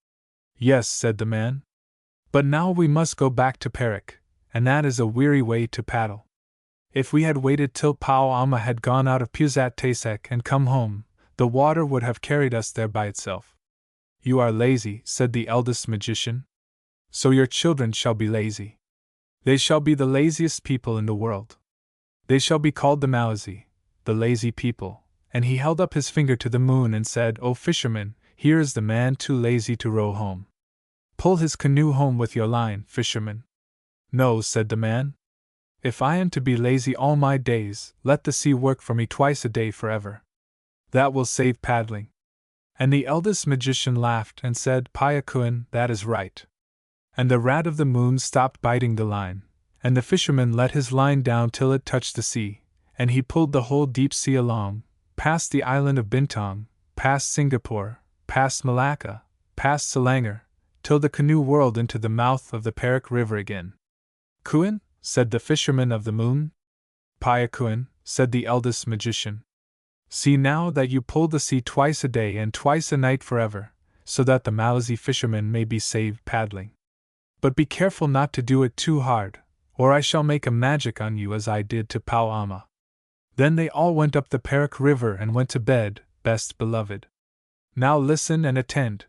"Yes," said the man. "But now we must go back to Perak, and that is a weary way to paddle. If we had waited till Pao Ama had gone out of Pusat Tasek and come home, the water would have carried us there by itself." "You are lazy," said the eldest magician. "So your children shall be lazy. They shall be the laziest people in the world. They shall be called the Malazi, the lazy people." And he held up his finger to the moon and said, "O fisherman, here is the man too lazy to row home. Pull his canoe home with your line, fisherman." "No," said the man. "If I am to be lazy all my days, let the sea work for me twice a day forever. That will save paddling." And the eldest magician laughed and said, "Payakun, that is right." And the rat of the moon stopped biting the line, and the fisherman let his line down till it touched the sea, and he pulled the whole deep sea along, past the island of Bintang, past Singapore, past Malacca, past Selangor, till the canoe whirled into the mouth of the Perak River again. "Kuin?" said the fisherman of the moon. "Payakun," said the eldest magician. "See now that you pull the sea twice a day and twice a night forever, so that the Malazi fisherman may be saved paddling. But be careful not to do it too hard, or I shall make a magic on you as I did to Pao Ama." Then they all went up the Perak River and went to bed, best beloved. Now listen and attend.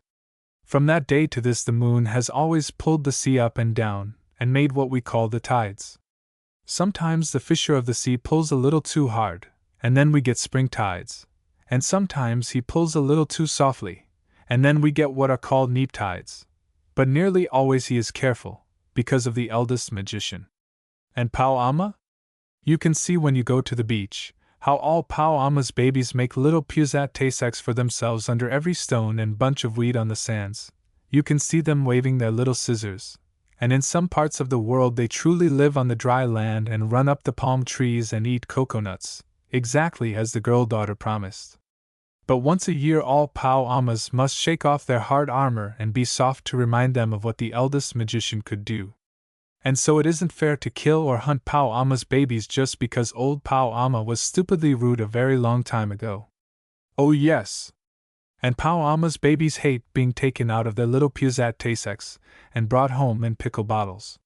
From that day to this the moon has always pulled the sea up and down, and made what we call the tides. Sometimes the fisher of the sea pulls a little too hard, and then we get spring tides, and sometimes he pulls a little too softly, and then we get what are called neap tides. But nearly always he is careful, because of the eldest magician. And Pao Ama? You can see when you go to the beach, how all Pao Ama's babies make little Pusat Taseks for themselves under every stone and bunch of weed on the sands. You can see them waving their little scissors, and in some parts of the world they truly live on the dry land and run up the palm trees and eat coconuts, exactly as the girl daughter promised. But once a year all Pao Amas must shake off their hard armor and be soft to remind them of what the eldest magician could do. And so it isn't fair to kill or hunt Pao Ama's babies just because old Pao Ama was stupidly rude a very long time ago. Oh yes! And Pao Ama's babies hate being taken out of their little Pusat Taseks and brought home in pickle bottles.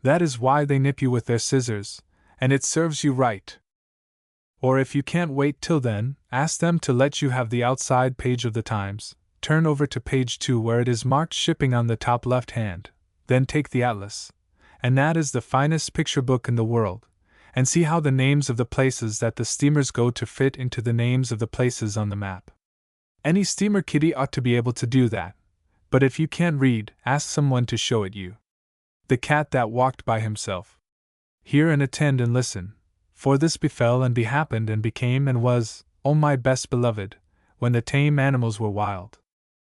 That is why they nip you with their scissors, and it serves you right. Or if you can't wait till then, ask them to let you have the outside page of the Times, turn over to page 2 where it is marked shipping on the top left hand, then take the atlas, and that is the finest picture book in the world, and see how the names of the places that the steamers go to fit into the names of the places on the map. Any steamer kiddie ought to be able to do that, but if you can't read, ask someone to show it you. The cat that walked by himself. Hear and attend and listen, for this befell and behappened and became and was, O my best beloved, when the tame animals were wild.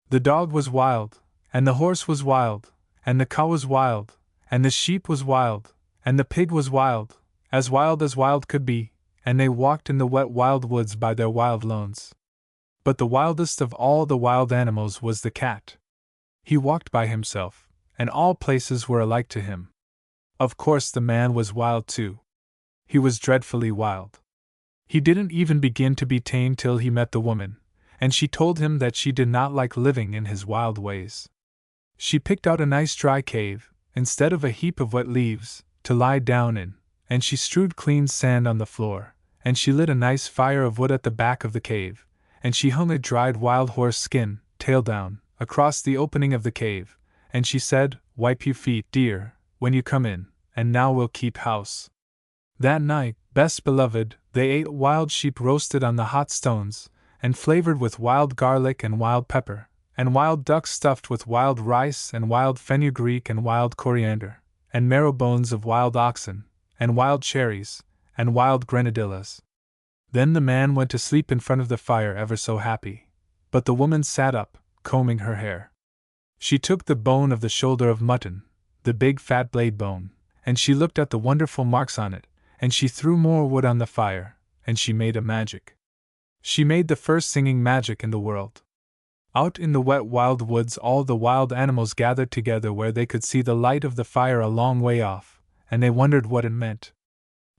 The dog was wild, and the horse was wild, and the cow was wild, and the sheep was wild, and the pig was wild as wild could be, and they walked in the wet wild woods by their wild lones. But the wildest of all the wild animals was the cat. He walked by himself, and all places were alike to him. Of course the man was wild too. He was dreadfully wild. He didn't even begin to be tame till he met the woman, and she told him that she did not like living in his wild ways. She picked out a nice dry cave, instead of a heap of wet leaves, to lie down in, and she strewed clean sand on the floor, and she lit a nice fire of wood at the back of the cave, and she hung a dried wild horse skin, tail down, across the opening of the cave, and she said, "Wipe your feet, dear, when you come in, and now we'll keep house." That night, best beloved, they ate wild sheep roasted on the hot stones, and flavored with wild garlic and wild pepper, and wild duck stuffed with wild rice and wild fenugreek and wild coriander, and marrow bones of wild oxen, and wild cherries, and wild grenadillas. Then the man went to sleep in front of the fire ever so happy, but the woman sat up, combing her hair. She took the bone of the shoulder of mutton, the big fat blade bone, and she looked at the wonderful marks on it, and she threw more wood on the fire, and she made a magic. She made the first singing magic in the world. Out in the wet wild woods all the wild animals gathered together where they could see the light of the fire a long way off, and they wondered what it meant.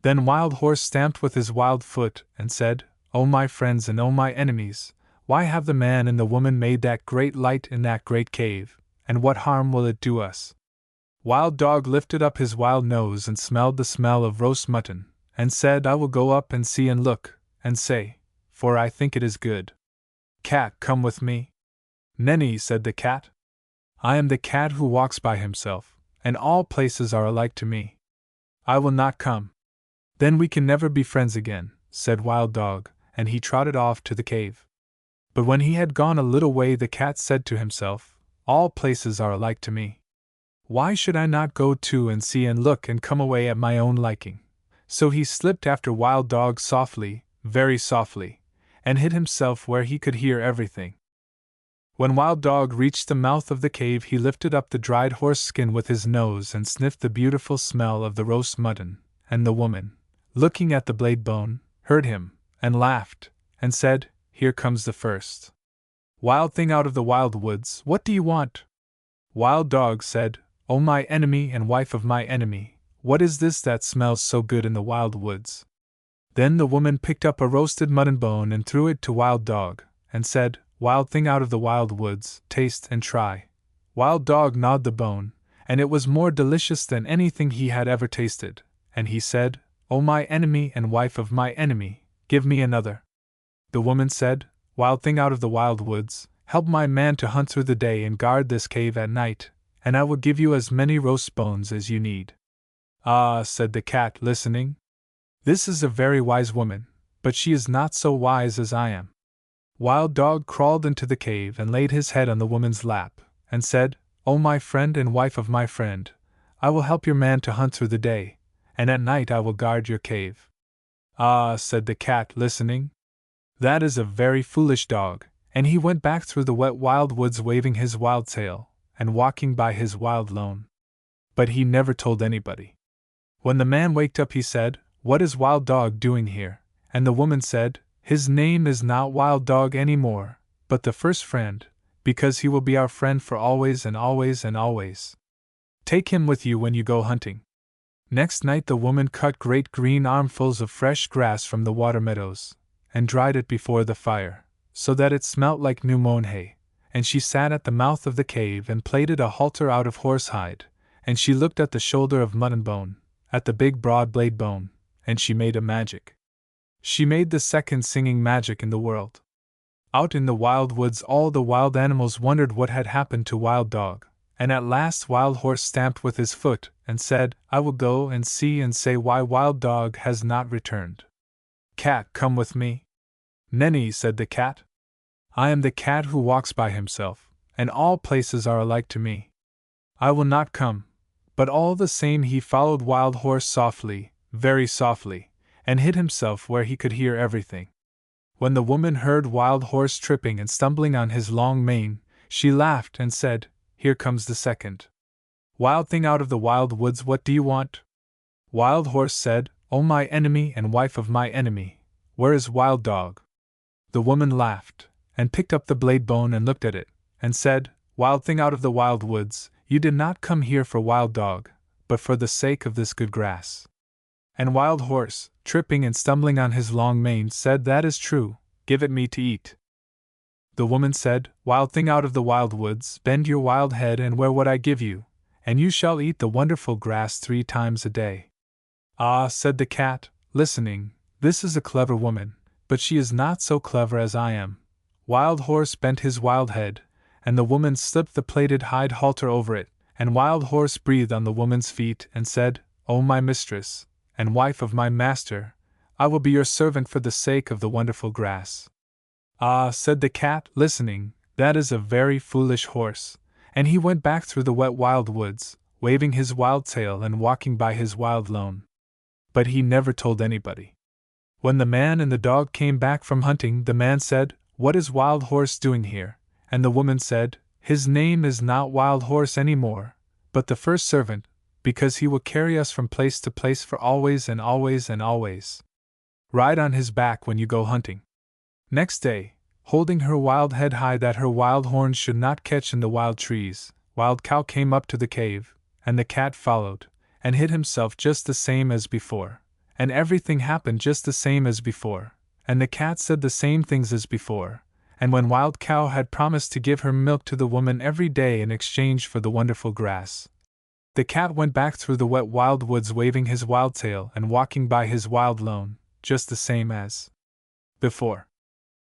Then Wild Horse stamped with his wild foot and said, "O my friends and O my enemies, why have the man and the woman made that great light in that great cave, and what harm will it do us?" Wild Dog lifted up his wild nose and smelled the smell of roast mutton, and said, "I will go up and see and look, and say, for I think it is good." "Cat, come with me." "Nenny," said the cat. "I am the cat who walks by himself, and all places are alike to me." "I will not come." "Then we can never be friends again," said Wild Dog, and he trotted off to the cave. But when he had gone a little way the cat said to himself, "All places are alike to me. Why should I not go too and see and look and come away at my own liking?" So he slipped after Wild Dog softly, very softly, and hid himself where he could hear everything. When Wild Dog reached the mouth of the cave he lifted up the dried horse skin with his nose and sniffed the beautiful smell of the roast mutton, and the woman, looking at the blade bone, heard him, and laughed, and said, "Here comes the first. Wild thing out of the wild woods, what do you want?" Wild Dog said, "O my enemy and wife of my enemy, what is this that smells so good in the wild woods?" Then the woman picked up a roasted mutton bone and threw it to Wild Dog, and said, "Wild thing out of the wild woods, taste and try." Wild Dog gnawed the bone, and it was more delicious than anything he had ever tasted, and he said, "O my enemy and wife of my enemy, give me another." The woman said, "Wild thing out of the wild woods, help my man to hunt through the day and guard this cave at night, and I will give you as many roast bones as you need." "Ah," said the cat, listening, "this is a very wise woman, but she is not so wise as I am." Wild Dog crawled into the cave and laid his head on the woman's lap, and said, "O my friend and wife of my friend, I will help your man to hunt through the day, and at night I will guard your cave." "Ah," said the cat, listening, "that is a very foolish dog," and he went back through the wet wild woods waving his wild tail, and walking by his wild lone. But he never told anybody. When the man waked up he said, "What is Wild Dog doing here?" And the woman said, "His name is not Wild Dog any more, but the first friend, because he will be our friend for always and always and always. Take him with you when you go hunting." Next night the woman cut great green armfuls of fresh grass from the water meadows, and dried it before the fire, so that it smelt like new mown hay, and she sat at the mouth of the cave and plaited a halter out of horsehide, and she looked at the shoulder of mutton bone, at the big broad blade bone, and she made a magic. She made the second singing magic in the world. Out in the wild woods all the wild animals wondered what had happened to Wild Dog, and at last Wild Horse stamped with his foot, and said, "I will go and see and say why Wild Dog has not returned." "Cat, come with me." "Nenny," said the cat. "I am the cat who walks by himself, and all places are alike to me." "I will not come." But all the same he followed Wild Horse softly, very softly, and hid himself where he could hear everything. When the woman heard Wild Horse tripping and stumbling on his long mane, she laughed and said, "Here comes the second. Wild thing out of the wild woods, what do you want?" Wild Horse said, "O my enemy and wife of my enemy, where is Wild Dog?" The woman laughed, and picked up the blade bone and looked at it, and said, "Wild thing out of the wild woods, you did not come here for Wild Dog, but for the sake of this good grass." And Wild Horse, tripping and stumbling on his long mane, said, "That is true, give it me to eat." The woman said, "Wild thing out of the wild woods, bend your wild head and wear what I give you, and you shall eat the wonderful grass 3 times a day." Ah, said the cat, listening, this is a clever woman, but she is not so clever as I am. Wild Horse bent his wild head, and the woman slipped the plaited hide halter over it, and Wild Horse breathed on the woman's feet and said, O my mistress, and wife of my master, I will be your servant for the sake of the wonderful grass. Ah, said the cat, listening, that is a very foolish horse, and he went back through the wet wild woods, waving his wild tail and walking by his wild lone. But he never told anybody. When the man and the dog came back from hunting, the man said, What is Wild Horse doing here? And the woman said, His name is not Wild Horse any more, but the first servant, because he will carry us from place to place for always and always and always. Ride on his back when you go hunting. Next day, holding her wild head high that her wild horns should not catch in the wild trees, Wild Cow came up to the cave, and the cat followed, and hid himself just the same as before, and everything happened just the same as before, and the cat said the same things as before, and when Wild Cow had promised to give her milk to the woman every day in exchange for the wonderful grass, the cat went back through the wet wild woods waving his wild tail and walking by his wild lone, just the same as before.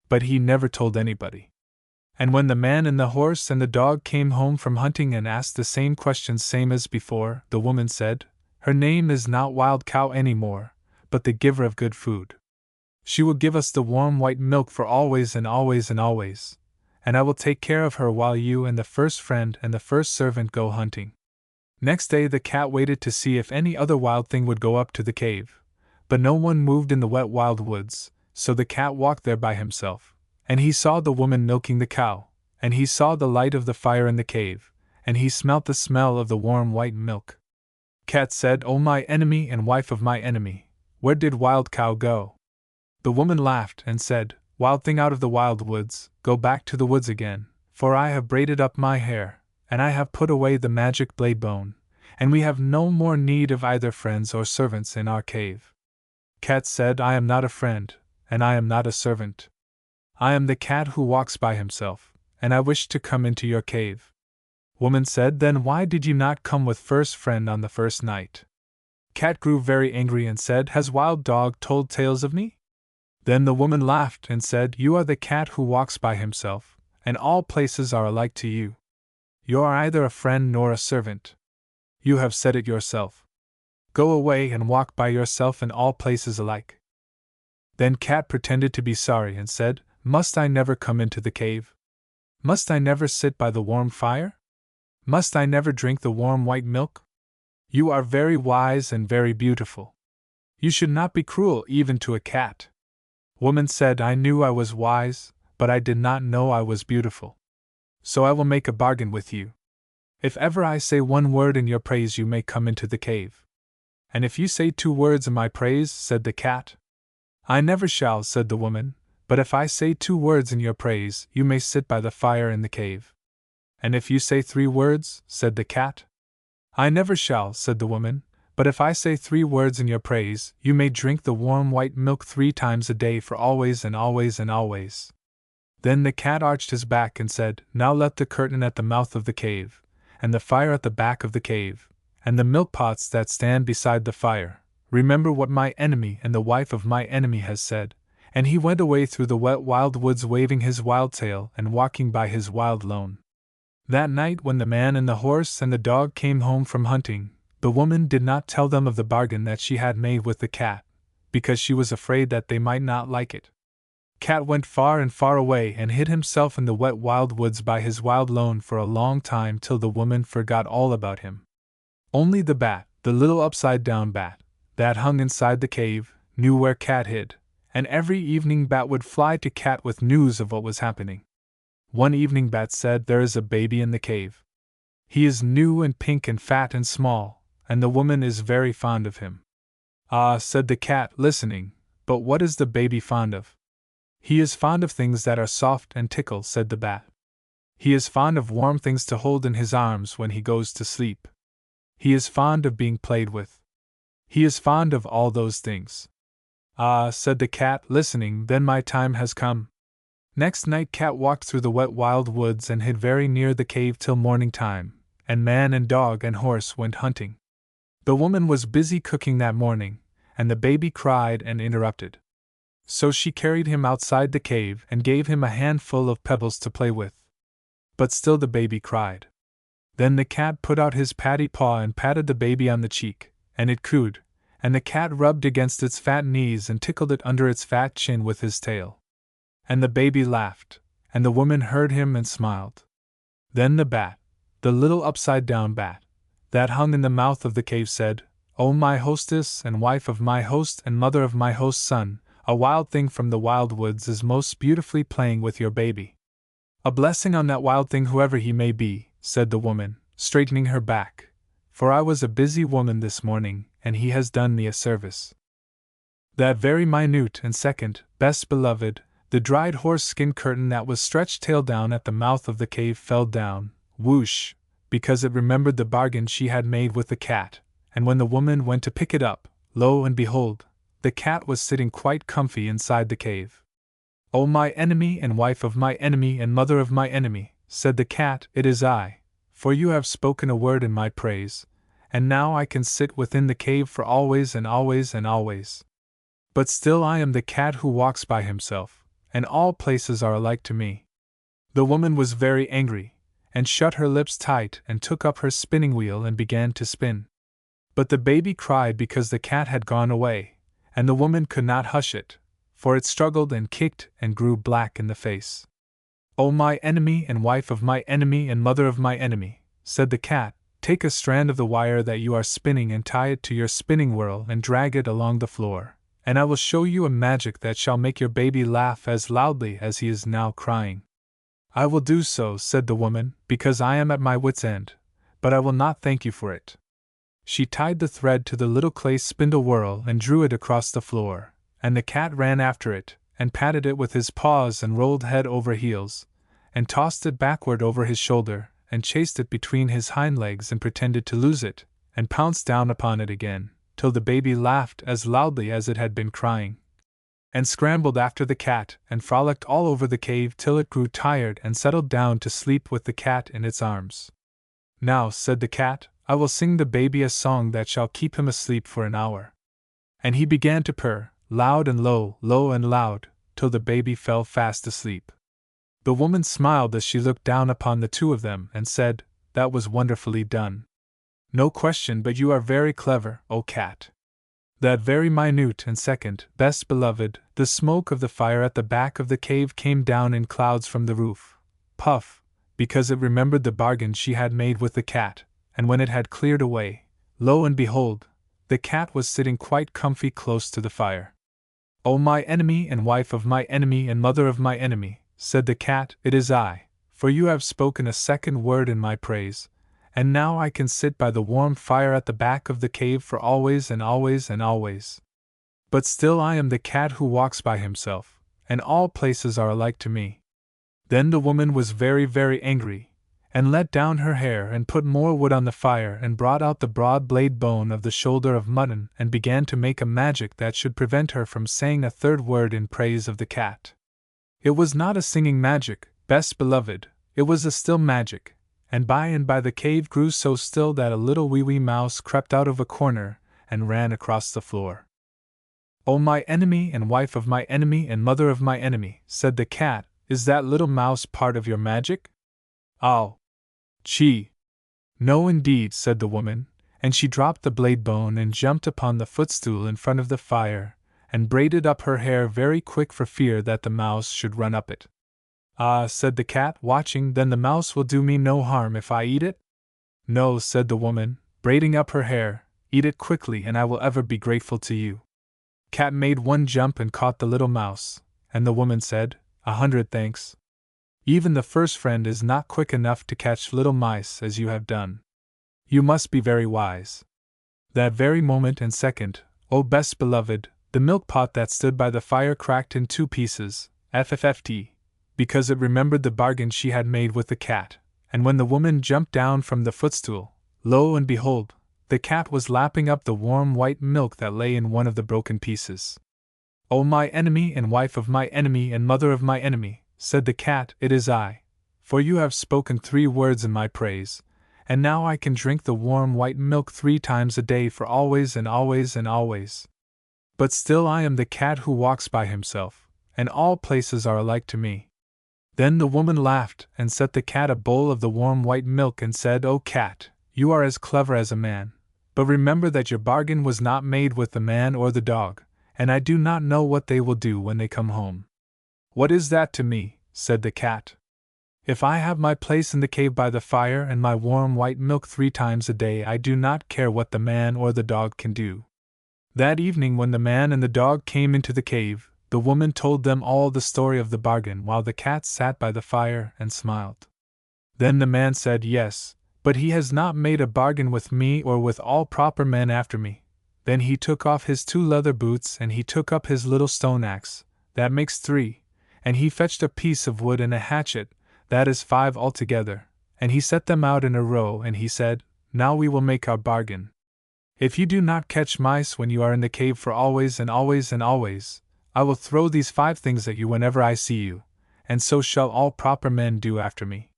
But he never told anybody. And when the man and the horse and the dog came home from hunting and asked the same questions same as before, the woman said, Her name is not Wild Cow any more, but the giver of good food. She will give us the warm white milk for always and always and always, and I will take care of her while you and the first friend and the first servant go hunting. Next day the cat waited to see if any other wild thing would go up to the cave, but no one moved in the wet wild woods, so the cat walked there by himself, and he saw the woman milking the cow, and he saw the light of the fire in the cave, and he smelt the smell of the warm white milk. Cat said, O my enemy and wife of my enemy, where did Wild Cow go? The woman laughed and said, Wild thing out of the wild woods, go back to the woods again, for I have braided up my hair, and I have put away the magic blade bone, and we have no more need of either friends or servants in our cave. Cat said, I am not a friend, and I am not a servant. I am the cat who walks by himself, and I wish to come into your cave. Woman said, Then why did you not come with first friend on the first night? Cat grew very angry and said, Has Wild Dog told tales of me? Then the woman laughed and said, You are the cat who walks by himself, and all places are alike to you. You are either a friend nor a servant. You have said it yourself. Go away and walk by yourself in all places alike. Then Cat pretended to be sorry and said, Must I never come into the cave? Must I never sit by the warm fire? Must I never drink the warm white milk? You are very wise and very beautiful. You should not be cruel even to a cat. Woman said, I knew I was wise, but I did not know I was beautiful. So I will make a bargain with you. If ever I say one word in your praise, you may come into the cave. And if you say 2 words in my praise, said the cat. I never shall, said the woman, but if I say 2 words in your praise, you may sit by the fire in the cave. And if you say 3 words, said the cat. I never shall, said the woman, but if I say 3 words in your praise, you may drink the warm white milk 3 times a day for always and always and always. Then the cat arched his back and said, Now let the curtain at the mouth of the cave, and the fire at the back of the cave, and the milk pots that stand beside the fire, remember what my enemy and the wife of my enemy has said. And he went away through the wet wild woods waving his wild tail and walking by his wild lone. That night when the man and the horse and the dog came home from hunting, the woman did not tell them of the bargain that she had made with the cat, because she was afraid that they might not like it. Cat went far and far away and hid himself in the wet wild woods by his wild lone for a long time till the woman forgot all about him. Only the bat, the little upside-down bat, that hung inside the cave, knew where Cat hid, and every evening Bat would fly to Cat with news of what was happening. One evening Bat said, There is a baby in the cave. He is new and pink and fat and small, and the woman is very fond of him. Ah, said the Cat, listening, but what is the baby fond of? He is fond of things that are soft and tickle, said the Bat. He is fond of warm things to hold in his arms when he goes to sleep. He is fond of being played with. He is fond of all those things. Ah, said the Cat, listening, then my time has come. Next night Cat walked through the wet wild woods and hid very near the cave till morning time, and man and dog and horse went hunting. The woman was busy cooking that morning, and the baby cried and interrupted. So she carried him outside the cave and gave him a handful of pebbles to play with. But still the baby cried. Then the cat put out his patty paw and patted the baby on the cheek, and it cooed, and the cat rubbed against its fat knees and tickled it under its fat chin with his tail. And the baby laughed, and the woman heard him and smiled. Then the bat, the little upside-down bat, that hung in the mouth of the cave said, "O my hostess and wife of my host and mother of my host's son, a wild thing from the wild woods is most beautifully playing with your baby." "A blessing on that wild thing whoever he may be," said the woman, straightening her back, "for I was a busy woman this morning, and he has done me a service." That very minute and second, best beloved, the dried horse skin curtain that was stretched tail down at the mouth of the cave fell down, whoosh, because it remembered the bargain she had made with the cat, and when the woman went to pick it up, lo and behold, the cat was sitting quite comfy inside the cave. "O my enemy and wife of my enemy and mother of my enemy," said the cat, "it is I, for you have spoken a word in my praise, and now I can sit within the cave for always and always and always. But still I am the cat who walks by himself, and all places are alike to me." The woman was very angry, and shut her lips tight and took up her spinning wheel and began to spin. But the baby cried because the cat had gone away, and the woman could not hush it, for it struggled and kicked and grew black in the face. "O my enemy and wife of my enemy and mother of my enemy," said the cat, "take a strand of the wire that you are spinning and tie it to your spinning wheel and drag it along the floor, and I will show you a magic that shall make your baby laugh as loudly as he is now crying." "I will do so," said the woman, "because I am at my wit's end, but I will not thank you for it." She tied the thread to the little clay spindle whorl and drew it across the floor, and the cat ran after it, and patted it with his paws and rolled head over heels, and tossed it backward over his shoulder, and chased it between his hind legs and pretended to lose it, and pounced down upon it again, till the baby laughed as loudly as it had been crying, and scrambled after the cat and frolicked all over the cave till it grew tired and settled down to sleep with the cat in its arms. "Now," said the cat, "I will sing the baby a song that shall keep him asleep for an hour." And he began to purr, loud and low, low and loud, till the baby fell fast asleep. The woman smiled as she looked down upon the two of them and said, "That was wonderfully done. No question but you are very clever, O cat." That very minute and second, best beloved, the smoke of the fire at the back of the cave came down in clouds from the roof, puff, because it remembered the bargain she had made with the cat, and when it had cleared away, lo and behold, the cat was sitting quite comfy close to the fire. "O my enemy and wife of my enemy and mother of my enemy," said the cat, "it is I, for you have spoken a second word in my praise, and now I can sit by the warm fire at the back of the cave for always and always and always. But still I am the cat who walks by himself, and all places are alike to me." Then the woman was very, very angry, and let down her hair and put more wood on the fire and brought out the broad blade bone of the shoulder of mutton and began to make a magic that should prevent her from saying a third word in praise of the cat. It was not a singing magic, best beloved, it was a still magic, and by the cave grew so still that a little wee mouse crept out of a corner and ran across the floor. "O my enemy and wife of my enemy and mother of my enemy," said the cat, "is that little mouse part of your magic?" "Ow! Chee! No indeed," said the woman, and she dropped the blade bone and jumped upon the footstool in front of the fire, and braided up her hair very quick for fear that the mouse should run up it. "Ah," said the cat, watching, "then the mouse will do me no harm if I eat it?" "No," said the woman, braiding up her hair, "eat it quickly and I will ever be grateful to you." Cat made one jump and caught the little mouse, and the woman said, "100 thanks. Even the first friend is not quick enough to catch little mice as you have done. You must be very wise." That very moment and second, O best beloved, the milk pot that stood by the fire cracked in two pieces, FFFT, because it remembered the bargain she had made with the cat, and when the woman jumped down from the footstool, lo and behold, the cat was lapping up the warm white milk that lay in one of the broken pieces. "O my enemy and wife of my enemy and mother of my enemy," said the cat, "it is I, for you have spoken 3 words in my praise, and now I can drink the warm white milk 3 times a day for always and always and always. But still I am the cat who walks by himself, and all places are alike to me." Then the woman laughed and set the cat a bowl of the warm white milk and said, "O cat, you are as clever as a man, but remember that your bargain was not made with the man or the dog, and I do not know what they will do when they come home." "What is that to me?" said the cat. "If I have my place in the cave by the fire and my warm white milk 3 times a day, I do not care what the man or the dog can do." That evening, when the man and the dog came into the cave, the woman told them all the story of the bargain while the cat sat by the fire and smiled. Then the man said, "Yes, but he has not made a bargain with me or with all proper men after me." Then he took off his 2 leather boots and he took up his little stone axe, that makes 3, and he fetched a piece of wood and a hatchet, that is 5 altogether, and he set them out in a row and he said, "Now we will make our bargain. If you do not catch mice when you are in the cave for always and always and always, I will throw these 5 things at you whenever I see you, and so shall all proper men do after me."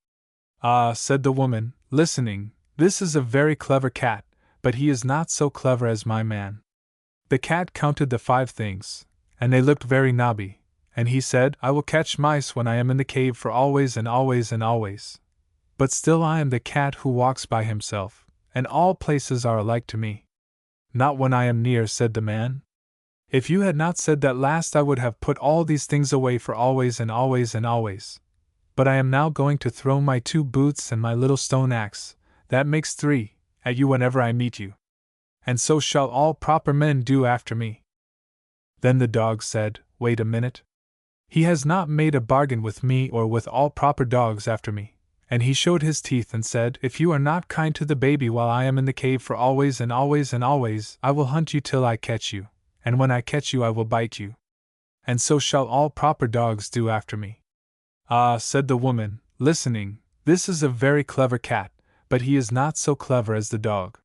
"Ah," said the woman, listening, "this is a very clever cat, but he is not so clever as my man." The cat counted the 5 things, and they looked very knobby, and he said, "I will catch mice when I am in the cave for always and always and always. But still I am the cat who walks by himself, and all places are alike to me." "Not when I am near," said the man. "If you had not said that last, I would have put all these things away for always and always and always. But I am now going to throw my 2 boots and my little stone axe, that makes 3, at you whenever I meet you. And so shall all proper men do after me." Then the dog said, "Wait a minute. He has not made a bargain with me or with all proper dogs after me." And he showed his teeth and said, "If you are not kind to the baby while I am in the cave for always and always and always, I will hunt you till I catch you, and when I catch you I will bite you. And so shall all proper dogs do after me." "Ah," said the woman, listening, "this is a very clever cat, but he is not so clever as the dog."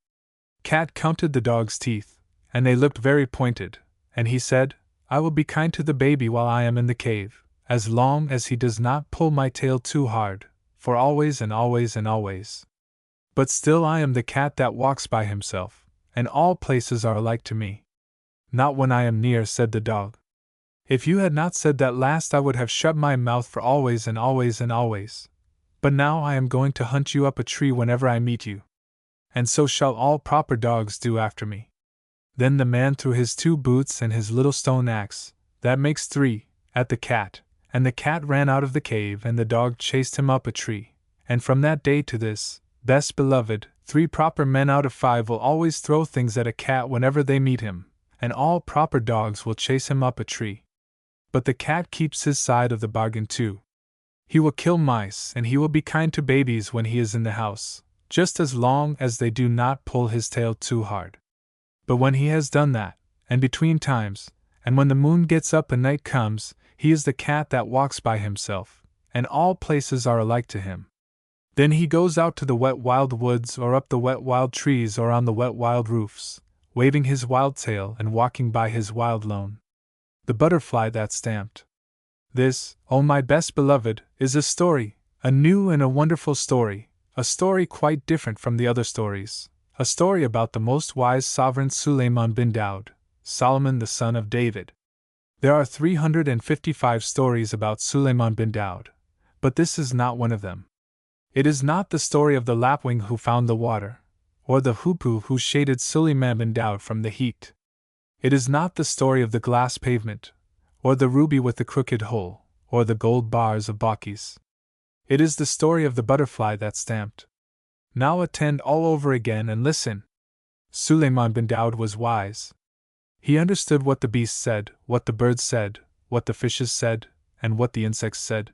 Cat counted the dog's teeth, and they looked very pointed, and he said, "I will be kind to the baby while I am in the cave, as long as he does not pull my tail too hard, for always and always and always. But still I am the cat that walks by himself, and all places are alike to me." "Not when I am near," said the dog. "If you had not said that last, I would have shut my mouth for always and always and always. But now I am going to hunt you up a tree whenever I meet you. And so shall all proper dogs do after me." Then the man threw his 2 boots and his little stone axe, that makes 3, at the cat, and the cat ran out of the cave and the dog chased him up a tree. And from that day to this, best beloved, 3 proper men out of 5 will always throw things at a cat whenever they meet him, and all proper dogs will chase him up a tree. But the cat keeps his side of the bargain too. He will kill mice and he will be kind to babies when he is in the house, just as long as they do not pull his tail too hard. But when he has done that, and between times, and when the moon gets up and night comes, he is the cat that walks by himself, and all places are alike to him. Then he goes out to the wet wild woods or up the wet wild trees or on the wet wild roofs, waving his wild tail and walking by his wild lone. The butterfly that stamped. This, oh my best beloved, is a story, a new and a wonderful story, a story quite different from the other stories, a story about the most wise sovereign Suleiman bin Daud, Solomon the son of David. There are 355 stories about Suleiman bin Daud, but this is not one of them. It is not the story of the lapwing who found the water, or the hoopoe who shaded Suleiman bin Daud from the heat. It is not the story of the glass pavement, or the ruby with the crooked hole, or the gold bars of Bacchus. It is the story of the butterfly that stamped. Now attend all over again and listen. Suleiman bin Daud was wise. He understood what the beasts said, what the birds said, what the fishes said, and what the insects said.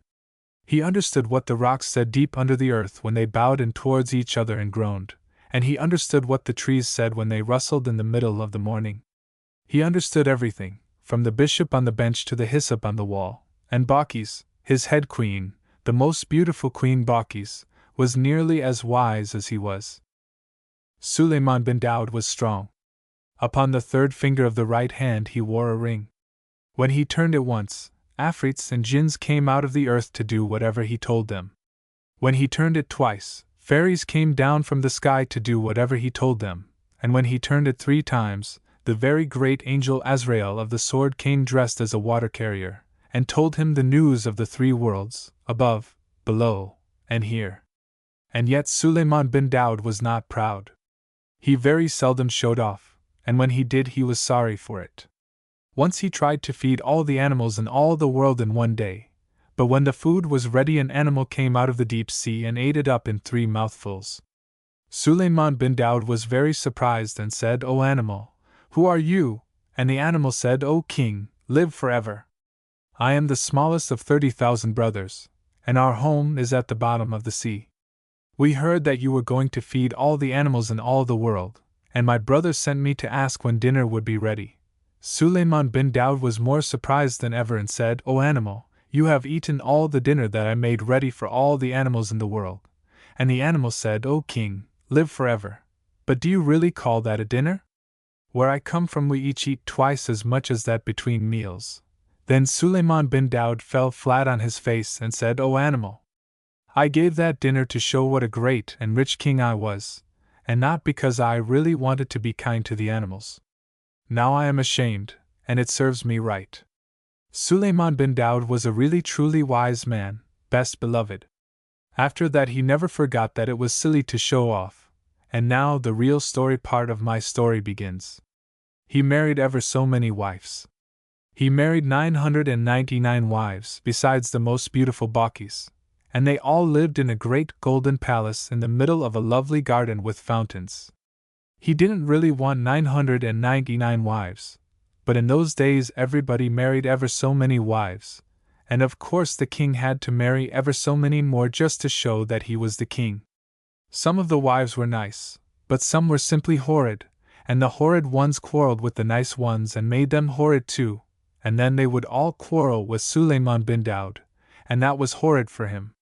He understood what the rocks said deep under the earth when they bowed in towards each other and groaned, and he understood what the trees said when they rustled in the middle of the morning. He understood everything, from the bishop on the bench to the hyssop on the wall, and Bacchus, his head queen, the most beautiful queen Bacchus, was nearly as wise as he was. Suleiman bin Daud was strong. Upon the 3rd finger of the right hand he wore a ring. When he turned it once, afrits and jinns came out of the earth to do whatever he told them. When he turned it twice, Fairies came down from the sky to do whatever he told them, and when he turned it 3 times, the very great angel Azrael of the sword came dressed as a water carrier, and told him the news of the 3 worlds, above, below, and here. And yet Suleiman bin Daud was not proud. He very seldom showed off, and when he did he was sorry for it. Once he tried to feed all the animals in all the world in one day, but when the food was ready an animal came out of the deep sea and ate it up in 3 mouthfuls. Suleiman bin Daud was very surprised and said, "O animal, who are you?" And the animal said, "O king, live forever. I am the smallest of 30,000 brothers, and our home is at the bottom of the sea. We heard that you were going to feed all the animals in all the world, and my brothers sent me to ask when dinner would be ready." Suleiman bin Daud was more surprised than ever and said, "O animal, you have eaten all the dinner that I made ready for all the animals in the world." And the animal said, "O king, live forever. But do you really call that a dinner? Where I come from we each eat twice as much as that between meals." Then Suleiman bin Daud fell flat on his face and said, "O animal, I gave that dinner to show what a great and rich king I was, and not because I really wanted to be kind to the animals. Now I am ashamed, and it serves me right." Suleiman bin Daud was a really truly wise man, best beloved. After that he never forgot that it was silly to show off, and now the real story part of my story begins. He married ever so many wives. He married 999 wives, besides the most beautiful Bakis, and they all lived in a great golden palace in the middle of a lovely garden with fountains. He didn't really want 999 wives, but in those days everybody married ever so many wives, and of course the king had to marry ever so many more just to show that he was the king. Some of the wives were nice, but some were simply horrid, and the horrid ones quarreled with the nice ones and made them horrid too, and then they would all quarrel with Suleiman bin Daud, and that was horrid for him.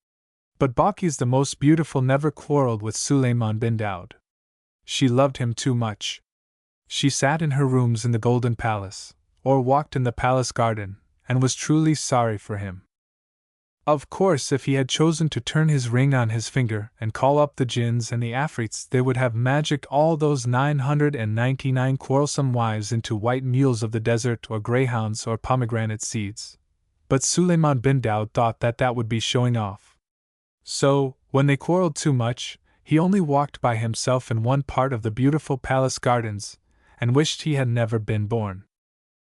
But Bakis the most beautiful never quarreled with Suleiman bin Daud. She loved him too much. She sat in her rooms in the Golden Palace, or walked in the palace garden, and was truly sorry for him. Of course, if he had chosen to turn his ring on his finger and call up the jinns and the afrits, they would have magicked all those 999 quarrelsome wives into white mules of the desert or greyhounds or pomegranate seeds. But Suleiman bin Daud thought that that would be showing off. So, when they quarreled too much, he only walked by himself in one part of the beautiful palace gardens, and wished he had never been born.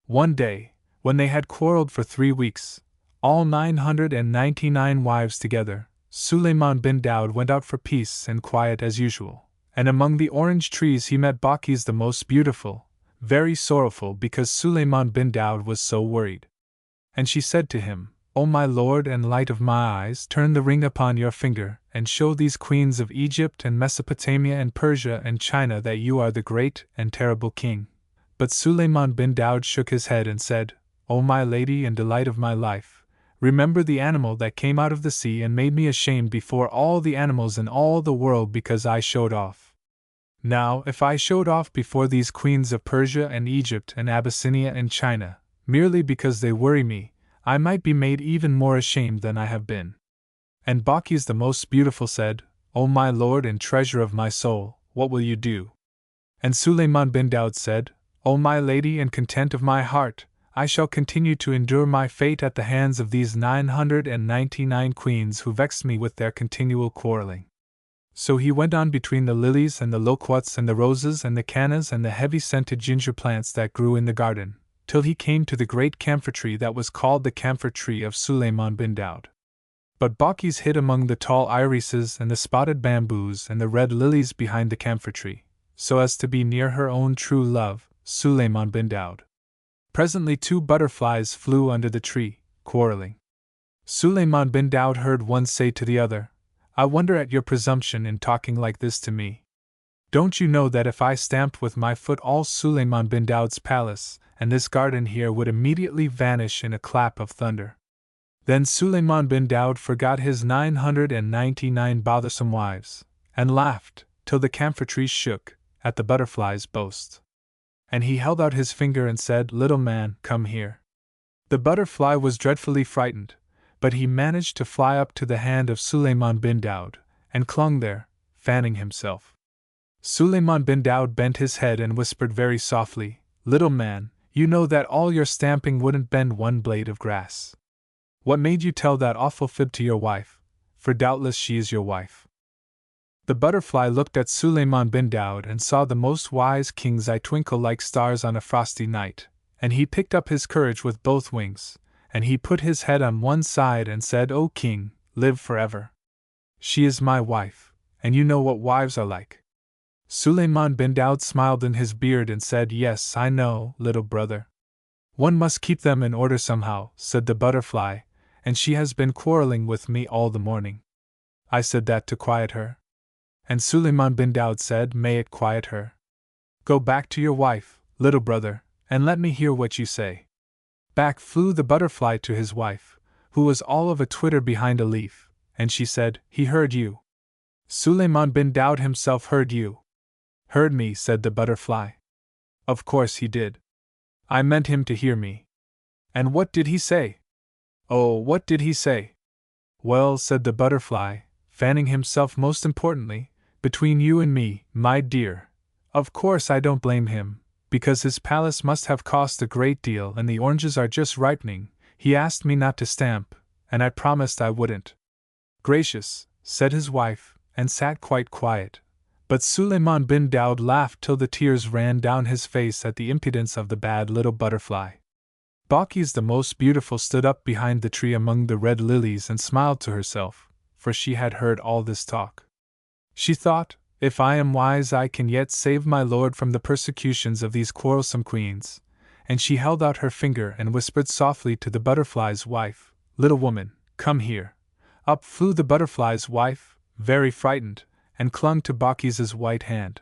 One day, when they had quarreled for 3 weeks, all 999 wives together, Suleiman bin Daud went out for peace and quiet as usual, and among the orange trees he met Bakis the most beautiful, very sorrowful because Suleiman bin Daud was so worried. And she said to him, "O my lord and light of my eyes, turn the ring upon your finger, and show these queens of Egypt and Mesopotamia and Persia and China that you are the great and terrible king." But Suleiman bin Daud shook his head and said, "O my lady and delight of my life, remember the animal that came out of the sea and made me ashamed before all the animals in all the world because I showed off. Now, if I showed off before these queens of Persia and Egypt and Abyssinia and China, merely because they worry me, I might be made even more ashamed than I have been." And Bakis the most beautiful said, "O my lord and treasure of my soul, what will you do?" And Suleiman bin Daud said, "O my lady and content of my heart, I shall continue to endure my fate at the hands of these 999 queens who vexed me with their continual quarreling." So he went on between the lilies and the loquats and the roses and the cannas and the heavy-scented ginger plants that grew in the garden, till he came to the great camphor tree that was called the camphor tree of Suleiman bin Daud. But Bakis hid among the tall irises and the spotted bamboos and the red lilies behind the camphor tree, so as to be near her own true love, Suleiman bin Daud. Presently 2 butterflies flew under the tree, quarreling. Suleiman bin Daud heard one say to the other, "I wonder at your presumption in talking like this to me. Don't you know that if I stamped with my foot all Suleiman bin Daud's palace, and this garden here would immediately vanish in a clap of thunder?" Then Suleiman bin Daud forgot his 999 bothersome wives, and laughed, till the camphor tree shook, at the butterfly's boast. And he held out his finger and said, "Little man, come here." The butterfly was dreadfully frightened, but he managed to fly up to the hand of Suleiman bin Daud, and clung there, fanning himself. Suleiman bin Daud bent his head and whispered very softly, "Little man, you know that all your stamping wouldn't bend one blade of grass. What made you tell that awful fib to your wife, for doubtless she is your wife?" The butterfly looked at Suleiman bin Daud and saw the most wise king's eye twinkle like stars on a frosty night, and he picked up his courage with both wings, and he put his head on one side and said, "O king, live forever. She is my wife, and you know what wives are like." Suleiman bin Daud smiled in his beard and said, "Yes, I know, little brother. One must keep them in order somehow," said the butterfly, "and she has been quarreling with me all the morning. I said that to quiet her." And Suleiman bin Daud said, "May it quiet her. Go back to your wife, little brother, and let me hear what you say." Back flew the butterfly to his wife, who was all of a twitter behind a leaf, and she said, "He heard you. Suleiman bin Daud himself heard you." "Heard me," said the butterfly. "Of course he did. I meant him to hear me." "And what did he say?" "Oh, what did he say?" "Well," said the butterfly, fanning himself most importantly, "between you and me, my dear, of course I don't blame him, because his palace must have cost a great deal and the oranges are just ripening. He asked me not to stamp, and I promised I wouldn't." "Gracious," said his wife, and sat quite quiet. But Suleiman bin Daud laughed till the tears ran down his face at the impudence of the bad little butterfly. Balkis the most beautiful stood up behind the tree among the red lilies and smiled to herself, for she had heard all this talk. She thought, "If I am wise I can yet save my lord from the persecutions of these quarrelsome queens," and she held out her finger and whispered softly to the butterfly's wife, "Little woman, come here." Up flew the butterfly's wife, very frightened, and clung to Balkis's white hand.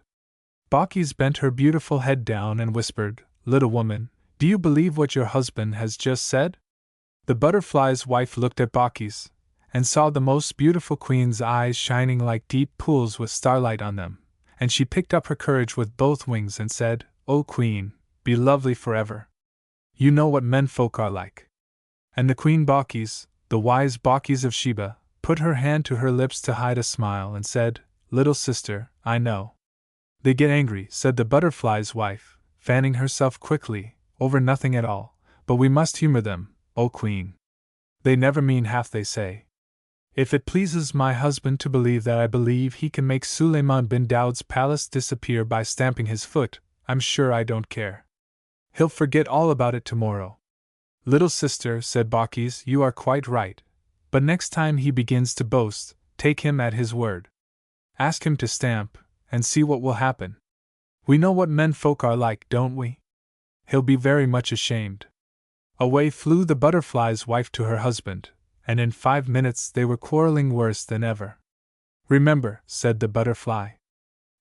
Balkis bent her beautiful head down and whispered, "Little woman, do you believe what your husband has just said?" The butterfly's wife looked at Balkis, and saw the most beautiful queen's eyes shining like deep pools with starlight on them, and she picked up her courage with both wings and said, "O queen, be lovely forever. You know what menfolk are like." And the queen Balkis, the wise Balkis of Sheba, put her hand to her lips to hide a smile and said, "Little sister, I know. They get angry," said the butterfly's wife, fanning herself quickly, "over nothing at all, but we must humor them, O queen. They never mean half they say. If it pleases my husband to believe that I believe he can make Suleiman bin Daud's palace disappear by stamping his foot, I'm sure I don't care. He'll forget all about it tomorrow." "Little sister," said Balkis, "you are quite right, but next time he begins to boast, take him at his word. Ask him to stamp, and see what will happen. We know what menfolk are like, don't we? He'll be very much ashamed." Away flew the butterfly's wife to her husband, and in 5 minutes they were quarreling worse than ever. "Remember," said the butterfly.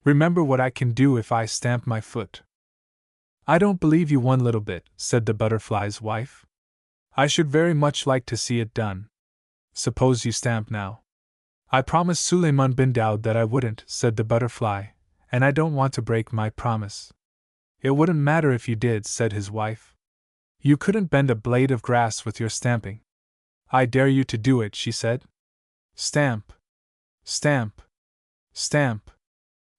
"Remember what I can do if I stamp my foot." "I don't believe you one little bit," said the butterfly's wife. "I should very much like to see it done. Suppose you stamp now." "I promised Suleiman bin Daud that I wouldn't," said the butterfly, "and I don't want to break my promise." "It wouldn't matter if you did," said his wife. "You couldn't bend a blade of grass with your stamping." "I dare you to do it," she said. "Stamp! Stamp! Stamp!"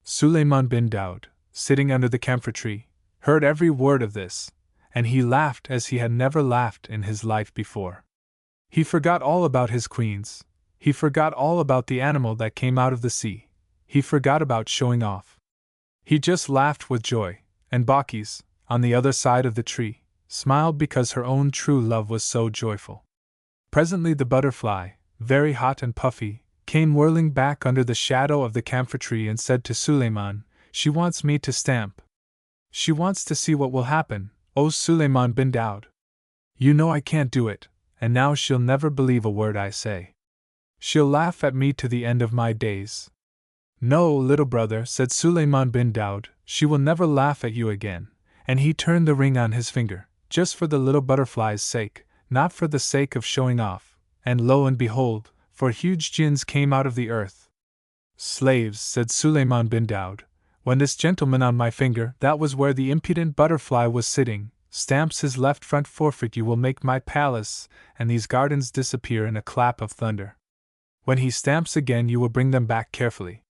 Suleiman bin Daud, sitting under the camphor tree, heard every word of this, and he laughed as he had never laughed in his life before. He forgot all about his queens. He forgot all about the animal that came out of the sea. He forgot about showing off. He just laughed with joy, and Balkis, on the other side of the tree, smiled because her own true love was so joyful. Presently the butterfly, very hot and puffy, came whirling back under the shadow of the camphor tree and said to Suleiman, "She wants me to stamp. She wants to see what will happen, O Suleiman bin Daud. You know I can't do it, and now she'll never believe a word I say. She'll laugh at me to the end of my days." "No, little brother," said Suleiman bin Daud, "she will never laugh at you again," and he turned the ring on his finger, just for the little butterfly's sake, not for the sake of showing off, and lo and behold, 4 huge jinns came out of the earth. "Slaves," said Suleiman bin Daud, "when this gentleman on my finger," that was where the impudent butterfly was sitting, "stamps his left front forefoot, you will make my palace and these gardens disappear in a clap of thunder. When he stamps again, you will bring them back carefully.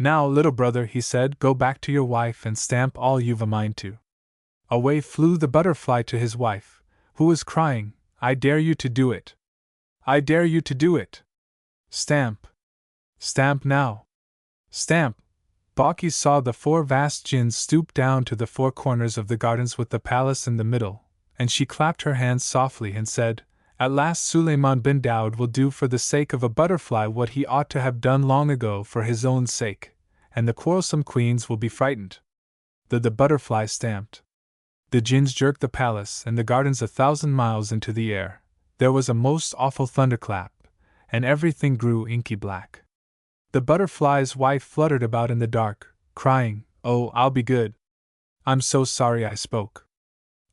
Now, little brother, he said, go back to your wife and stamp all you've a mind to. Away flew the butterfly to his wife, who was crying, I dare you to do it. I dare you to do it. Stamp. Stamp now. Stamp. Baucis saw the 4 vast jinns stoop down to the 4 corners of the gardens with the palace in the middle, and she clapped her hands softly and said, At last Suleiman bin Daud will do for the sake of a butterfly what he ought to have done long ago for his own sake, and the quarrelsome queens will be frightened. The butterfly stamped. The jinns jerked the palace and the gardens 1,000 miles into the air. There was a most awful thunderclap, and everything grew inky black. The butterfly's wife fluttered about in the dark, crying, Oh, I'll be good. I'm so sorry I spoke.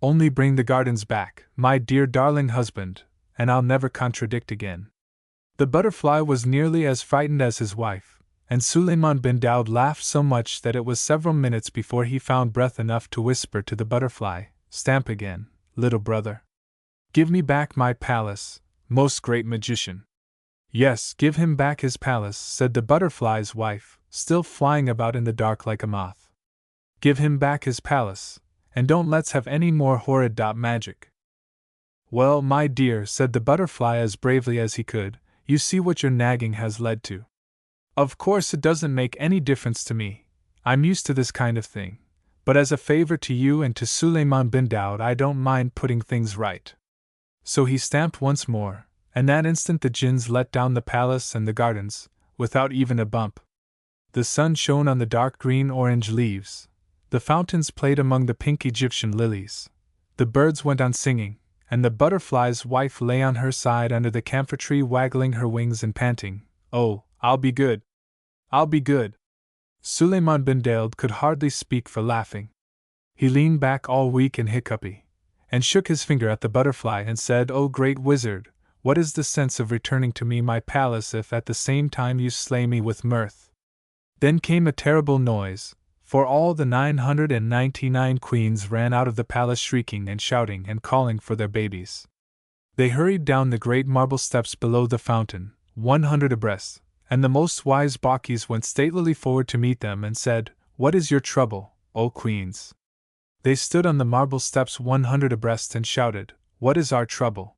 Only bring the gardens back, my dear darling husband, and I'll never contradict again. The butterfly was nearly as frightened as his wife, and Suleiman bin Daud laughed so much that it was several minutes before he found breath enough to whisper to the butterfly, Stamp again, little brother. Give me back my palace, most great magician. Yes, give him back his palace, said the butterfly's wife, still flying about in the dark like a moth. Give him back his palace, and don't let's have any more horrid magic. Well, my dear, said the butterfly as bravely as he could, you see what your nagging has led to. Of course it doesn't make any difference to me, I'm used to this kind of thing, but as a favor to you and to Suleiman bin Daud I don't mind putting things right. So he stamped once more, and that instant the jinns let down the palace and the gardens, without even a bump. The sun shone on the dark green-orange leaves, the fountains played among the pink Egyptian lilies, the birds went on singing, and the butterfly's wife lay on her side under the camphor tree waggling her wings and panting, Oh, I'll be good. I'll be good. Suleiman bin Daud could hardly speak for laughing. He leaned back all weak and hiccupy, and shook his finger at the butterfly and said, O great wizard, what is the sense of returning to me my palace if at the same time you slay me with mirth? Then came a terrible noise, for all the 999 queens ran out of the palace shrieking and shouting and calling for their babies. They hurried down the great marble steps below the fountain, 100 abreast, and the most wise Baucis went statelily forward to meet them and said, What is your trouble, O queens? They stood on the marble steps 100 abreast and shouted, What is our trouble?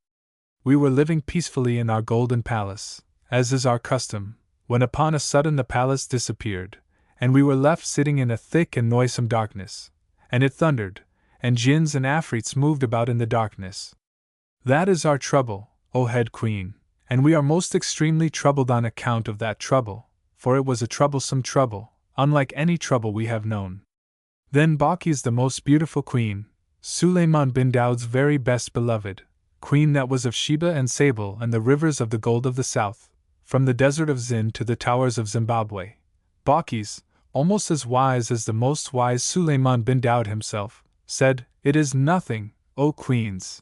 We were living peacefully in our golden palace, as is our custom, when upon a sudden the palace disappeared, and we were left sitting in a thick and noisome darkness, and it thundered, and jinns and afrits moved about in the darkness. That is our trouble, O head queen, and we are most extremely troubled on account of that trouble, for it was a troublesome trouble, unlike any trouble we have known. Then Baucis, the most beautiful queen, Suleiman bin Daud's very best beloved, queen that was of Sheba and Sable and the rivers of the gold of the south, from the desert of Zin to the towers of Zimbabwe, Baucis, almost as wise as the most wise Suleiman bin Daud himself, said, It is nothing, O queens.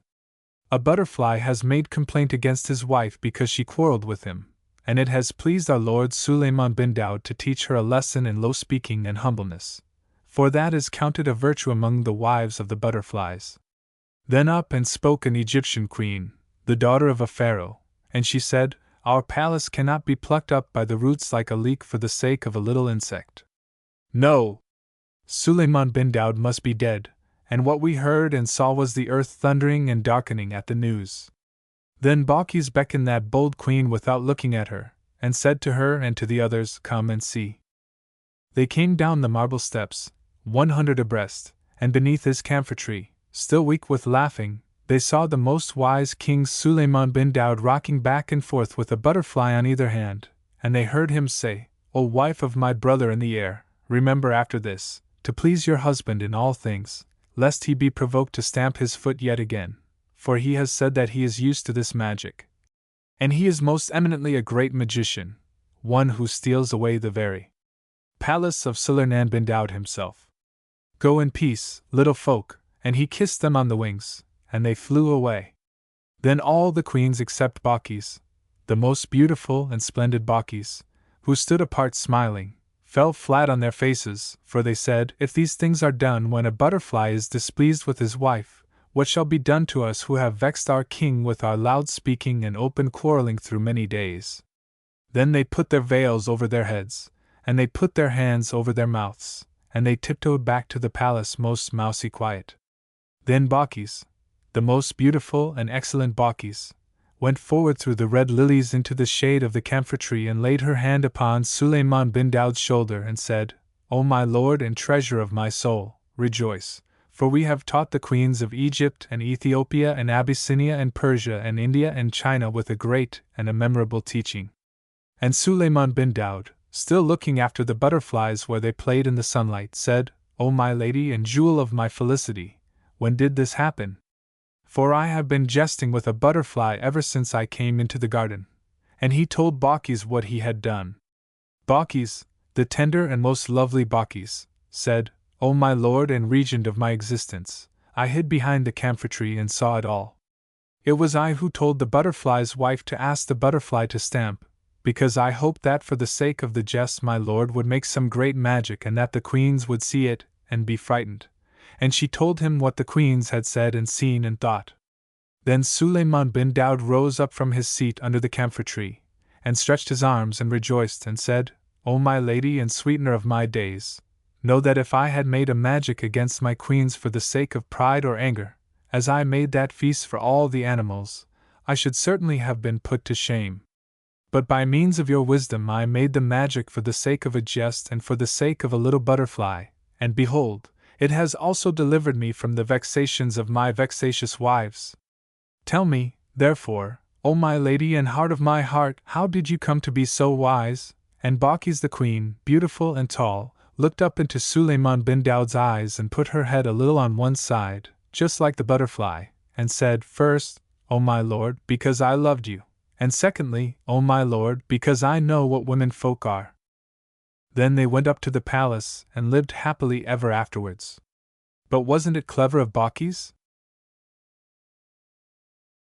A butterfly has made complaint against his wife because she quarreled with him, and it has pleased our lord Suleiman bin Daud to teach her a lesson in low speaking and humbleness, for that is counted a virtue among the wives of the butterflies. Then up and spoke an Egyptian queen, the daughter of a pharaoh, and she said, Our palace cannot be plucked up by the roots like a leek for the sake of a little insect. No! Suleiman bin Daud must be dead, and what we heard and saw was the earth thundering and darkening at the news. Then Baucis beckoned that bold queen without looking at her, and said to her and to the others, Come and see. They came down the marble steps, 100 abreast, and beneath his camphor tree, still weak with laughing, they saw the most wise King Suleiman bin Daud rocking back and forth with a butterfly on either hand, and they heard him say, O wife of my brother in the air, remember after this, to please your husband in all things, lest he be provoked to stamp his foot yet again, for he has said that he is used to this magic. And he is most eminently a great magician, one who steals away the very palace of Suleiman bin Daud himself. Go in peace, little folk, and he kissed them on the wings, and they flew away. Then all the queens except Baucis, the most beautiful and splendid Baucis, who stood apart smiling, fell flat on their faces, for they said, If these things are done when a butterfly is displeased with his wife, what shall be done to us who have vexed our king with our loud speaking and open quarreling through many days? Then they put their veils over their heads, and they put their hands over their mouths, and they tiptoed back to the palace most mousy quiet. Then Baucis, the most beautiful and excellent Baucis, went forward through the red lilies into the shade of the camphor tree and laid her hand upon Sulayman bin Daud's shoulder and said, O my lord and treasure of my soul, rejoice, for we have taught the queens of Egypt and Ethiopia and Abyssinia and Persia and India and China with a great and a memorable teaching. And Sulayman bin Daud, still looking after the butterflies where they played in the sunlight, said, O my lady and jewel of my felicity, when did this happen? For I have been jesting with a butterfly ever since I came into the garden. And he told Baucis what he had done. Baucis, the tender and most lovely Baucis, said, O my lord and regent of my existence, I hid behind the camphor tree and saw it all. It was I who told the butterfly's wife to ask the butterfly to stamp, because I hoped that for the sake of the jest my lord would make some great magic and that the queens would see it and be frightened. And she told him what the queens had said and seen and thought. Then Sulayman bin Daud rose up from his seat under the camphor tree, and stretched his arms and rejoiced and said, O my lady and sweetener of my days, know that if I had made a magic against my queens for the sake of pride or anger, as I made that feast for all the animals, I should certainly have been put to shame. But by means of your wisdom I made the magic for the sake of a jest and for the sake of a little butterfly, and behold, it has also delivered me from the vexations of my vexatious wives. Tell me, therefore, O my lady and heart of my heart, how did you come to be so wise? And Baucis the queen, beautiful and tall, looked up into Sulayman bin Daud's eyes and put her head a little on one side, just like the butterfly, and said, First, O my lord, because I loved you, and secondly, O my lord, because I know what women folk are. Then they went up to the palace and lived happily ever afterwards. But wasn't it clever of Baucis?